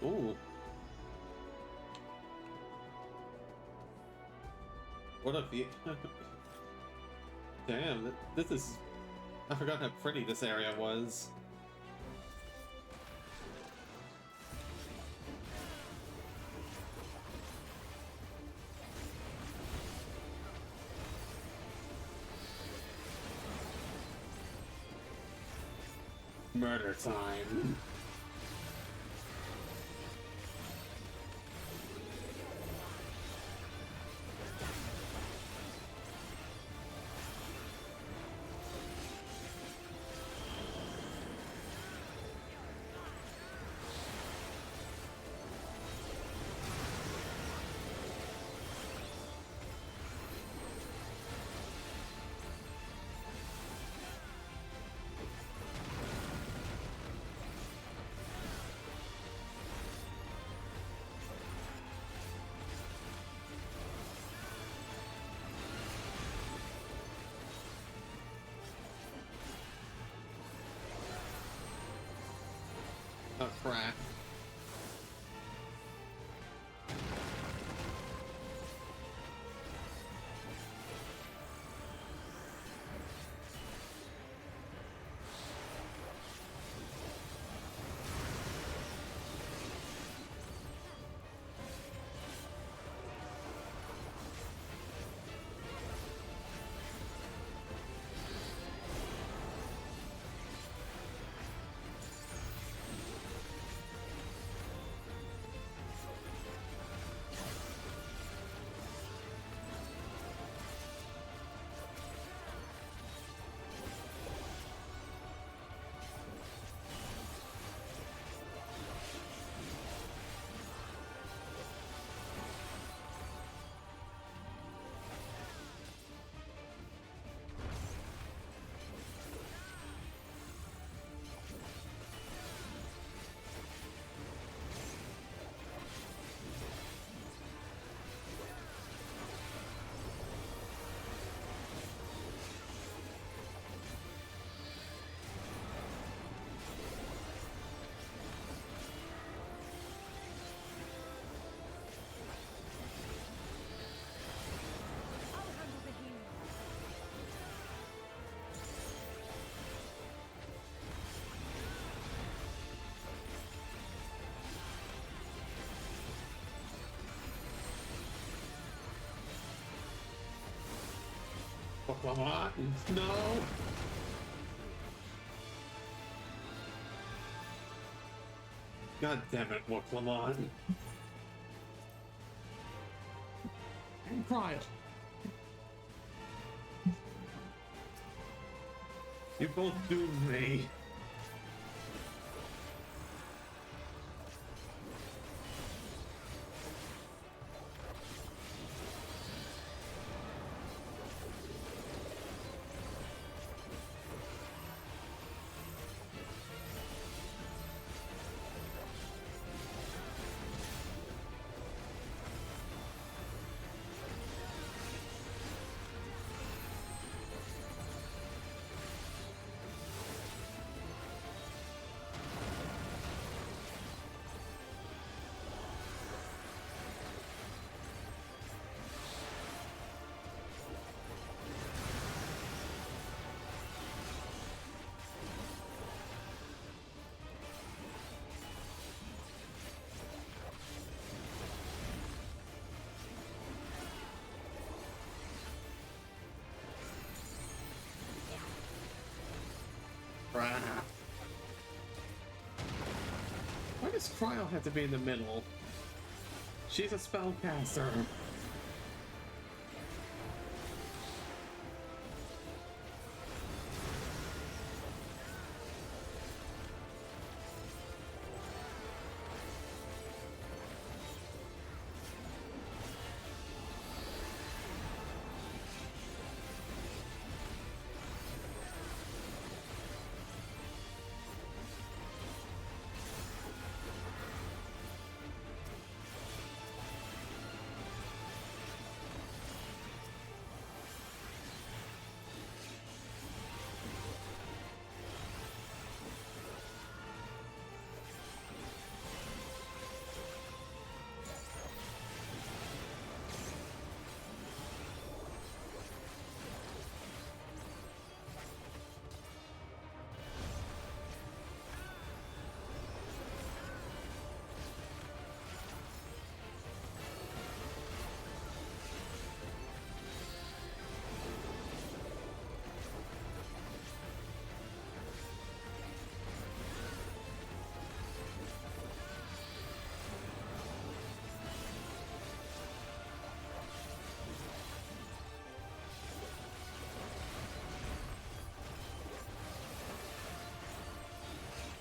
Ooh. What a view. Damn, this is... I forgot how pretty this area was. Murder time. Oh crap. Oh, come on. No. God damn it, well, come on. And cry. You both doomed me. Why does Cryo have to be in the middle? She's a spellcaster.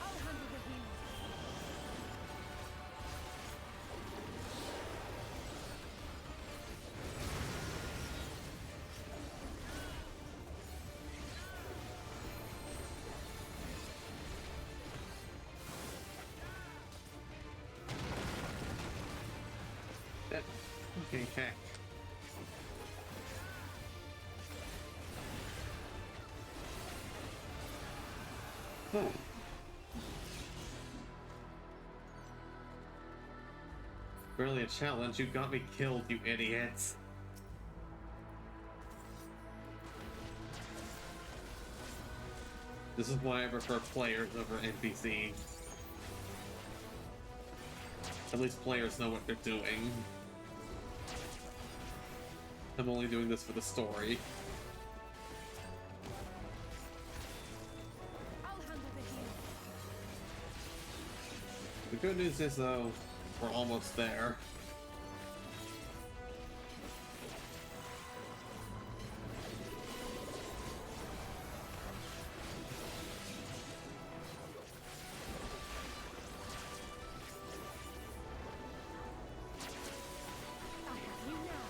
I'll handle the healing. That fucking heck. Oh. Really a challenge? You got me killed, you idiots. This is why I prefer players over NPCs. At least players know what they're doing. I'm only doing this for the story. I'll handle the healing. The good news is, though, we're almost there. I have you now.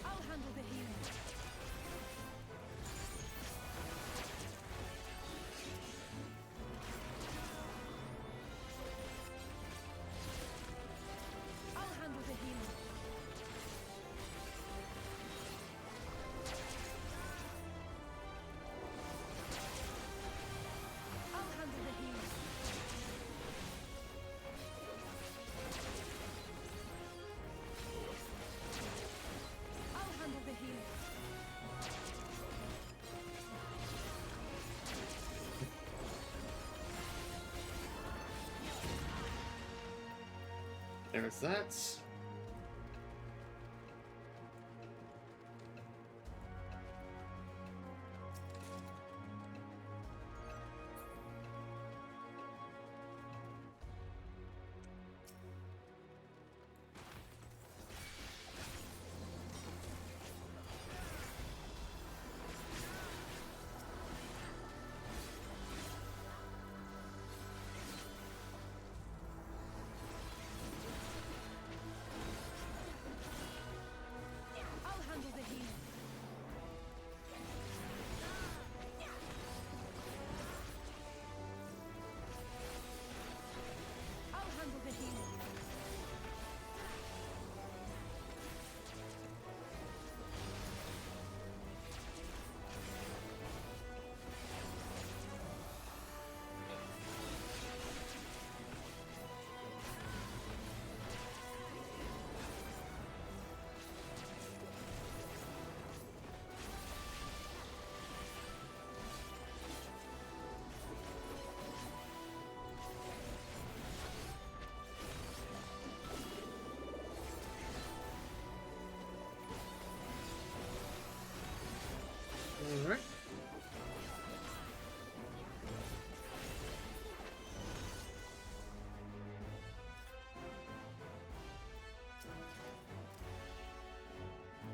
I'll handle the healing. I'll handle the healing. I'll handle the healing. I'll handle the healing. There's that.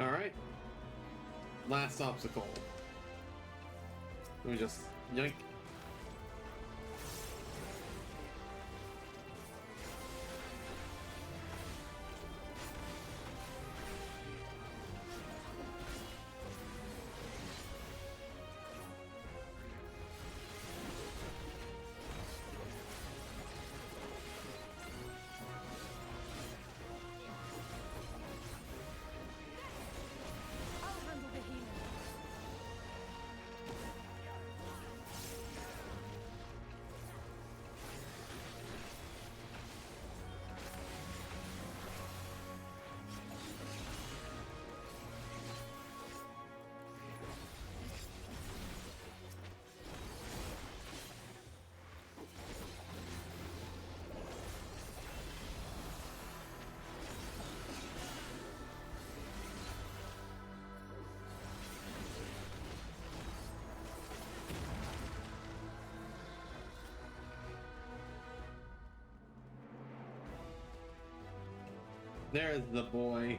Alright. Last obstacle. Let me just yoink. I'll handle the healing. There's the boy.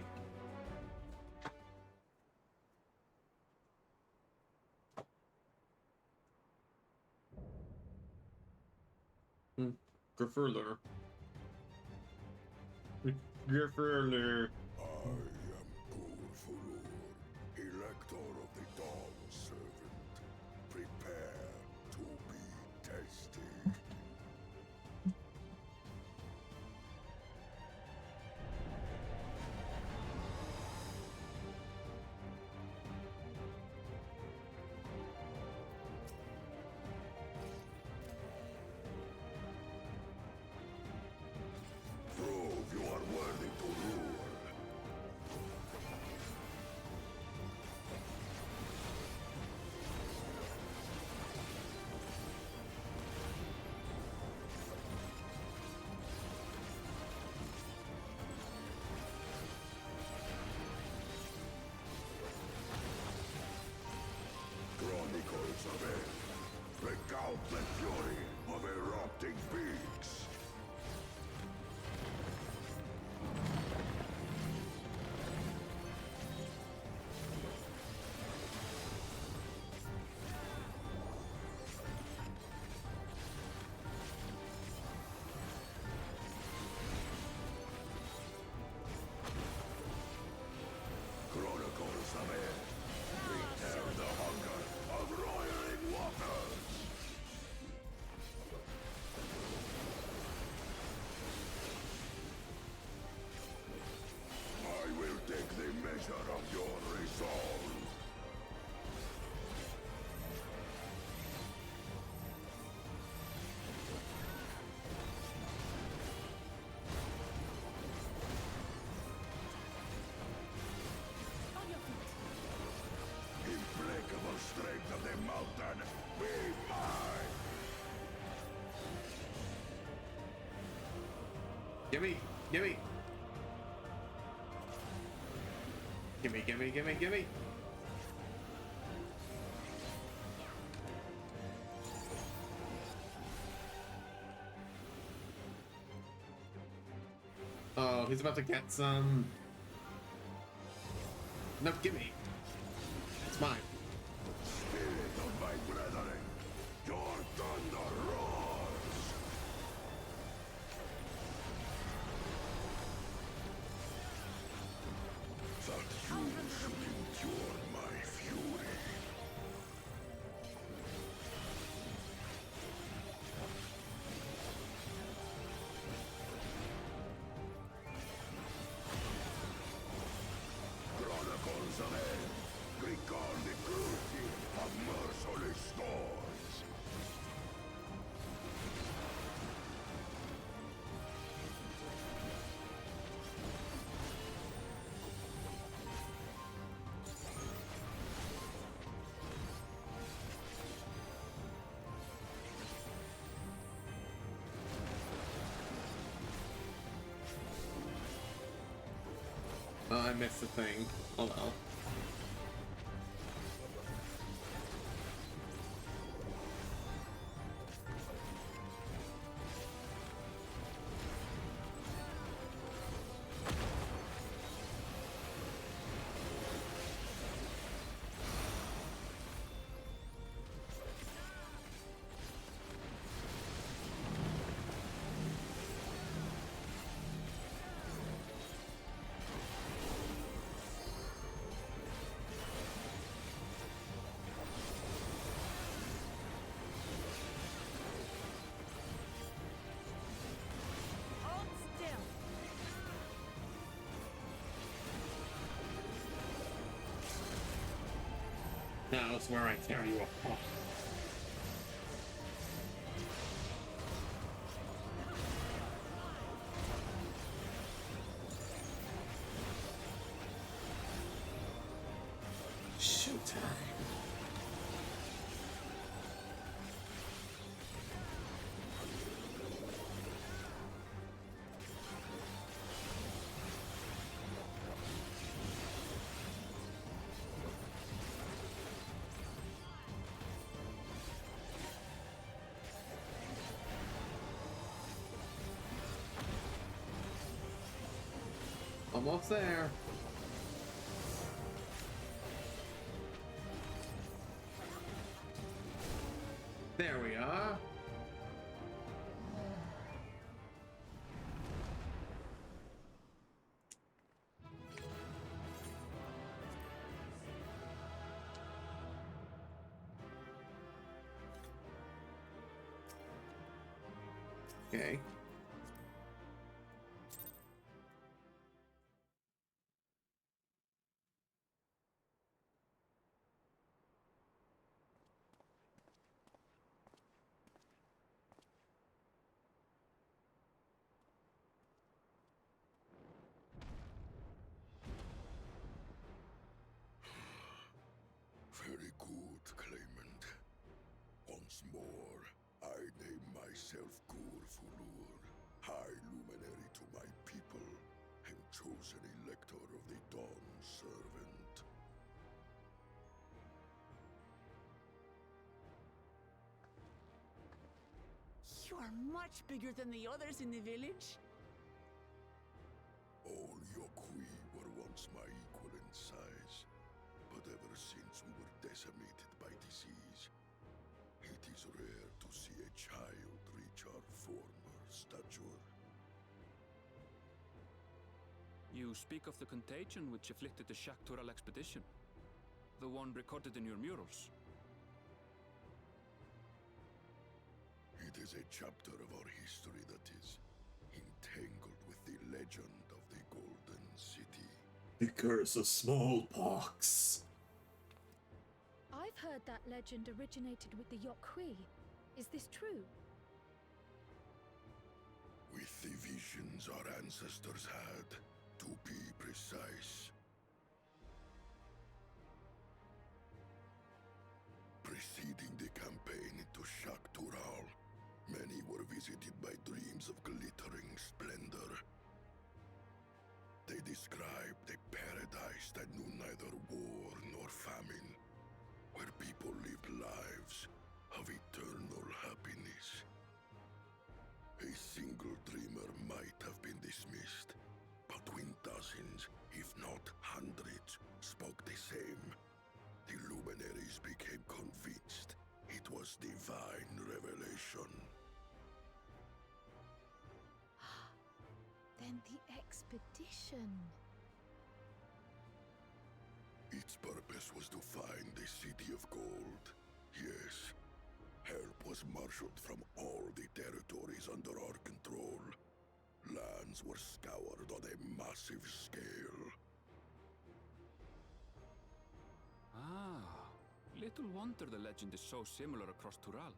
Grifferler. Grifferler. I am poor Fulur, elector of the Dawn servant. Prepare to be tested. Prove you are worthy to rule. Chronicles of it. Recount the fury of erupting peaks. Chronicles of it. Return the hunger of roiling waters. I will take the measure of your resolve. On your feet. Implacable strength of the mountain, be mine! Gimme, gimme. Gimme, gimme, gimme, gimme. Oh, he's about to get some. No, gimme. It's mine. Spirit of my brethren, your thunder roars! That you should endure my fury. Chronicles of it. Recall the cruelty of merciless storms. Oh, I missed the thing. Oh well. now's where I tear you apart. Showtime. Almost there. There we are. Okay. Very good, claimant. Once more, I name myself Gur Fulur, High Luminary to my people, and chosen Elector of the Dawn Servant. You are much bigger than the others in the village. All Yokui were once my equal in size, but ever since we were decimated by disease, it is rare to see a child reach our former stature. You speak of the contagion which afflicted the Shaktural expedition, the one recorded in your murals. It is a chapter of our history that is entangled with the legend of the Golden City. The curse of smallpox. I've heard that legend originated with the Yokui. Is this true? With the visions our ancestors had, to be precise. Preceding the campaign into Shaktural, many were visited by dreams of glittering splendor. They described a paradise that knew neither war nor famine, where people lived lives of eternal happiness. A single dreamer might have been dismissed, but when dozens, if not hundreds, spoke the same, the luminaries became convinced it was divine revelation. Then the expedition. Its purpose was to find the City of Gold. Yes, help was marshaled from all the territories under our control. Lands were scoured on a massive scale. Ah, little wonder the legend is so similar across Tural.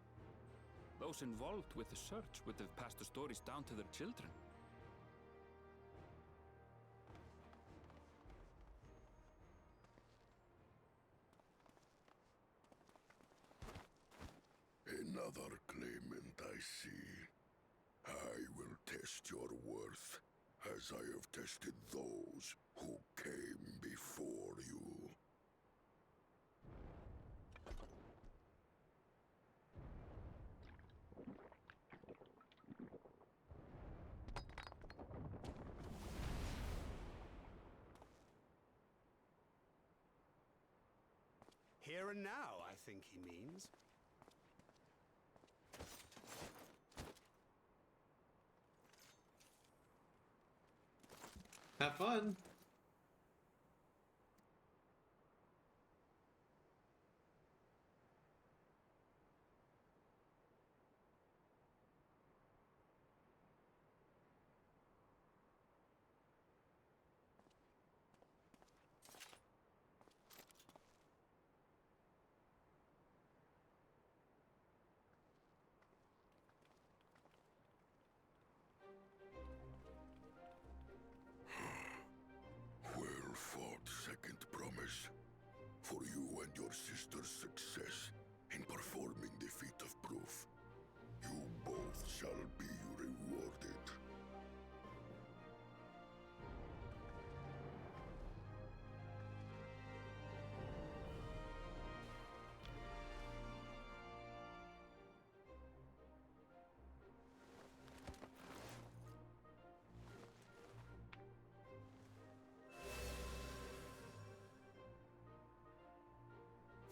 Those involved with the search would have passed the stories down to their children. Another claimant, I see. I will test your worth, as I have tested those who came before you. Here and now, I think he means. Have fun. second promise. For you and your sister's success in performing the feat of proof. You both shall be rewarded.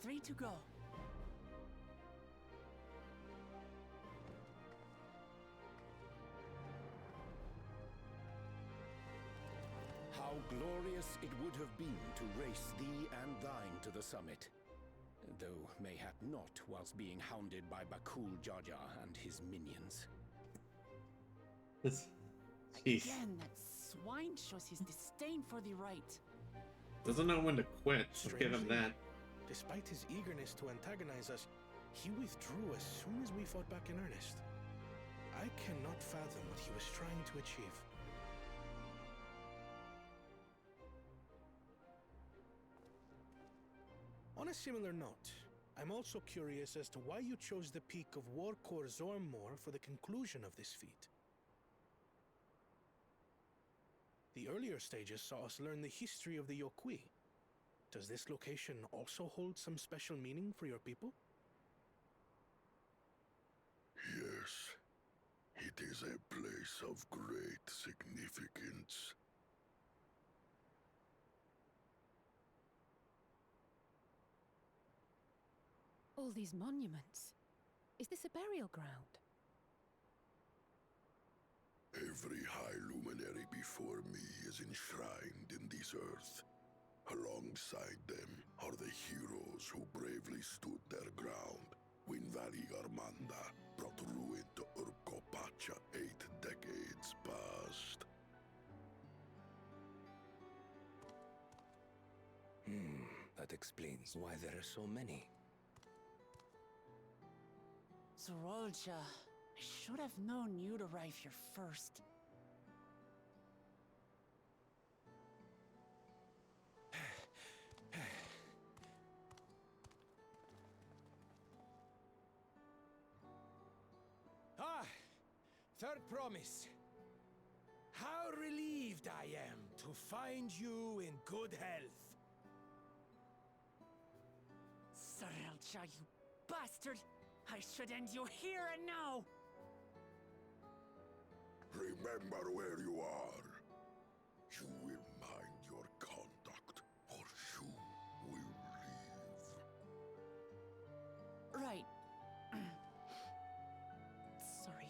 Three to go. How glorious it would have been to race thee and thine to the summit. Though mayhap not whilst being hounded by Bakul Jaja and his minions. Jeez. Again, that swine shows his disdain for the right. Doesn't know when to quit. I'll give him that. Despite his eagerness to antagonize us, he withdrew as soon as we fought back in earnest. I cannot fathom what he was trying to achieve. On a similar note, I'm also curious as to why you chose the peak of Warkor Zormor for the conclusion of this feat. The earlier stages saw us learn the history of the Yokui. Does this location also hold some special meaning for your people? Yes, it is a place of great significance. All these monuments. Is this a burial ground? Every high luminary before me is enshrined in this earth. Alongside them are the heroes who bravely stood their ground when Valigarmanda brought ruin to Urkopacha 8 decades past. That explains why there are so many. Zorolja, I should have known you'd arrive here first. Third promise. How relieved I am to find you in good health. Zorolja, you bastard! I should end you here and now! Remember where you are. You will mind your conduct, or you will leave. Right. Sorry.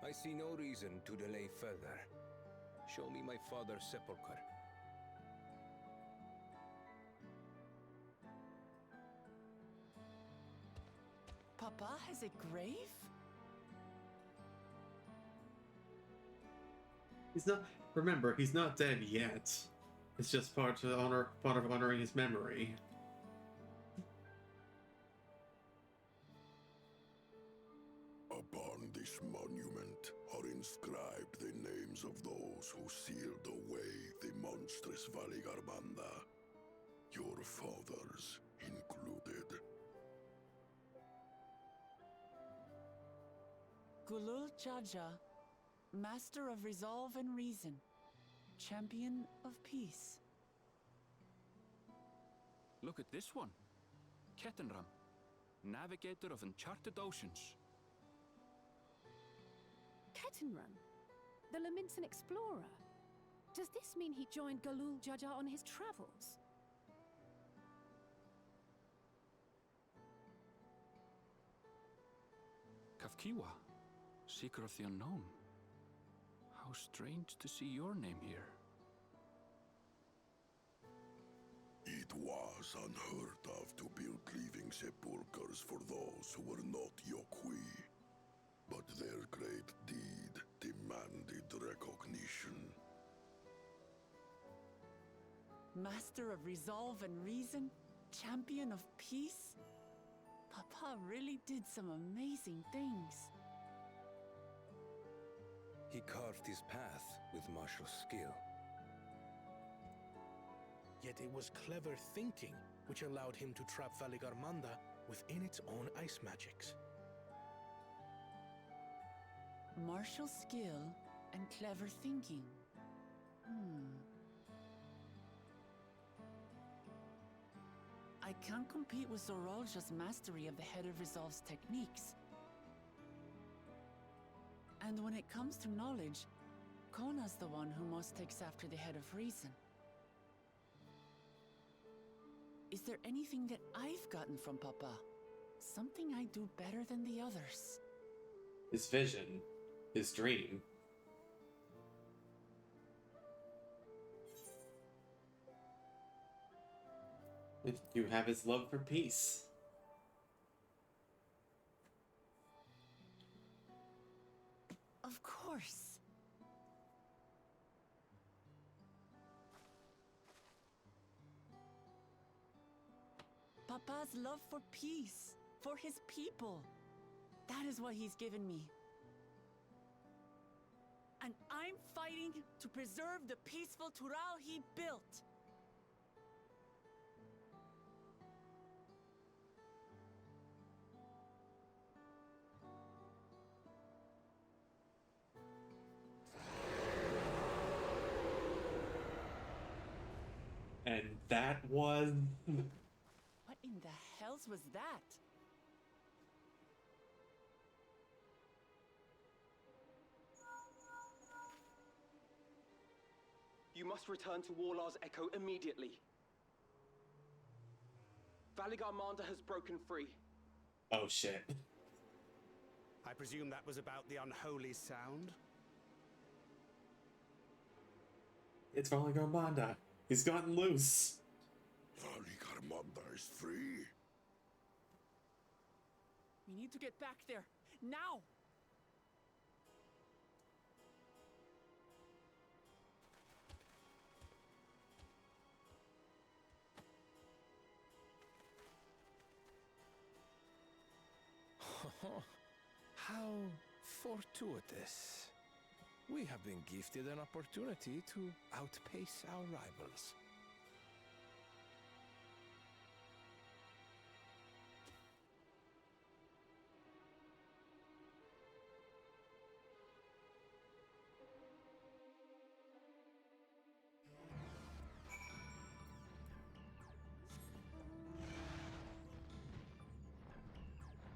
I see no reason to delay further. Show me my father's sepulchre. Papa has a grave? He's not. Remember, he's not dead yet. It's just part of honoring his memory. Upon this monument are inscribed the names of those who sealed away the monstrous Valigarmanda, your fathers included. Gulul Jaja, Master of Resolve and Reason, Champion of Peace. Look at this one. Kettenram, Navigator of Uncharted Oceans. Kettenrun, the Laminsan explorer. Does this mean he joined Galul Jaja on his travels? Kafkiwa, Seeker of the Unknown. How strange to see your name here. It was unheard of to build living sepulchres for those who were not Yokui. But their great deed demanded recognition. Master of Resolve and Reason, Champion of Peace? Papa really did some amazing things. He carved his path with martial skill. Yet it was clever thinking which allowed him to trap Manda within its own ice magics. Martial skill and clever thinking. I can't compete with Zorolja's mastery of the Head of Resolve's techniques. And when it comes to knowledge, Kona's the one who most takes after the Head of Reason. Is there anything that I've gotten from Papa? Something I do better than the others? His vision. His dream. You have his love for peace. Of course. Papa's love for peace, for his people. That is what he's given me. And I'm fighting to preserve the peaceful Tural he built. And that was... What in the hells was that? You must return to Warlar's Echo immediately. Manda has broken free. Oh shit. I presume that was about the unholy sound? It's Manda. He's gotten loose. Manda is free. We need to get back there. Now! How fortuitous. We have been gifted an opportunity to outpace our rivals.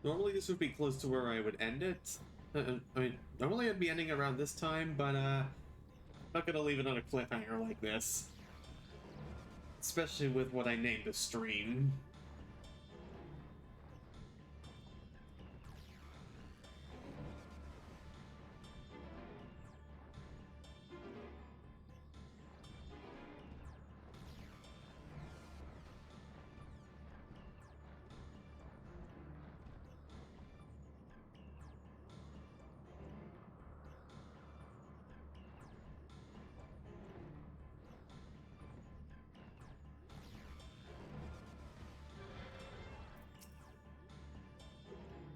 Normally this would be close to where I would end it. I mean, normally I'd be ending around this time, but not gonna leave it on a cliffhanger like this. Especially with what I named the stream.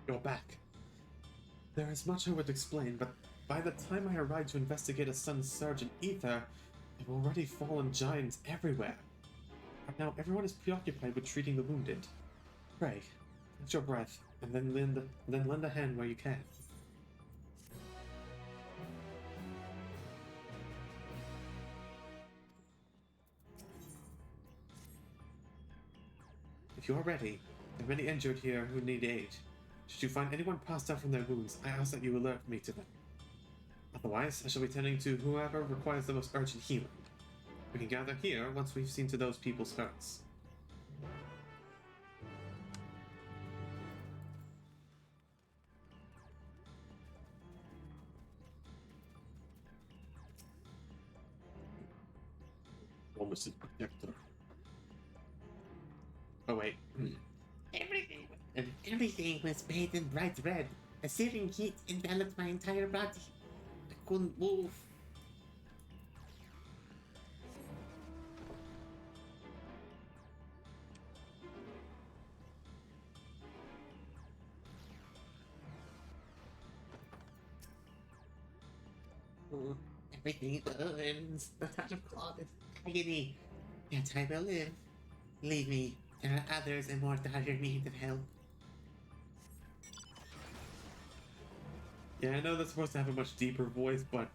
Go back. There is much I would explain, but by the time I arrived to investigate a sudden surge in ether, there were already fallen giants everywhere. Right now, everyone is preoccupied with treating the wounded. Pray, catch your breath, and then lend a hand where you can. If you are ready, there are many injured here who need aid. Should you find anyone passed out from their wounds, I ask that you alert me to them. Otherwise, I shall be tending to whoever requires the most urgent healing. We can gather here once we've seen to those people's hurts. Almost a protector. Oh wait. Everything was bathed in bright red. A searing heat enveloped my entire body. I couldn't move. Everything burns. The touch of cloth is agony. Yet I will live. Leave me. There are others in more dire need of help. Yeah, I know that's supposed to have a much deeper voice, but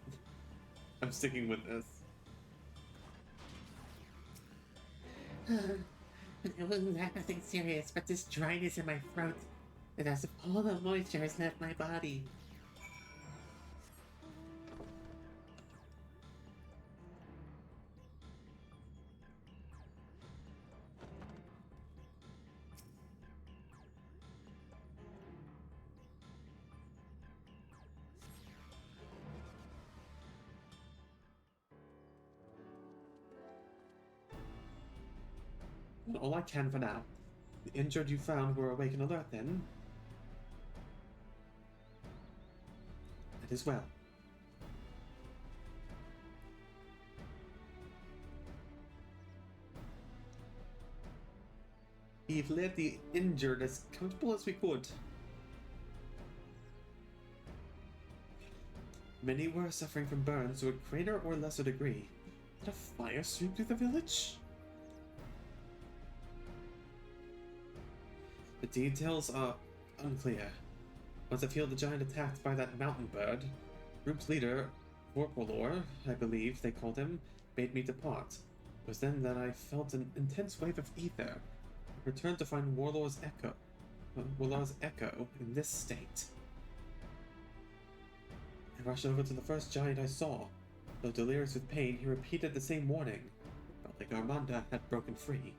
I'm sticking with this. It wasn't nothing serious, but this dryness in my throat. It's as if all the moisture has left my body. All I can for now. The injured you found were awake and alert then? That is well. We've led the injured as comfortable as we could. Many were suffering from burns to a greater or lesser degree. Did a fire sweep through the village? The details are unclear. Once I feel the giant attacked by that mountain bird, group's leader, Vorpolor, I believe they called him, bade me depart. It was then that I felt an intense wave of ether. I returned to find Warlord's echo in this state. I rushed over to the first giant I saw. Though delirious with pain, he repeated the same warning. Felt like Armanda had broken free.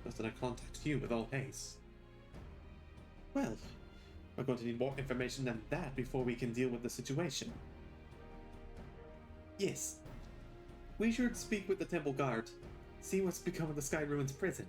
Just that I contact you with all haste. Well, we're going to need more information than that before we can deal with the situation. Yes. We should speak with the temple guard. See what's become of the Sky Ruins prison.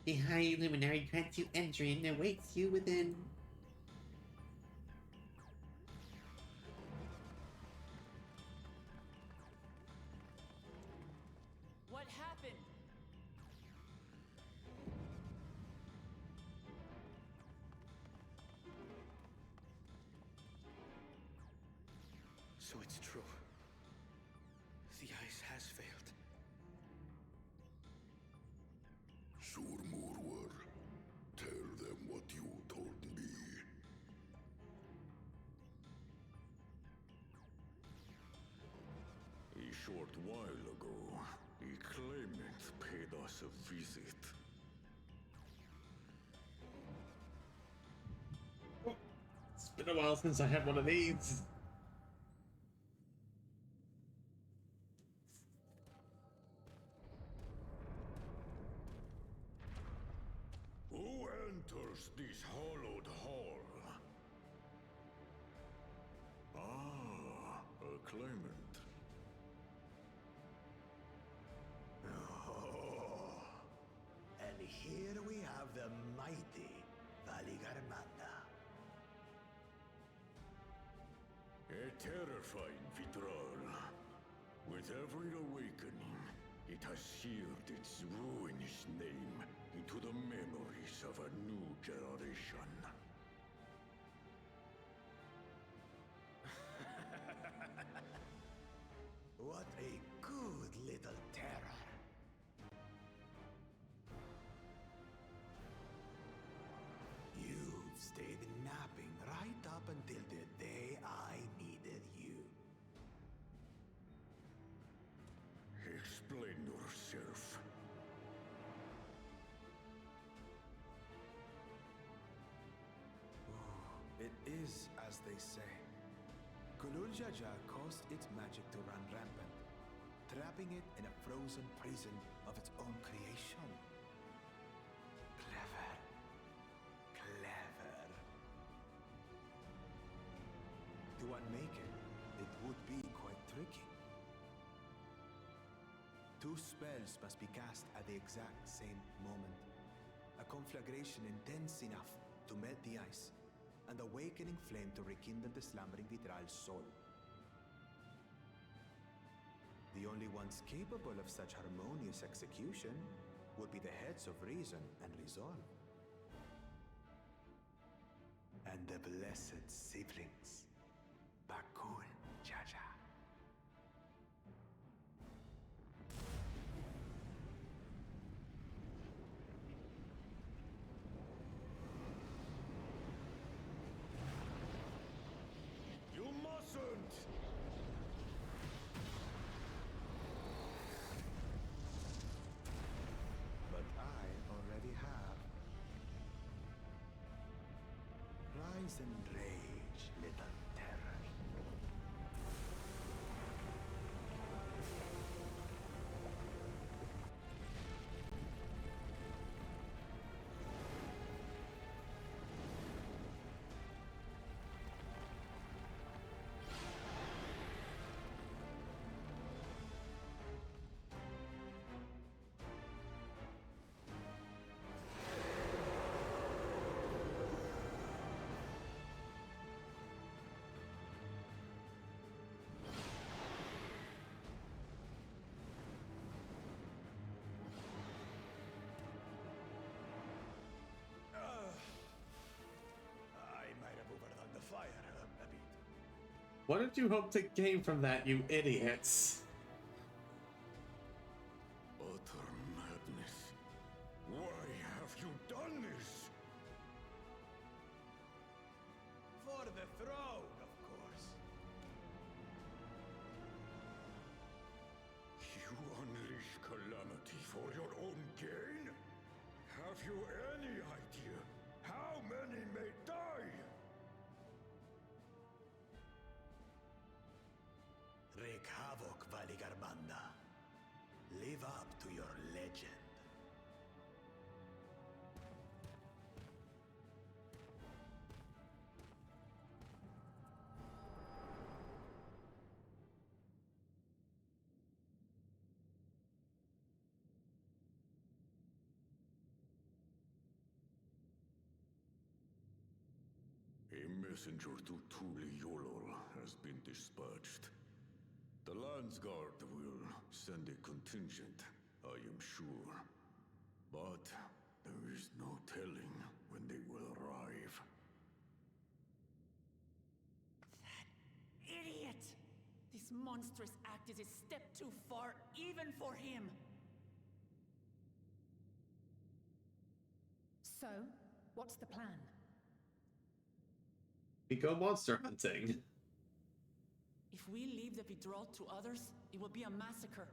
The High Luminary grants you entry and awaits you within. What happened? So it's true. The ice has failed. Surmurwar, tell them what you told me. A short while ago, a claimant paid us a visit. It's been a while since I had one of these. Who enters this hallowed hall? Ah, a claimant. Oh. And here we have the mighty Valigarmanda. A terrifying Vitral. With every awakening, it has seared its ruinous name into the memories of a new generation. What a good little terror. You've stayed napping right up until the day I needed you. Explain yourself. It is as they say. Gulul Jaja caused its magic to run rampant, trapping it in a frozen prison of its own creation. Clever. Clever. To unmake it, it would be quite tricky. Two spells must be cast at the exact same moment. A conflagration intense enough to melt the ice, and awakening flame to rekindle the slumbering Vitral's soul. The only ones capable of such harmonious execution would be the heads of reason and resolve. And the blessed siblings, Bakul Jaja. You mustn't! But I already have. Rise and rage, little terror. I might have overdone the fire a bit. What did you hope to gain from that, you idiots? Utter madness. Why have you done this? For the throne, of course. You unleash calamity for your own gain? Have you any idea how many may die? Wreak havoc, Valigarmanda. Live up to your legend. A messenger to Tuli Yolol has been dispatched. The Landsguard will send a contingent, I am sure. But there is no telling when they will arrive. Idiot! This monstrous act is a step too far, even for him! So, what's the plan? We go monster hunting. If we leave the withdrawal to others, it will be a massacre.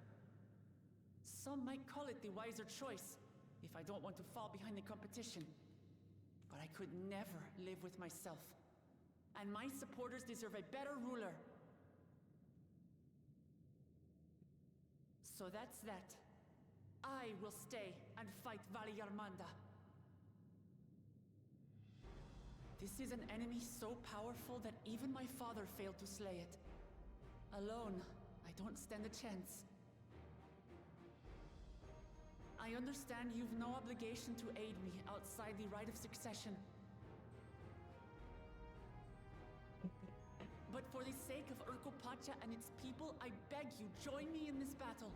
Some might call it the wiser choice, if I don't want to fall behind the competition. But I could never live with myself. And my supporters deserve a better ruler. So that's that. I will stay and fight Valigarmanda. This is an enemy so powerful that even my father failed to slay it. Alone, I don't stand a chance. I understand you've no obligation to aid me outside the rite of succession. But for the sake of Urkopacha and its people, I beg you, join me in this battle.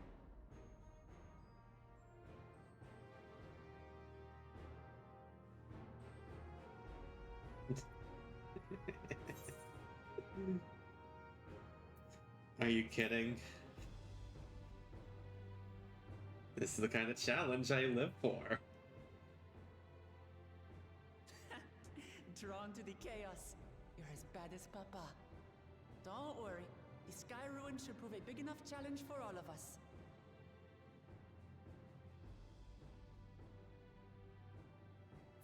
Are you kidding? This is the kind of challenge I live for. Drawn to the chaos. You're as bad as Papa. Don't worry. The Sky Ruin should prove a big enough challenge for all of us.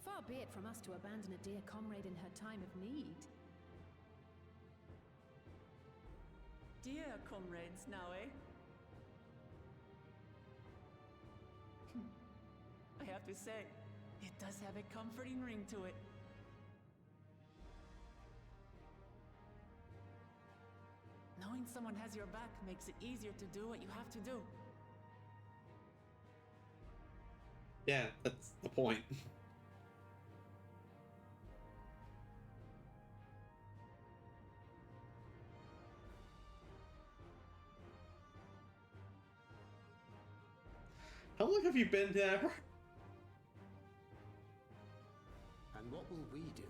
Far be it from us to abandon a dear comrade in her time of need. Dear comrades now, eh? I have to say, it does have a comforting ring to it. Knowing someone has your back makes it easier to do what you have to do. Yeah, that's the point. Look, have you been there? And what will we do?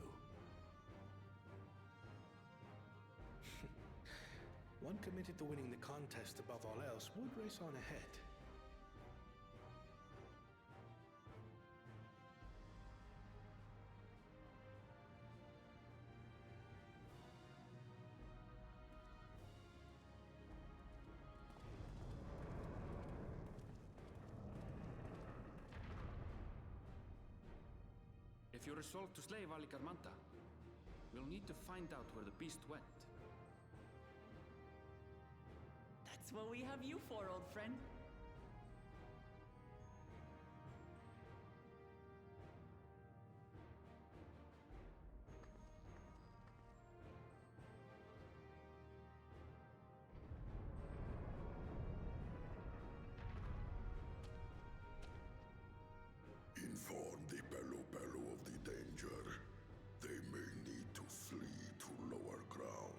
One committed to winning the contest above all else would race on ahead. If you're resolved to slay Valigarmanta, we'll need to find out where the beast went. That's what we have you for, old friend. Inform the Bello of the danger. They may need to flee to lower ground.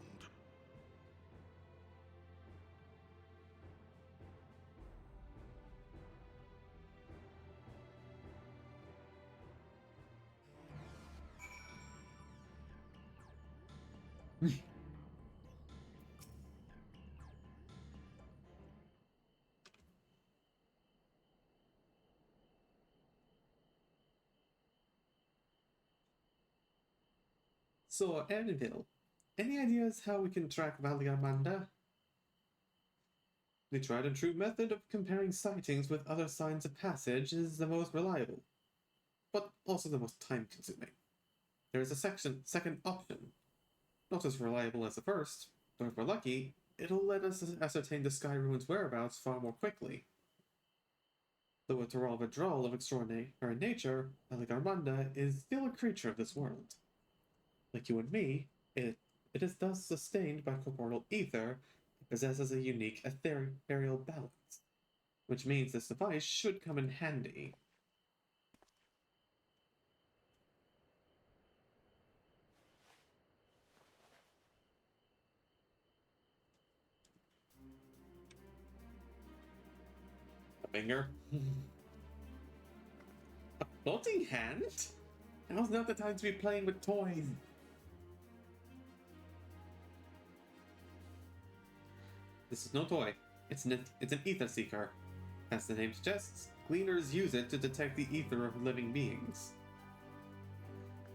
So, Erneville, any ideas how we can track Valigarmanda? The tried and true method of comparing sightings with other signs of passage is the most reliable, but also the most time consuming. There is a second option. Not as reliable as the first, but if we're lucky, it'll let us ascertain the Sky Ruin's whereabouts far more quickly. Though a Toral Vidral of extraordinary nature, Valigarmanda is still a creature of this world. Like you and me, it is thus sustained by corporeal ether and possesses a unique ethereal balance, which means this device should come in handy. A finger? A floating hand? Now's not the time to be playing with toys. This is no toy. It's an ether seeker. As the name suggests, gleaners use it to detect the ether of living beings.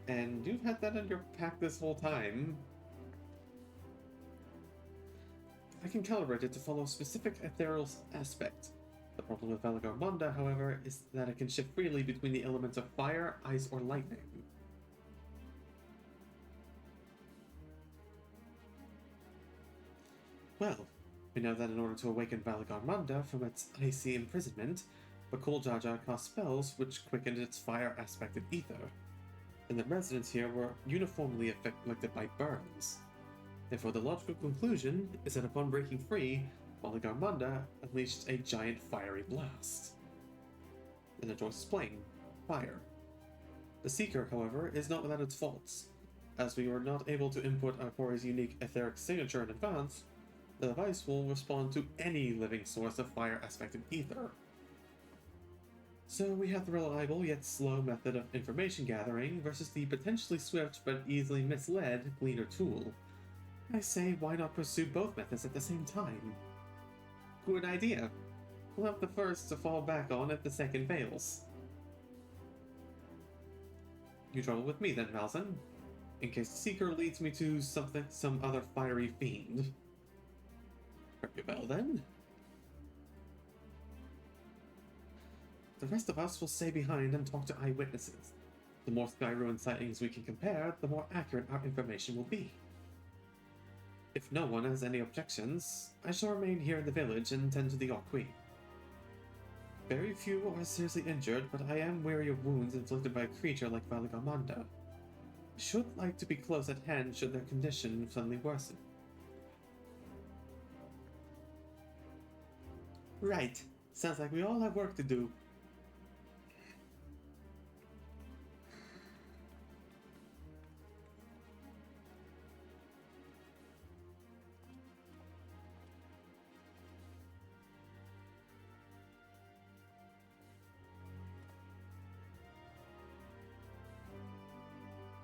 And you've had that in your pack this whole time. I can calibrate it to follow a specific ethereal aspect. The problem with Valigarmanda, however, is that it can shift freely between the elements of fire, ice, or lightning. Well, we know that in order to awaken Valigarmanda from its icy imprisonment, Bakul Jaja cast spells which quickened its fire aspect of ether, and the residents here were uniformly afflicted by burns. Therefore, the logical conclusion is that upon breaking free, Valigarmanda unleashed a giant fiery blast. And the choice is plain: fire. The Seeker, however, is not without its faults. As we were not able to input Ipori's unique etheric signature in advance, the device will respond to any living source of fire aspected ether. So we have the reliable yet slow method of information gathering versus the potentially swift but easily misled Gleaner tool. I say, why not pursue both methods at the same time? Good idea. We'll have the first to fall back on if the second fails. You trouble with me then, Malzahn, in case the Seeker leads me to some other fiery fiend. Very well then. The rest of us will stay behind and talk to eyewitnesses. The more Sky Ruin sightings we can compare, the more accurate our information will be. If no one has any objections, I shall remain here in the village and tend to the Orqui. Very few are seriously injured, but I am wary of wounds inflicted by a creature like Valigarmanda. I should like to be close at hand should their condition suddenly worsen. Right. Sounds like we all have work to do.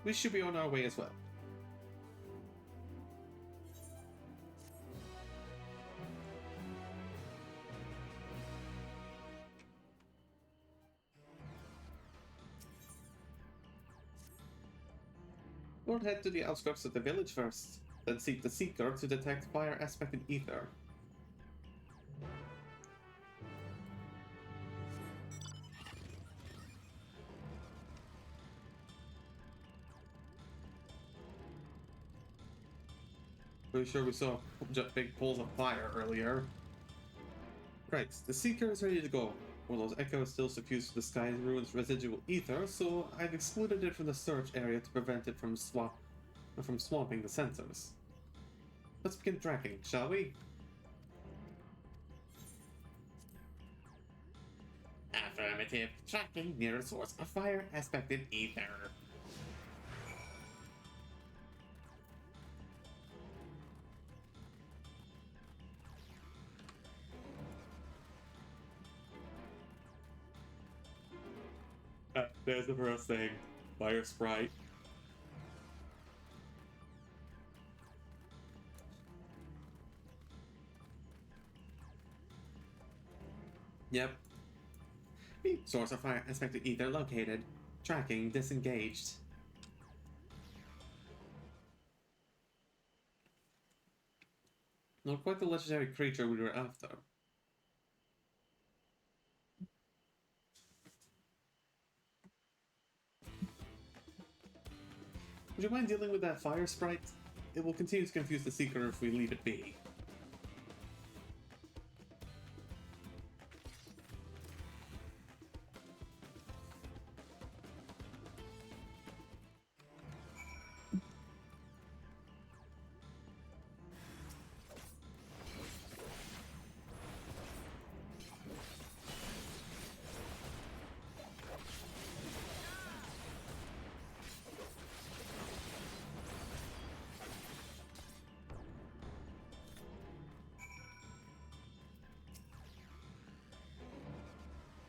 we should be on our way as well. We'll head to the outskirts of the village first, then seek the Seeker to detect fire aspect in ether. Pretty sure we saw big pools of fire earlier. Right, the Seeker is ready to go. Warlord's Echo is still suffused to the sky's ruins residual ether, so I've excluded it from the search area to prevent it from swamping the sensors. Let's begin tracking, shall we? Affirmative. Tracking near a source of fire aspect in ether. There's the first thing. Fire sprite. Yep. Source of fire aspect in ether located. Tracking disengaged. Not quite the legendary creature we were after. Would you mind dealing with that fire sprite? It will continue to confuse the Seeker if we leave it be.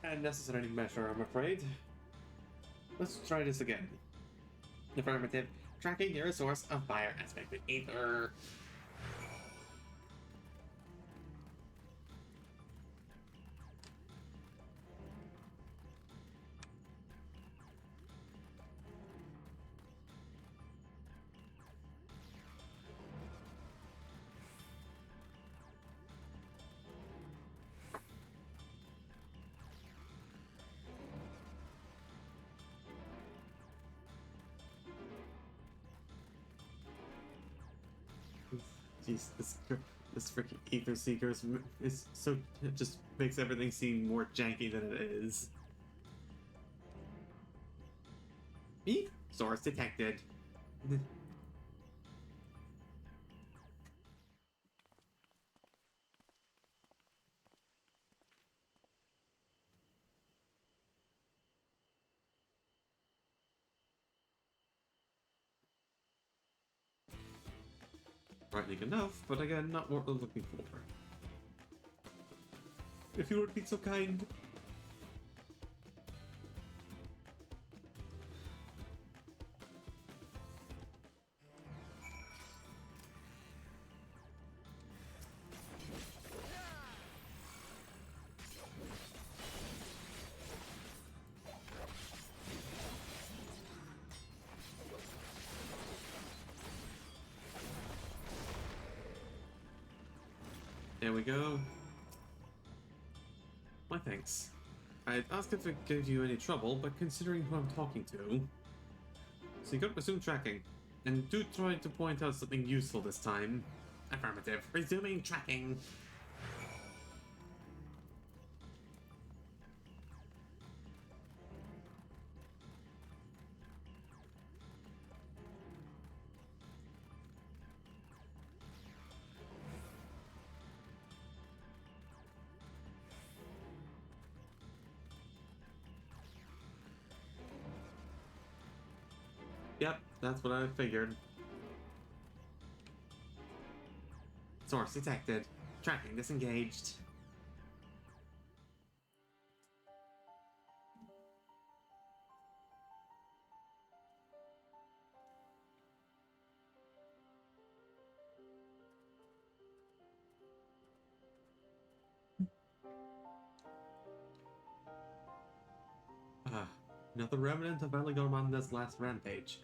Unnecessary measure, I'm afraid. Let's try this again. Affirmative. Tracking near a source of fire aspect in ether. Jeez, this freaking Ether Seeker is so, it just makes everything seem more janky than it is. Beep. Source detected. Frightening enough, but again, not what we're looking for. If you would be so kind. There we go. My thanks. I'd ask if it gave you any trouble, but considering who I'm talking to... So you got resume tracking. And do try to point out something useful this time. Affirmative. Resuming tracking. Yep, that's what I figured. Source detected. Tracking disengaged. Another remnant of Aligarmanda's last rampage.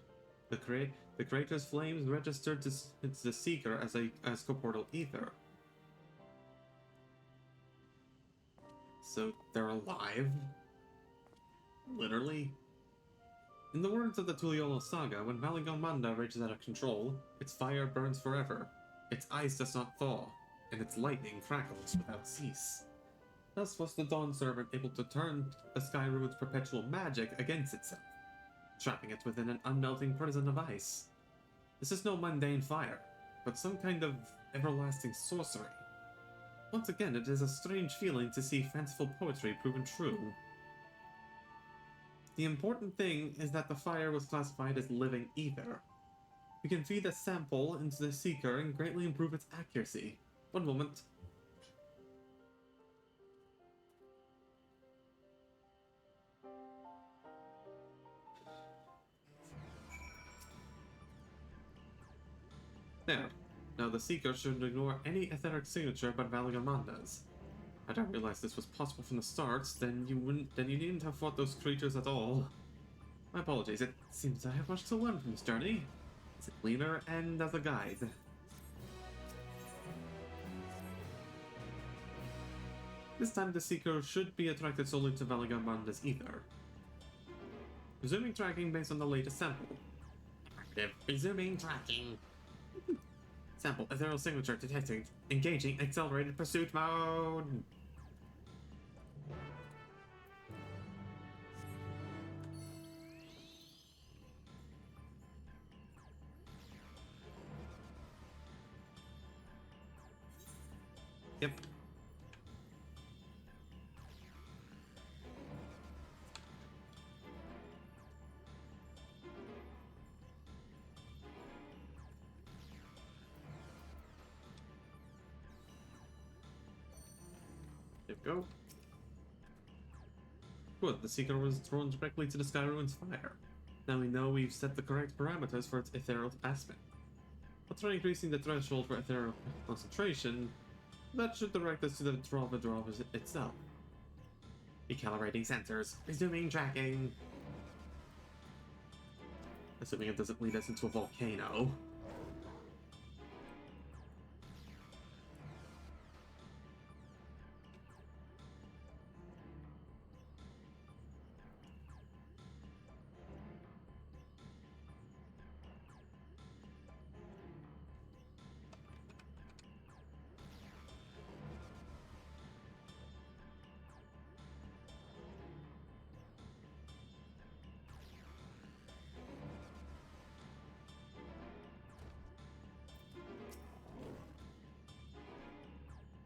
The crater's flames registered the Seeker as corporeal ether. So they're alive? Literally? In the words of the Tuliolo saga, when Valigarmanda rages out of control, its fire burns forever, its ice does not thaw, and its lightning crackles without cease. Thus was the Dawn Servant able to turn the Sky Ruin's perpetual magic against itself, trapping it within an unmelting prison of ice. This is no mundane fire, but some kind of everlasting sorcery. Once again, it is a strange feeling to see fanciful poetry proven true. The important thing is that the fire was classified as living ether. We can feed a sample into the Seeker and greatly improve its accuracy. One moment. There. Now the Seeker should ignore any etheric signature but Valigarmanda's. Had I realized this was possible from the start, then you needn't have fought those creatures at all. My apologies, it seems I have much to learn from this journey, as a cleaner and as a guide. This time the Seeker should be attracted solely to Valigarmanda's ether. Resuming tracking based on the latest sample. Resuming tracking. Sample ethereal signature detected. Engaging accelerated pursuit mode. Yep. There we go. Good, the Seeker was thrown directly to the Sky Ruin's fire. Now we know we've set the correct parameters for its ethereal aspect. But try increasing the threshold for ethereal concentration, that should direct us to the Drova itself. Recalibrating sensors. Resuming tracking. Assuming it doesn't lead us into a volcano.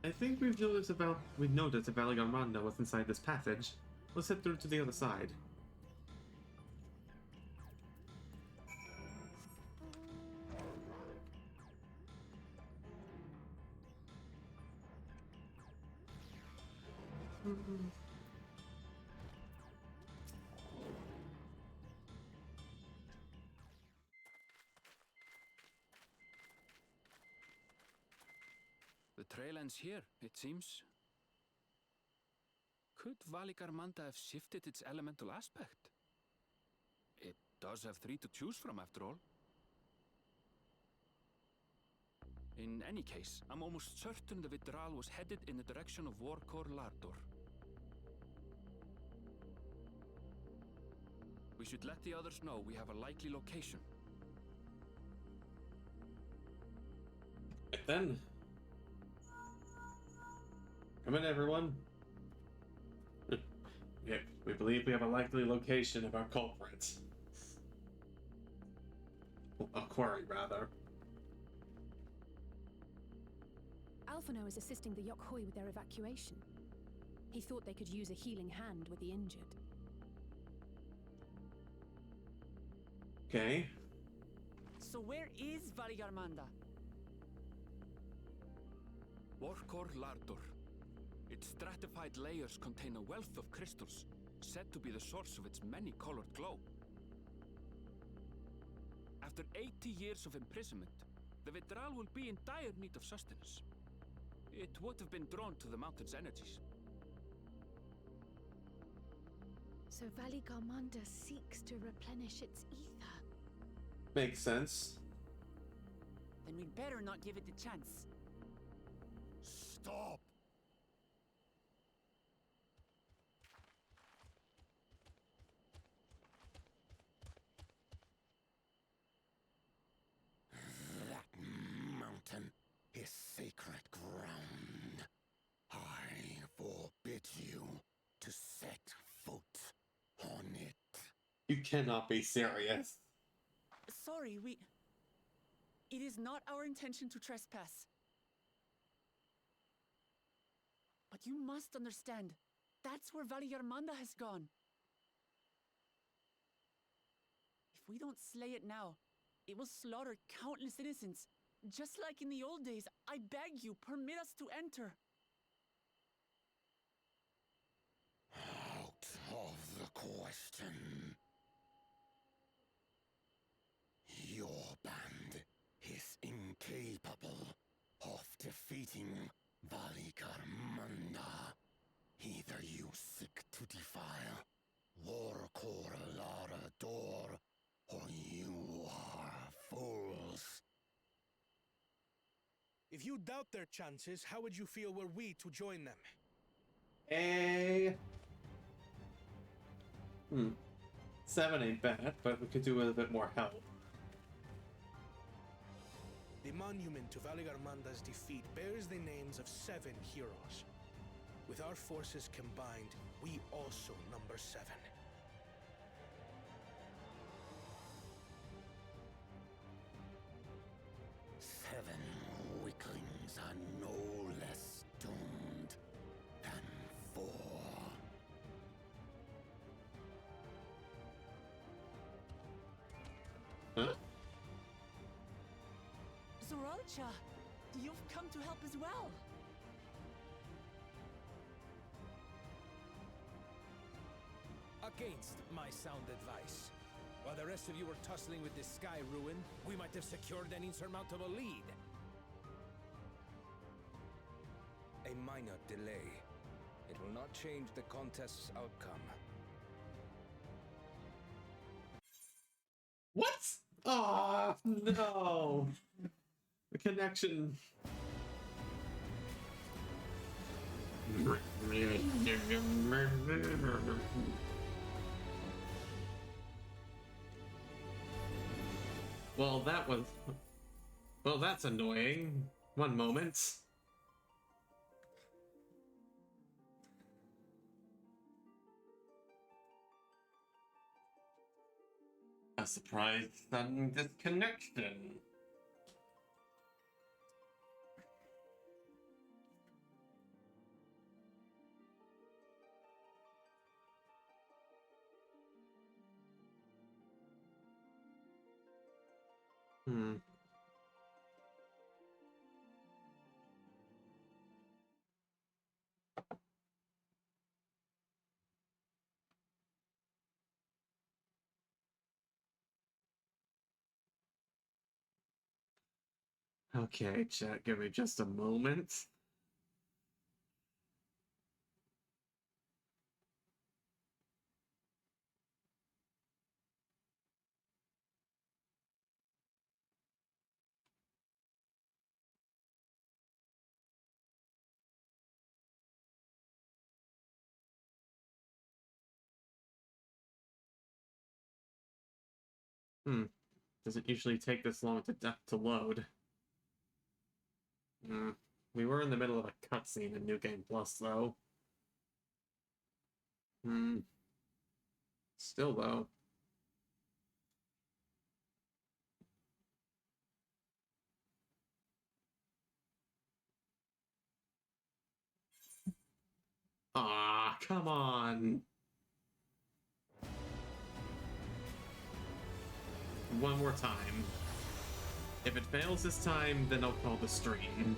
I think we've noticed about Valigarmanda was inside this passage. Let's head through to the other side. The trail ends here, it seems. Could Valigarmanda have shifted its elemental aspect? It does have 3 to choose from, after all. In any case, I'm almost certain the Vitral was headed in the direction of Warkor Lardor. We should let the others know we have a likely location. Right then. Come in, everyone. We believe we have a likely location of our culprit. A quarry, rather. Alphino is assisting the Yokhoi with their evacuation. He thought they could use a healing hand with the injured. Okay. So where is Valigarmanda? Warkor Lardor. Its stratified layers contain a wealth of crystals, said to be the source of its many-colored glow. After 80 years of imprisonment, the Vitral will be in dire need of sustenance. It would have been drawn to the mountain's energies. So Valley Garmanda seeks to replenish its ether. Makes sense. Then we'd better not give it the chance. Stop! That mountain is sacred ground. I forbid you to set foot on it. You cannot be serious. Sorry, It is not our intention to trespass. But you must understand, that's where Valley Armanda has gone. If we don't slay it now, it will slaughter countless innocents. Just like in the old days, I beg you, permit us to enter. Out of the question. Your band is incapable of defeating Valley Garmanda. Either you seek to defile Warcore Lara Door, or you are fools. If you doubt their chances, how would you feel were we to join them? Hmm. 7 ain't bad, but we could do with a bit more help. The monument to Valley Garmanda's defeat bears the names of 7 heroes. With our forces combined, we also number 7. Seven weaklings are no less doomed than 4. Huh? Zoralcha, you've come to help as well. Against my sound advice. While the rest of you were tussling with this sky ruin, we might have secured an insurmountable lead. A minor delay. It will not change the contest's outcome. What? Ah, no. The connection. Well, that was... Well, that's annoying. One moment. A surprise sudden disconnection. Hmm. Okay, chat, give me just a moment. Hmm. Doesn't usually take this long to load. Hmm. We were in the middle of a cutscene in New Game Plus, though. Hmm. Still, though. Ah, come on. One more time. If it fails this time, then I'll call the stream.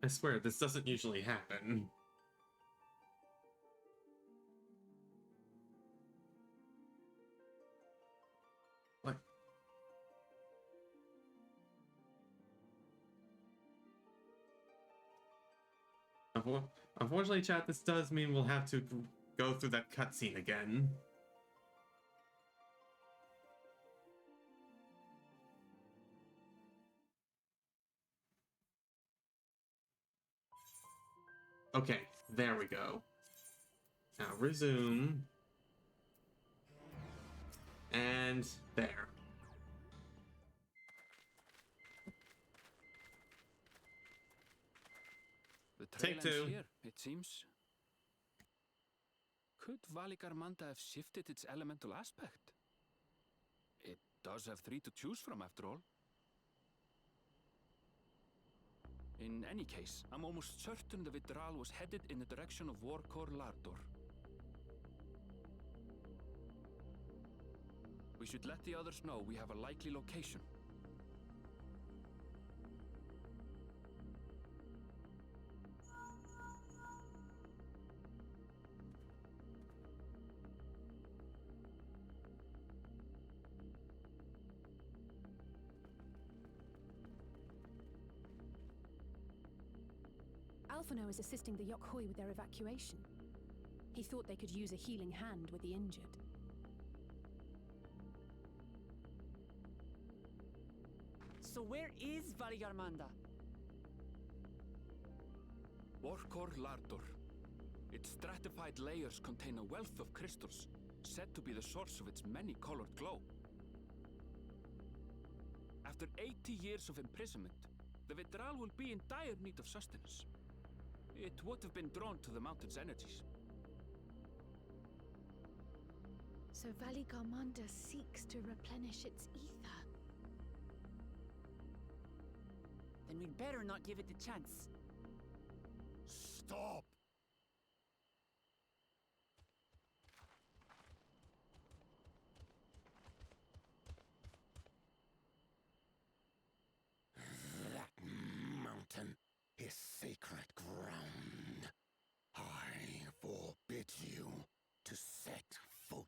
I swear, this doesn't usually happen. What? Unfortunately, chat, this does mean we'll have to go through that cutscene again. Okay, there we go. Now resume. And there. The trail Take ends two. here, it seems. Could Valigarmanda have shifted its elemental aspect? It does have 3 to choose from, after all. In any case, I'm almost certain the Vitral was headed in the direction of Warkor Lardor. We should let the others know we have a likely location. Alphino is assisting the Yokhoi with their evacuation. He thought they could use a healing hand with the injured. So where is Valigarmanda? Warkor Lardor. Its stratified layers contain a wealth of crystals, said to be the source of its many-colored glow. After 80 years of imprisonment, the Vitral will be in dire need of sustenance. It would have been drawn to the mountain's energies. So Valigarmanda seeks to replenish its ether. Then we'd better not give it the chance. Stop! That mountain is sacred ground. I forbid you to set foot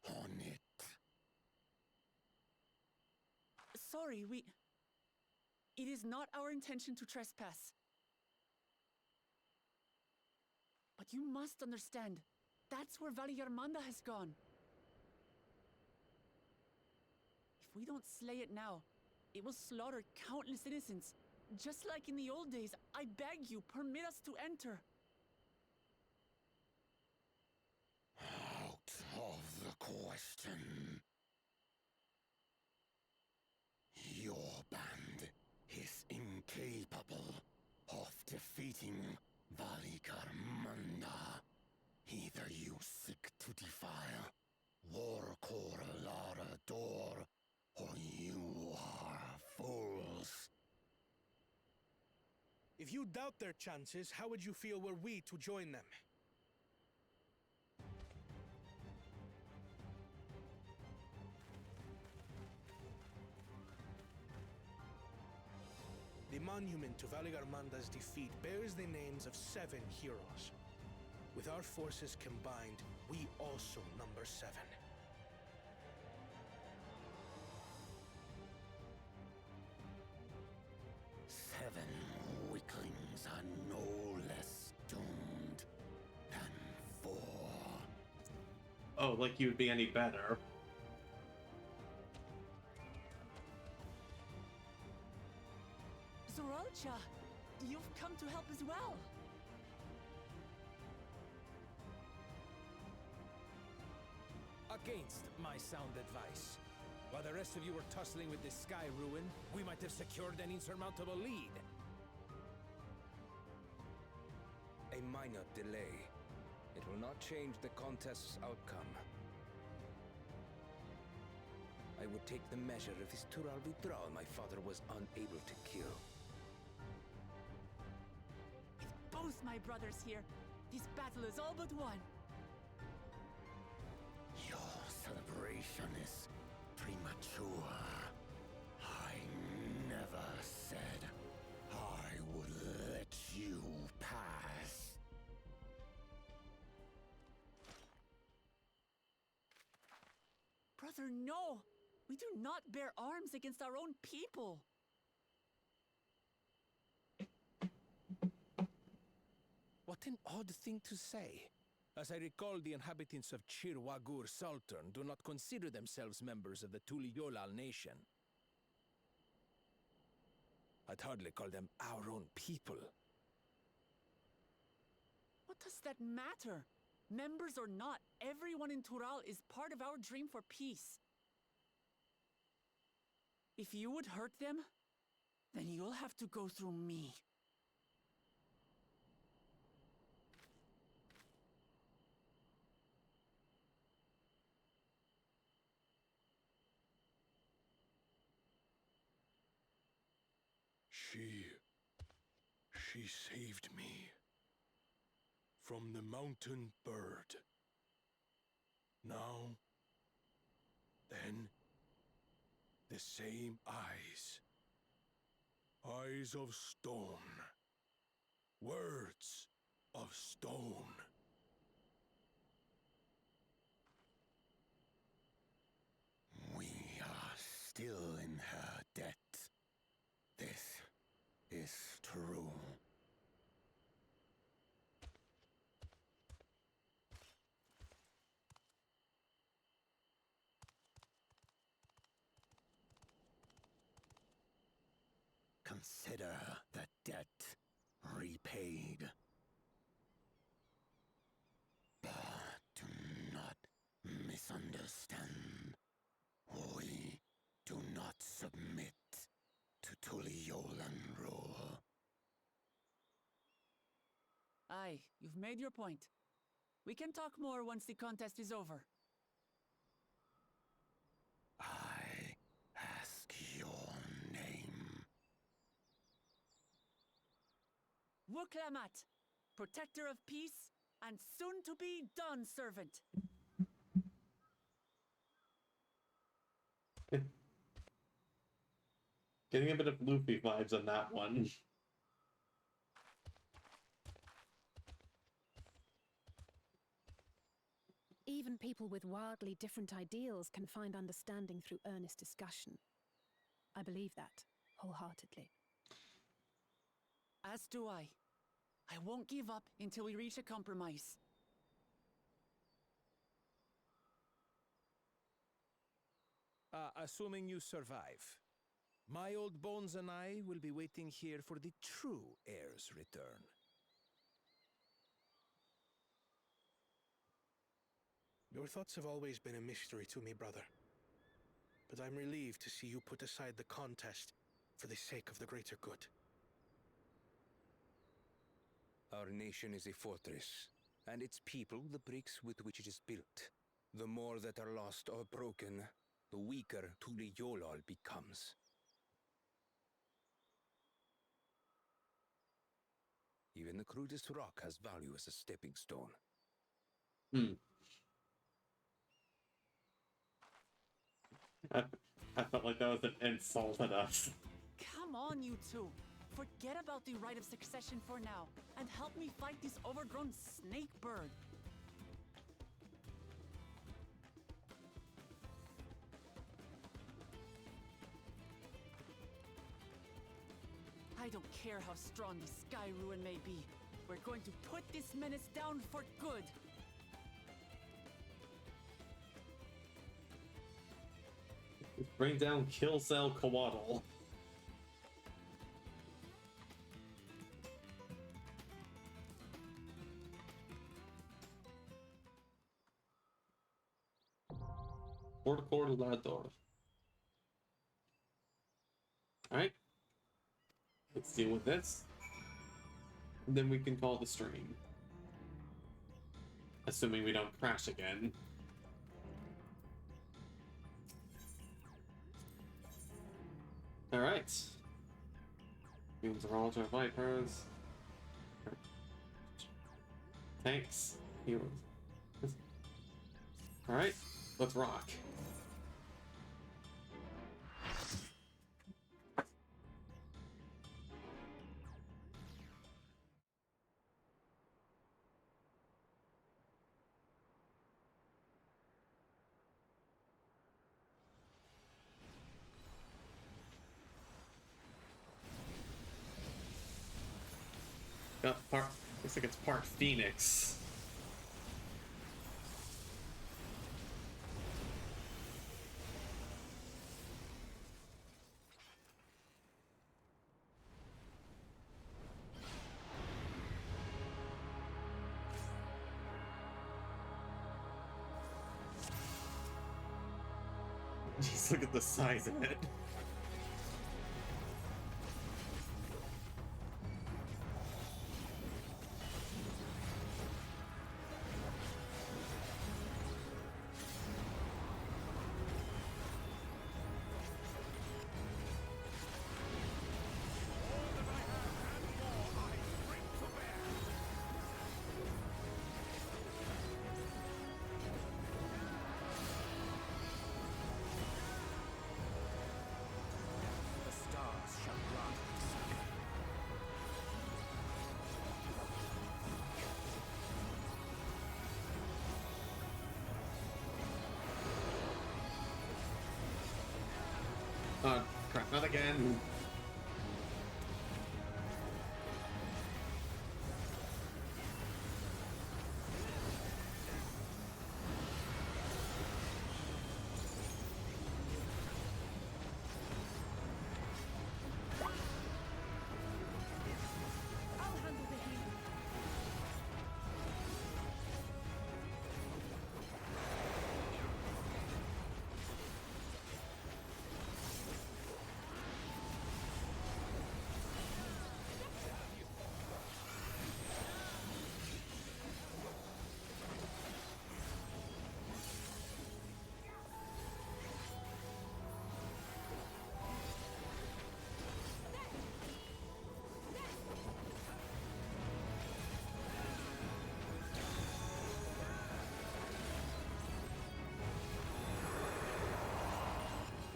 on it. Sorry, it is not our intention to trespass. But you must understand, that's where Valigarmanda has gone. If we don't slay it now, it will slaughter countless innocents. Just like in the old days, I beg you, permit us to enter. Out of the question. Your band is incapable of defeating Valigarmanda. Either you seek to defile Warkor Lardor, or you are fools. If you doubt their chances, how would you feel were we to join them? The monument to Valigarmanda's defeat bears the names of 7 heroes. With our forces combined, we also number 7. Seven weaklings are no less doomed than 4. Oh, like you'd be any better. Zoralcha, you've come to help as well. Against my sound advice. While the rest of you were tussling with this sky ruin, we might have secured an insurmountable lead. A minor delay. It will not change the contest's outcome. I would take the measure of his Tural Vitral my father was unable to kill. With both my brothers here, this battle is all but won. Your celebration is premature. I never said I would let you pass. Brother, no! We do not bear arms against our own people! What an odd thing to say. As I recall, the inhabitants of Chirwagur Sultan do not consider themselves members of the Tuliyolal nation. I'd hardly call them our own people. What does that matter? Members or not, everyone in Tural is part of our dream for peace. If you would hurt them, then you'll have to go through me. She saved me from the mountain bird. Now, then, the same eyes. Eyes of stone. Words of stone. We are still in her debt. This is true. Consider the debt repaid. But do not misunderstand. We do not submit to Tuliolan rule. Aye, you've made your point. We can talk more once the contest is over. I ask your name. Wuklamat, protector of peace, and soon-to-be Dawn servant. Getting a bit of Luffy vibes on that one. Even people with wildly different ideals can find understanding through earnest discussion. I believe that, wholeheartedly. As do I. I won't give up until we reach a compromise. Assuming you survive, my old bones and I will be waiting here for the true heir's return. Your thoughts have always been a mystery to me, brother. But I'm relieved to see you put aside the contest for the sake of the greater good. Our nation is a fortress, and its people the bricks with which it is built. The more that are lost or broken, the weaker Tuliyolal becomes. Even the crudest rock has value as a stepping stone. I felt like that was an insult at us. Come on, you two. Forget about the right of succession for now, and help me fight this overgrown snake bird. I don't care how strong the Sky Ruin may be. We're going to put this menace down for good. Bring down Kill Cell Coatl. Porcorlador. Alright. Let's deal with this. And then we can call the stream. Assuming we don't crash again. Alright. Humans are all to vipers. Tanks. Heroes. Alright, let's rock. Looks like it's part Phoenix. Jeez, look at the size of it. Crap, not again.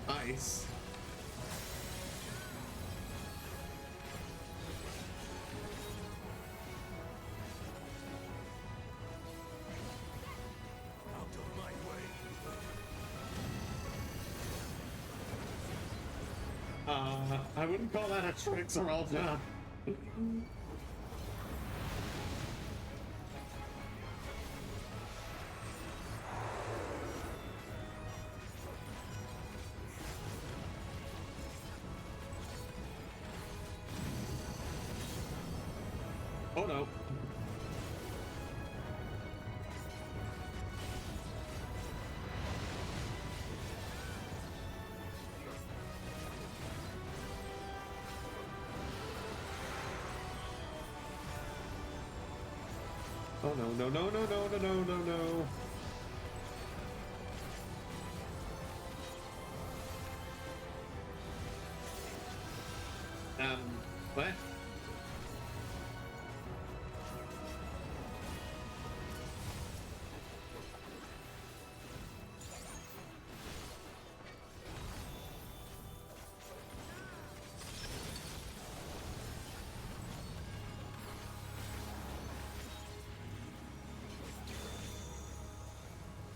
Nice. I wouldn't call that a trick, Zeralda. Oh no. Oh no, no, no, no, no, no, no, no, no. What?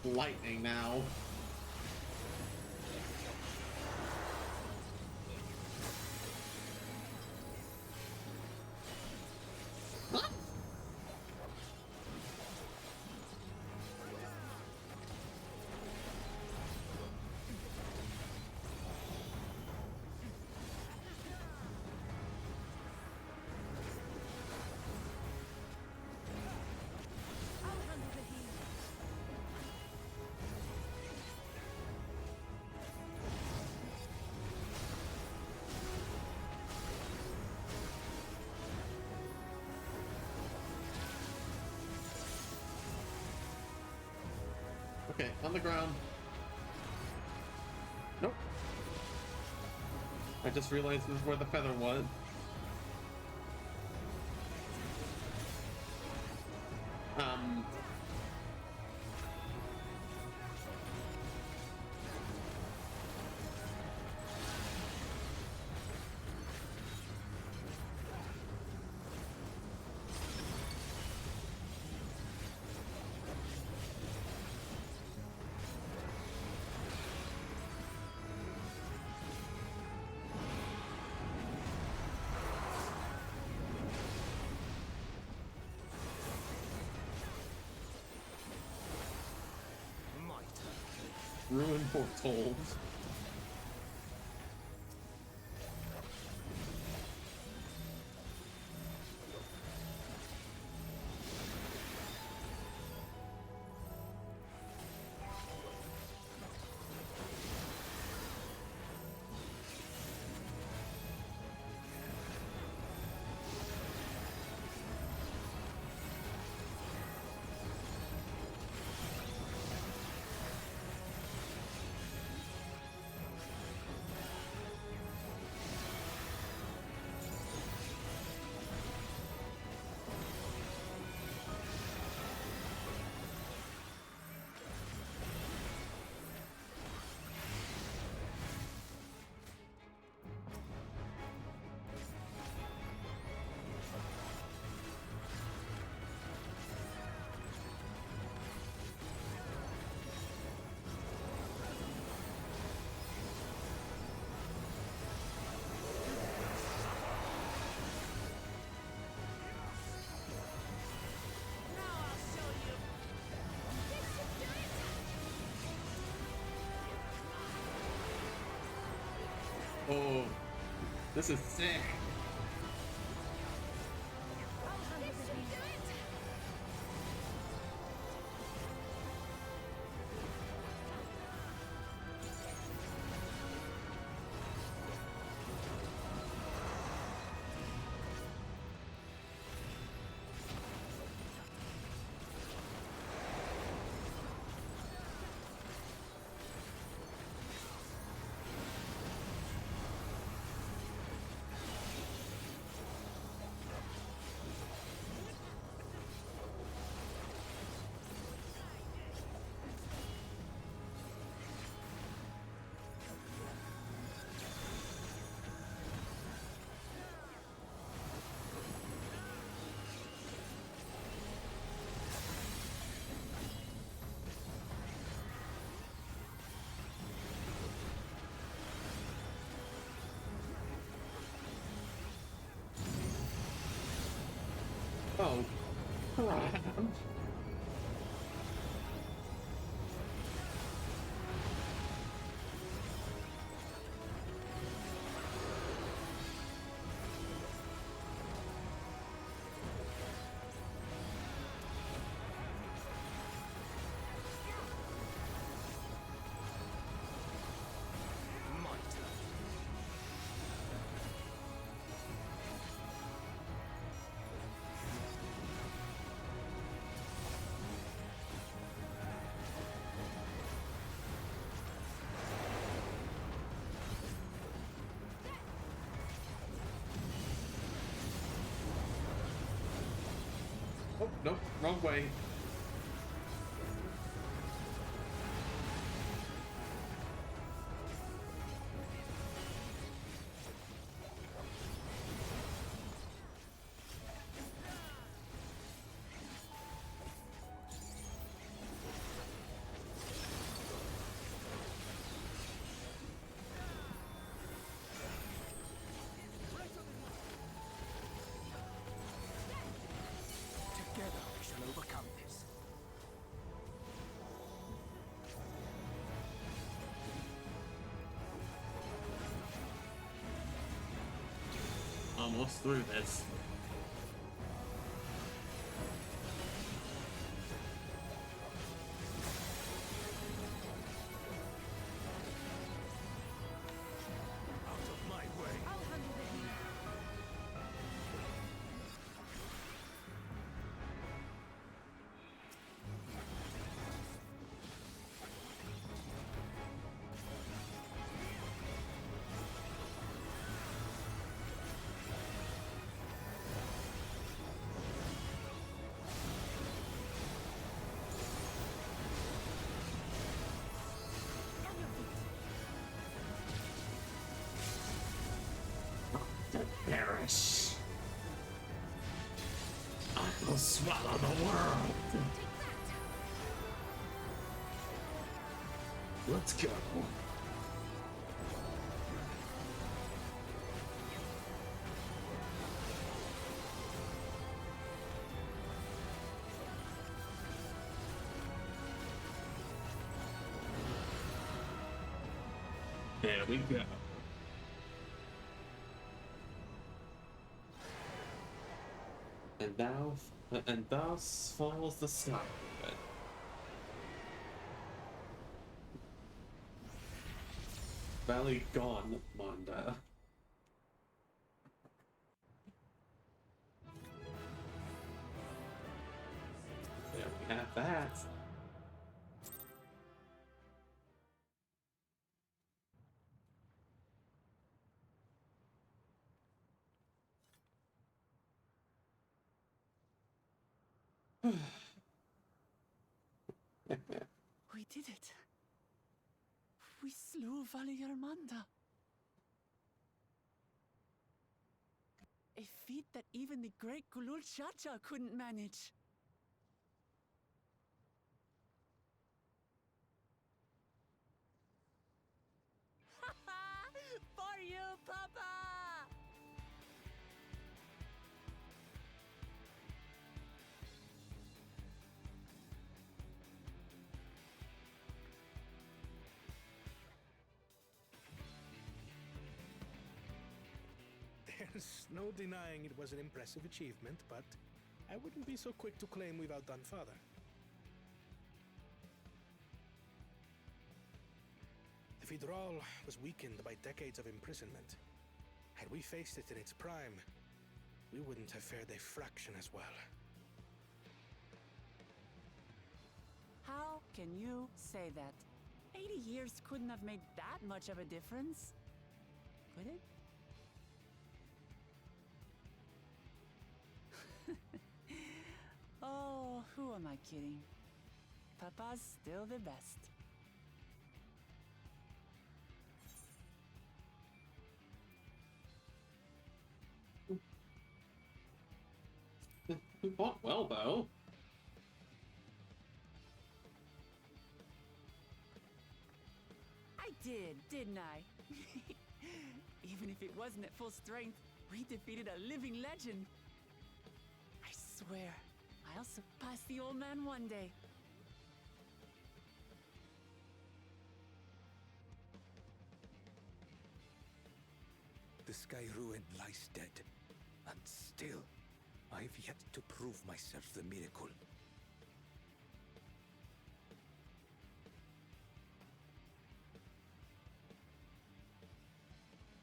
Lightning now. What? Okay, on the ground. Nope. I just realized this is where the feather was. ruin foretold. Oh, this is sick. Oh, crap. Oh, nope, wrong way. Together we shall overcome this. Almost through this. Perish. I will swallow the world. Let's go. There we go. And thus falls the sky. Valley gone, Manda. There we have that. We did it. We slew Valigarmanda. A feat that even the great Gulul Chacha couldn't manage. For you, Papa! There's no denying it was an impressive achievement, but I wouldn't be so quick to claim we've outdone Father. The Fidral was weakened by decades of imprisonment. Had we faced it in its prime, we wouldn't have fared a fraction as well. How can you say that? 80 years couldn't have made that much of a difference. Could it? Oh, who am I kidding? Papa's still the best. We fought well, though. I did, didn't I? Even if it wasn't at full strength, we defeated a living legend. I swear, I'll surpass the old man one day. The Sky Ruin lies dead, and still, I've yet to prove myself the miracle.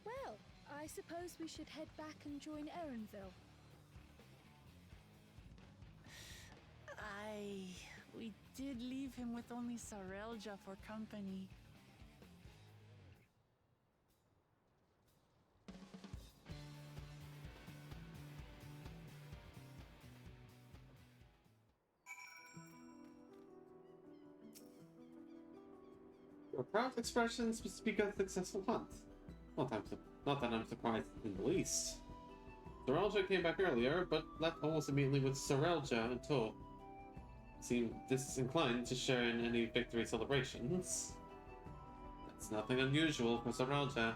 Well, I suppose we should head back and join Erenville. We did leave him with only Sarelja for company. Your proud expressions speak of a successful hunt. Not that I'm surprised in the least. Sarelja came back earlier, but left almost immediately with Sarelja in tow. Seemed disinclined to share in any victory celebrations. That's nothing unusual for Sarelja.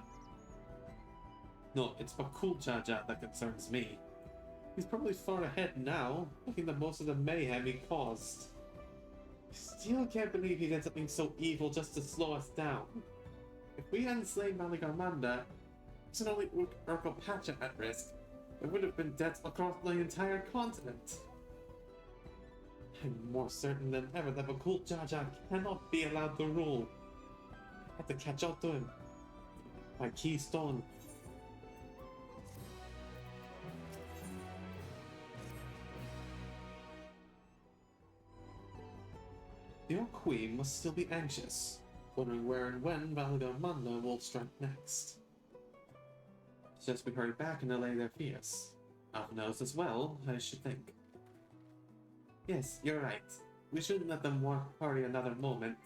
No, it's Bakul Jaja that concerns me. He's probably far ahead now, making the most of the mayhem he caused. I still can't believe he did something so evil just to slow us down. If we hadn't slain Maligarmanda, it wasn't only Urkopacha at risk, there would have been deaths across the entire continent. I'm more certain than ever that Bakul Jaja cannot be allowed to rule. I have to catch up to him. My keystone. The Old Queen must still be anxious, wondering where and when Valigarmanda will strike next. Suggest we hurry back and allay their fears. Alpha knows as well, I should think. Yes, you're right. We shouldn't let them worry another moment.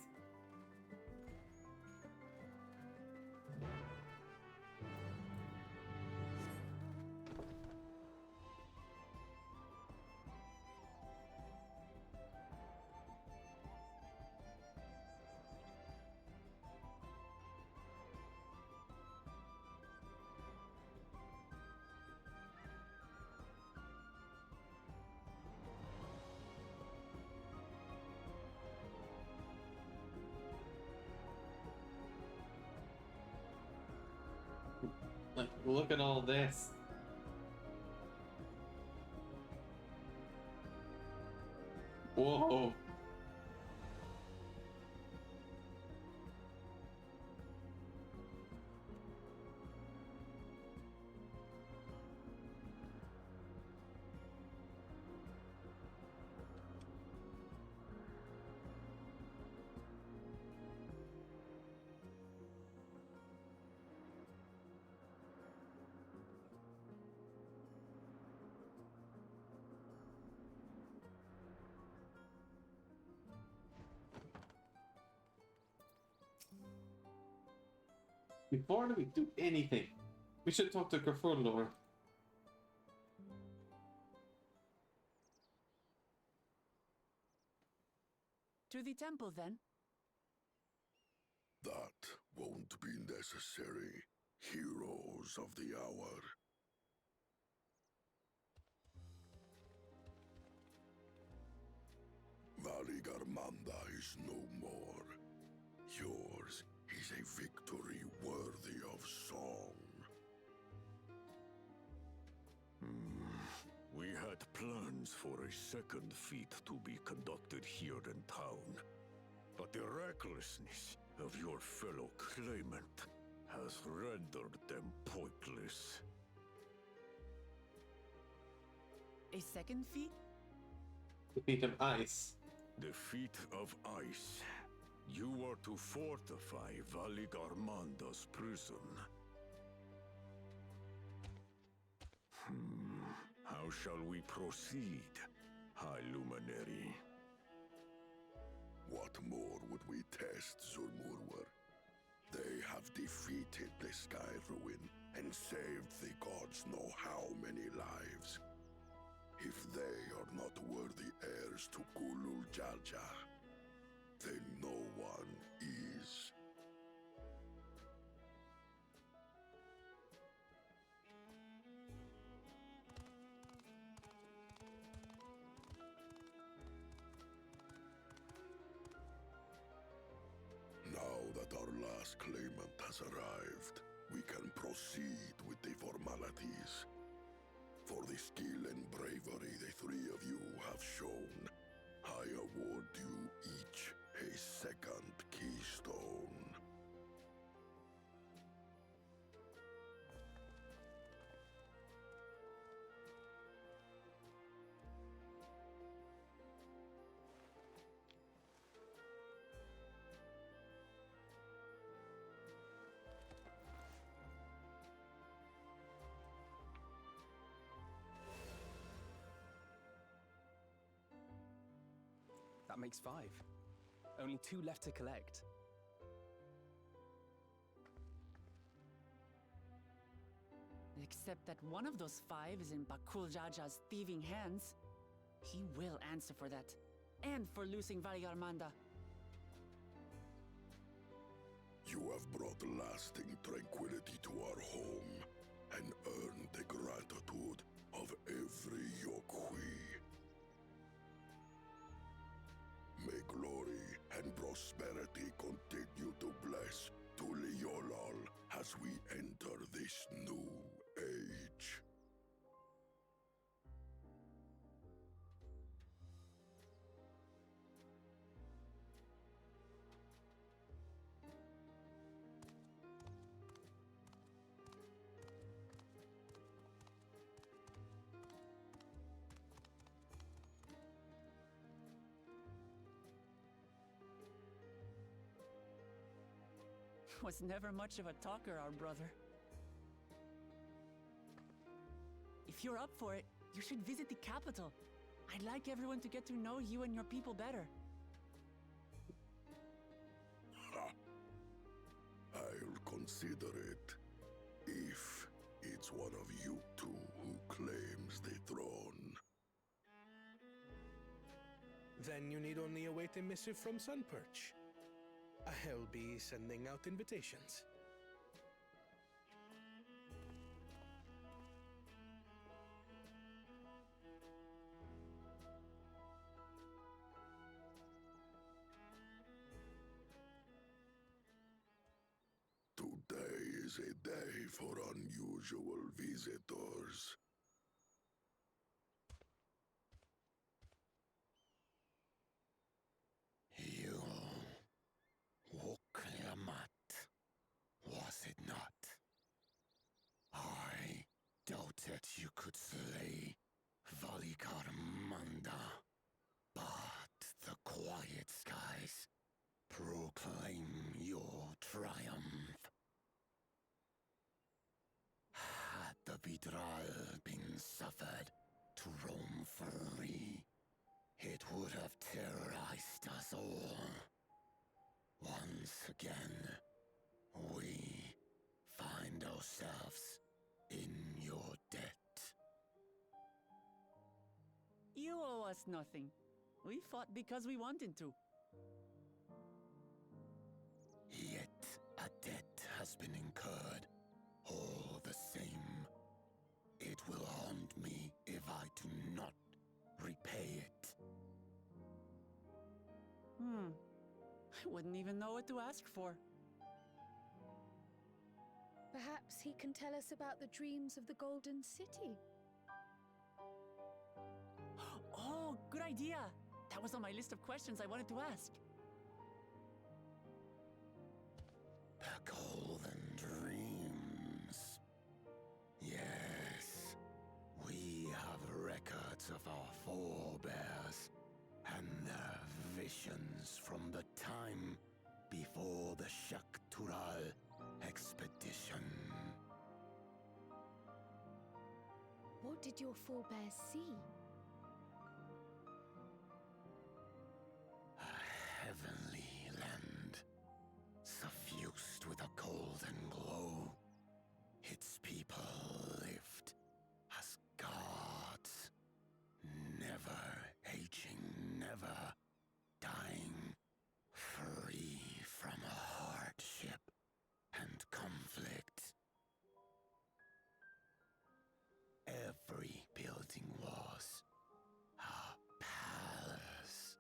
Like, look at all this. Whoa. Before we do anything, we should talk to Grafurlor. To the temple, then. That won't be necessary, heroes of the hour. Valigar Mamba is no more. Yours is a victory worthy of song. We had plans for a second feat to be conducted here in town, but the recklessness of your fellow claimant has rendered them pointless. A second feat? The feat of ice. The feat of ice. You are to fortify Valigarmanda's prison. How shall we proceed, High Luminary? What more would we test, Zurmurwer? They have defeated the Sky Ruin and saved the gods know how many lives. If they are not worthy heirs to Gulul Jaja, then no one is. Now that our last claimant has arrived, we can proceed with the formalities. For the skill and bravery the three of you have shown, I award you each a second keystone. That makes 5. Only 2 left to collect. Except that one of those 5 is in Bakul Jaja's thieving hands. He will answer for that. And for losing Valigarmanda. You have brought lasting tranquility to our home and earned the gratitude of every Yokhui. May glory and prosperity continue to bless Tuliolol as we enter this new age. Was never much of a talker, our brother. If you're up for it, you should visit the capital. I'd like everyone to get to know you and your people better. Ha! I'll consider it. If it's one of you two who claims the throne. Then you need only await a missive from Sunperch. I'll be sending out invitations. Today is is a day for unusual visitors. You Woklamat, was it not? I doubted you could slay Valikar Manda, but the quiet skies proclaim your triumph. Had the Vidral been suffered to roam free, it would have terrorized us all. Once again, we find ourselves in your debt. You owe us nothing. We fought because we wanted to. Yet a debt has been incurred. All the same, it will haunt me if I do not repay it. I wouldn't even know what to ask for. Perhaps he can tell us about the dreams of the Golden City. Oh, good idea! That was on my list of questions I wanted to ask. The Golden Dreams. Yes, we have records of our forebears and their visions from the time before the Shaktural expedition. What did your forebears see? A heavenly land, suffused with a golden glow. Its people lived as gods, never aging, never dying, free from hardship and conflict. Every building was a palace,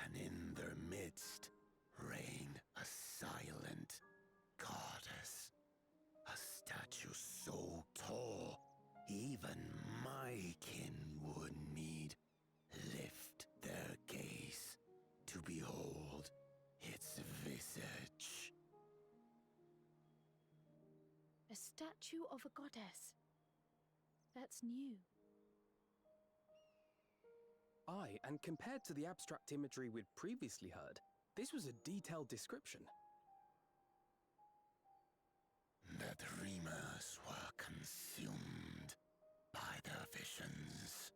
and in their midst reigned a silent goddess, a statue so tall even my kin would need lift their gaze to behold its visage. A statue of a goddess. That's new. Aye, and compared to the abstract imagery we'd previously heard, this was a detailed description. The dreamers were consumed by their visions,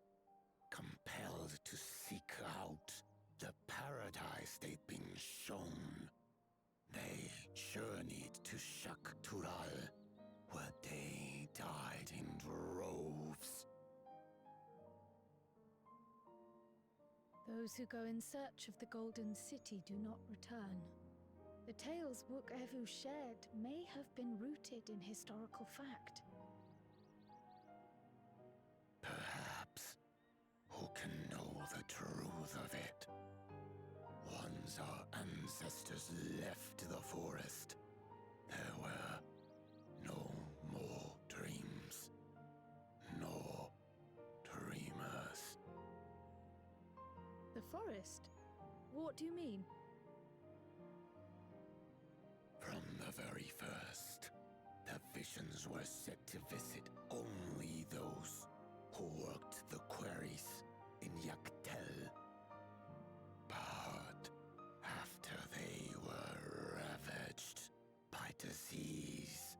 compelled to seek out the paradise they'd been shown. They journeyed to Shaktural, where they died in droves. Those who go in search of the Golden City do not return. The tales Book Evu shared may have been rooted in historical fact. Perhaps. Who can know the truth of it? Once our ancestors left the forest, there were no more dreams, no dreamers. The forest? What do you mean? From the very first, the visions were set to visit only those who worked the quarries in Yaktel. But after they were ravaged by disease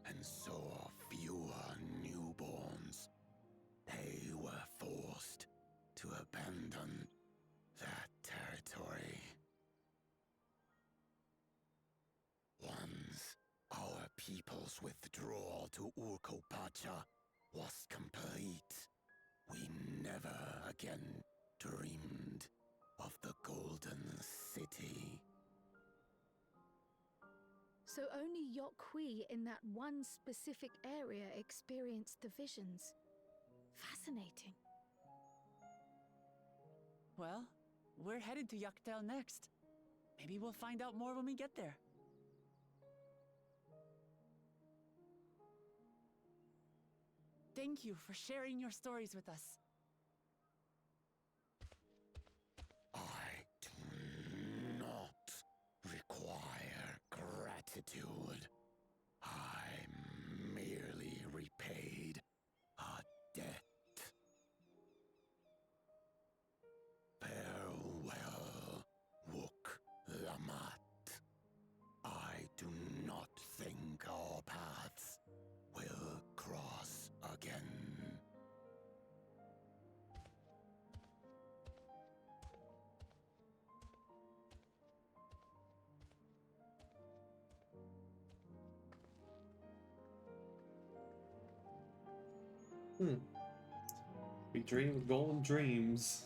and saw fewer newborns, they were forced to abandon that territory. Once our people's withdrawal to Urkopacha was complete, we never again dreamed of the Golden City. So only Yokhui in that one specific area experienced the visions. Fascinating. Well, we're headed to Yaktel next. Maybe we'll find out more when we get there. Thank you for sharing your stories with us. I do not require gratitude. I merely repaid a debt. Farewell, Wook Lamat. I do not think our paths will cross again. We dream of golden dreams.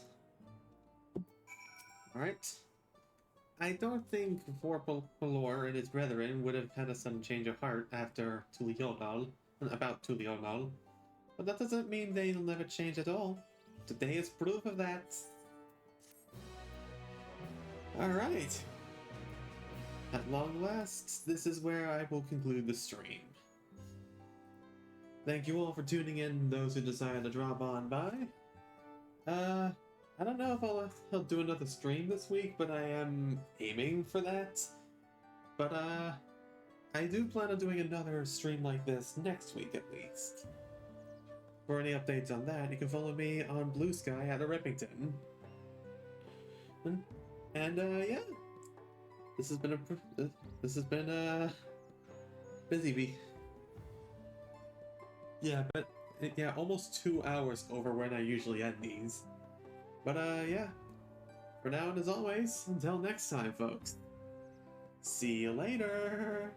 Alright. I don't think Vorpalor and his brethren would have had a sudden change of heart after Tulional, about Tulional, but that doesn't mean they'll never change at all. Today is proof of that. Alright. At long last, this is where I will conclude the stream. Thank you all for tuning in, those who decided to drop on by. I don't know if I'll do another stream this week, but I am aiming for that. But, I do plan on doing another stream like this next week at least. For any updates on that, you can follow me on Blue Sky at Rippington. And, yeah. This has been busy bee. Yeah, but yeah, almost 2 hours over when I usually end these. But yeah. For now and as always, until next time, folks. See you later.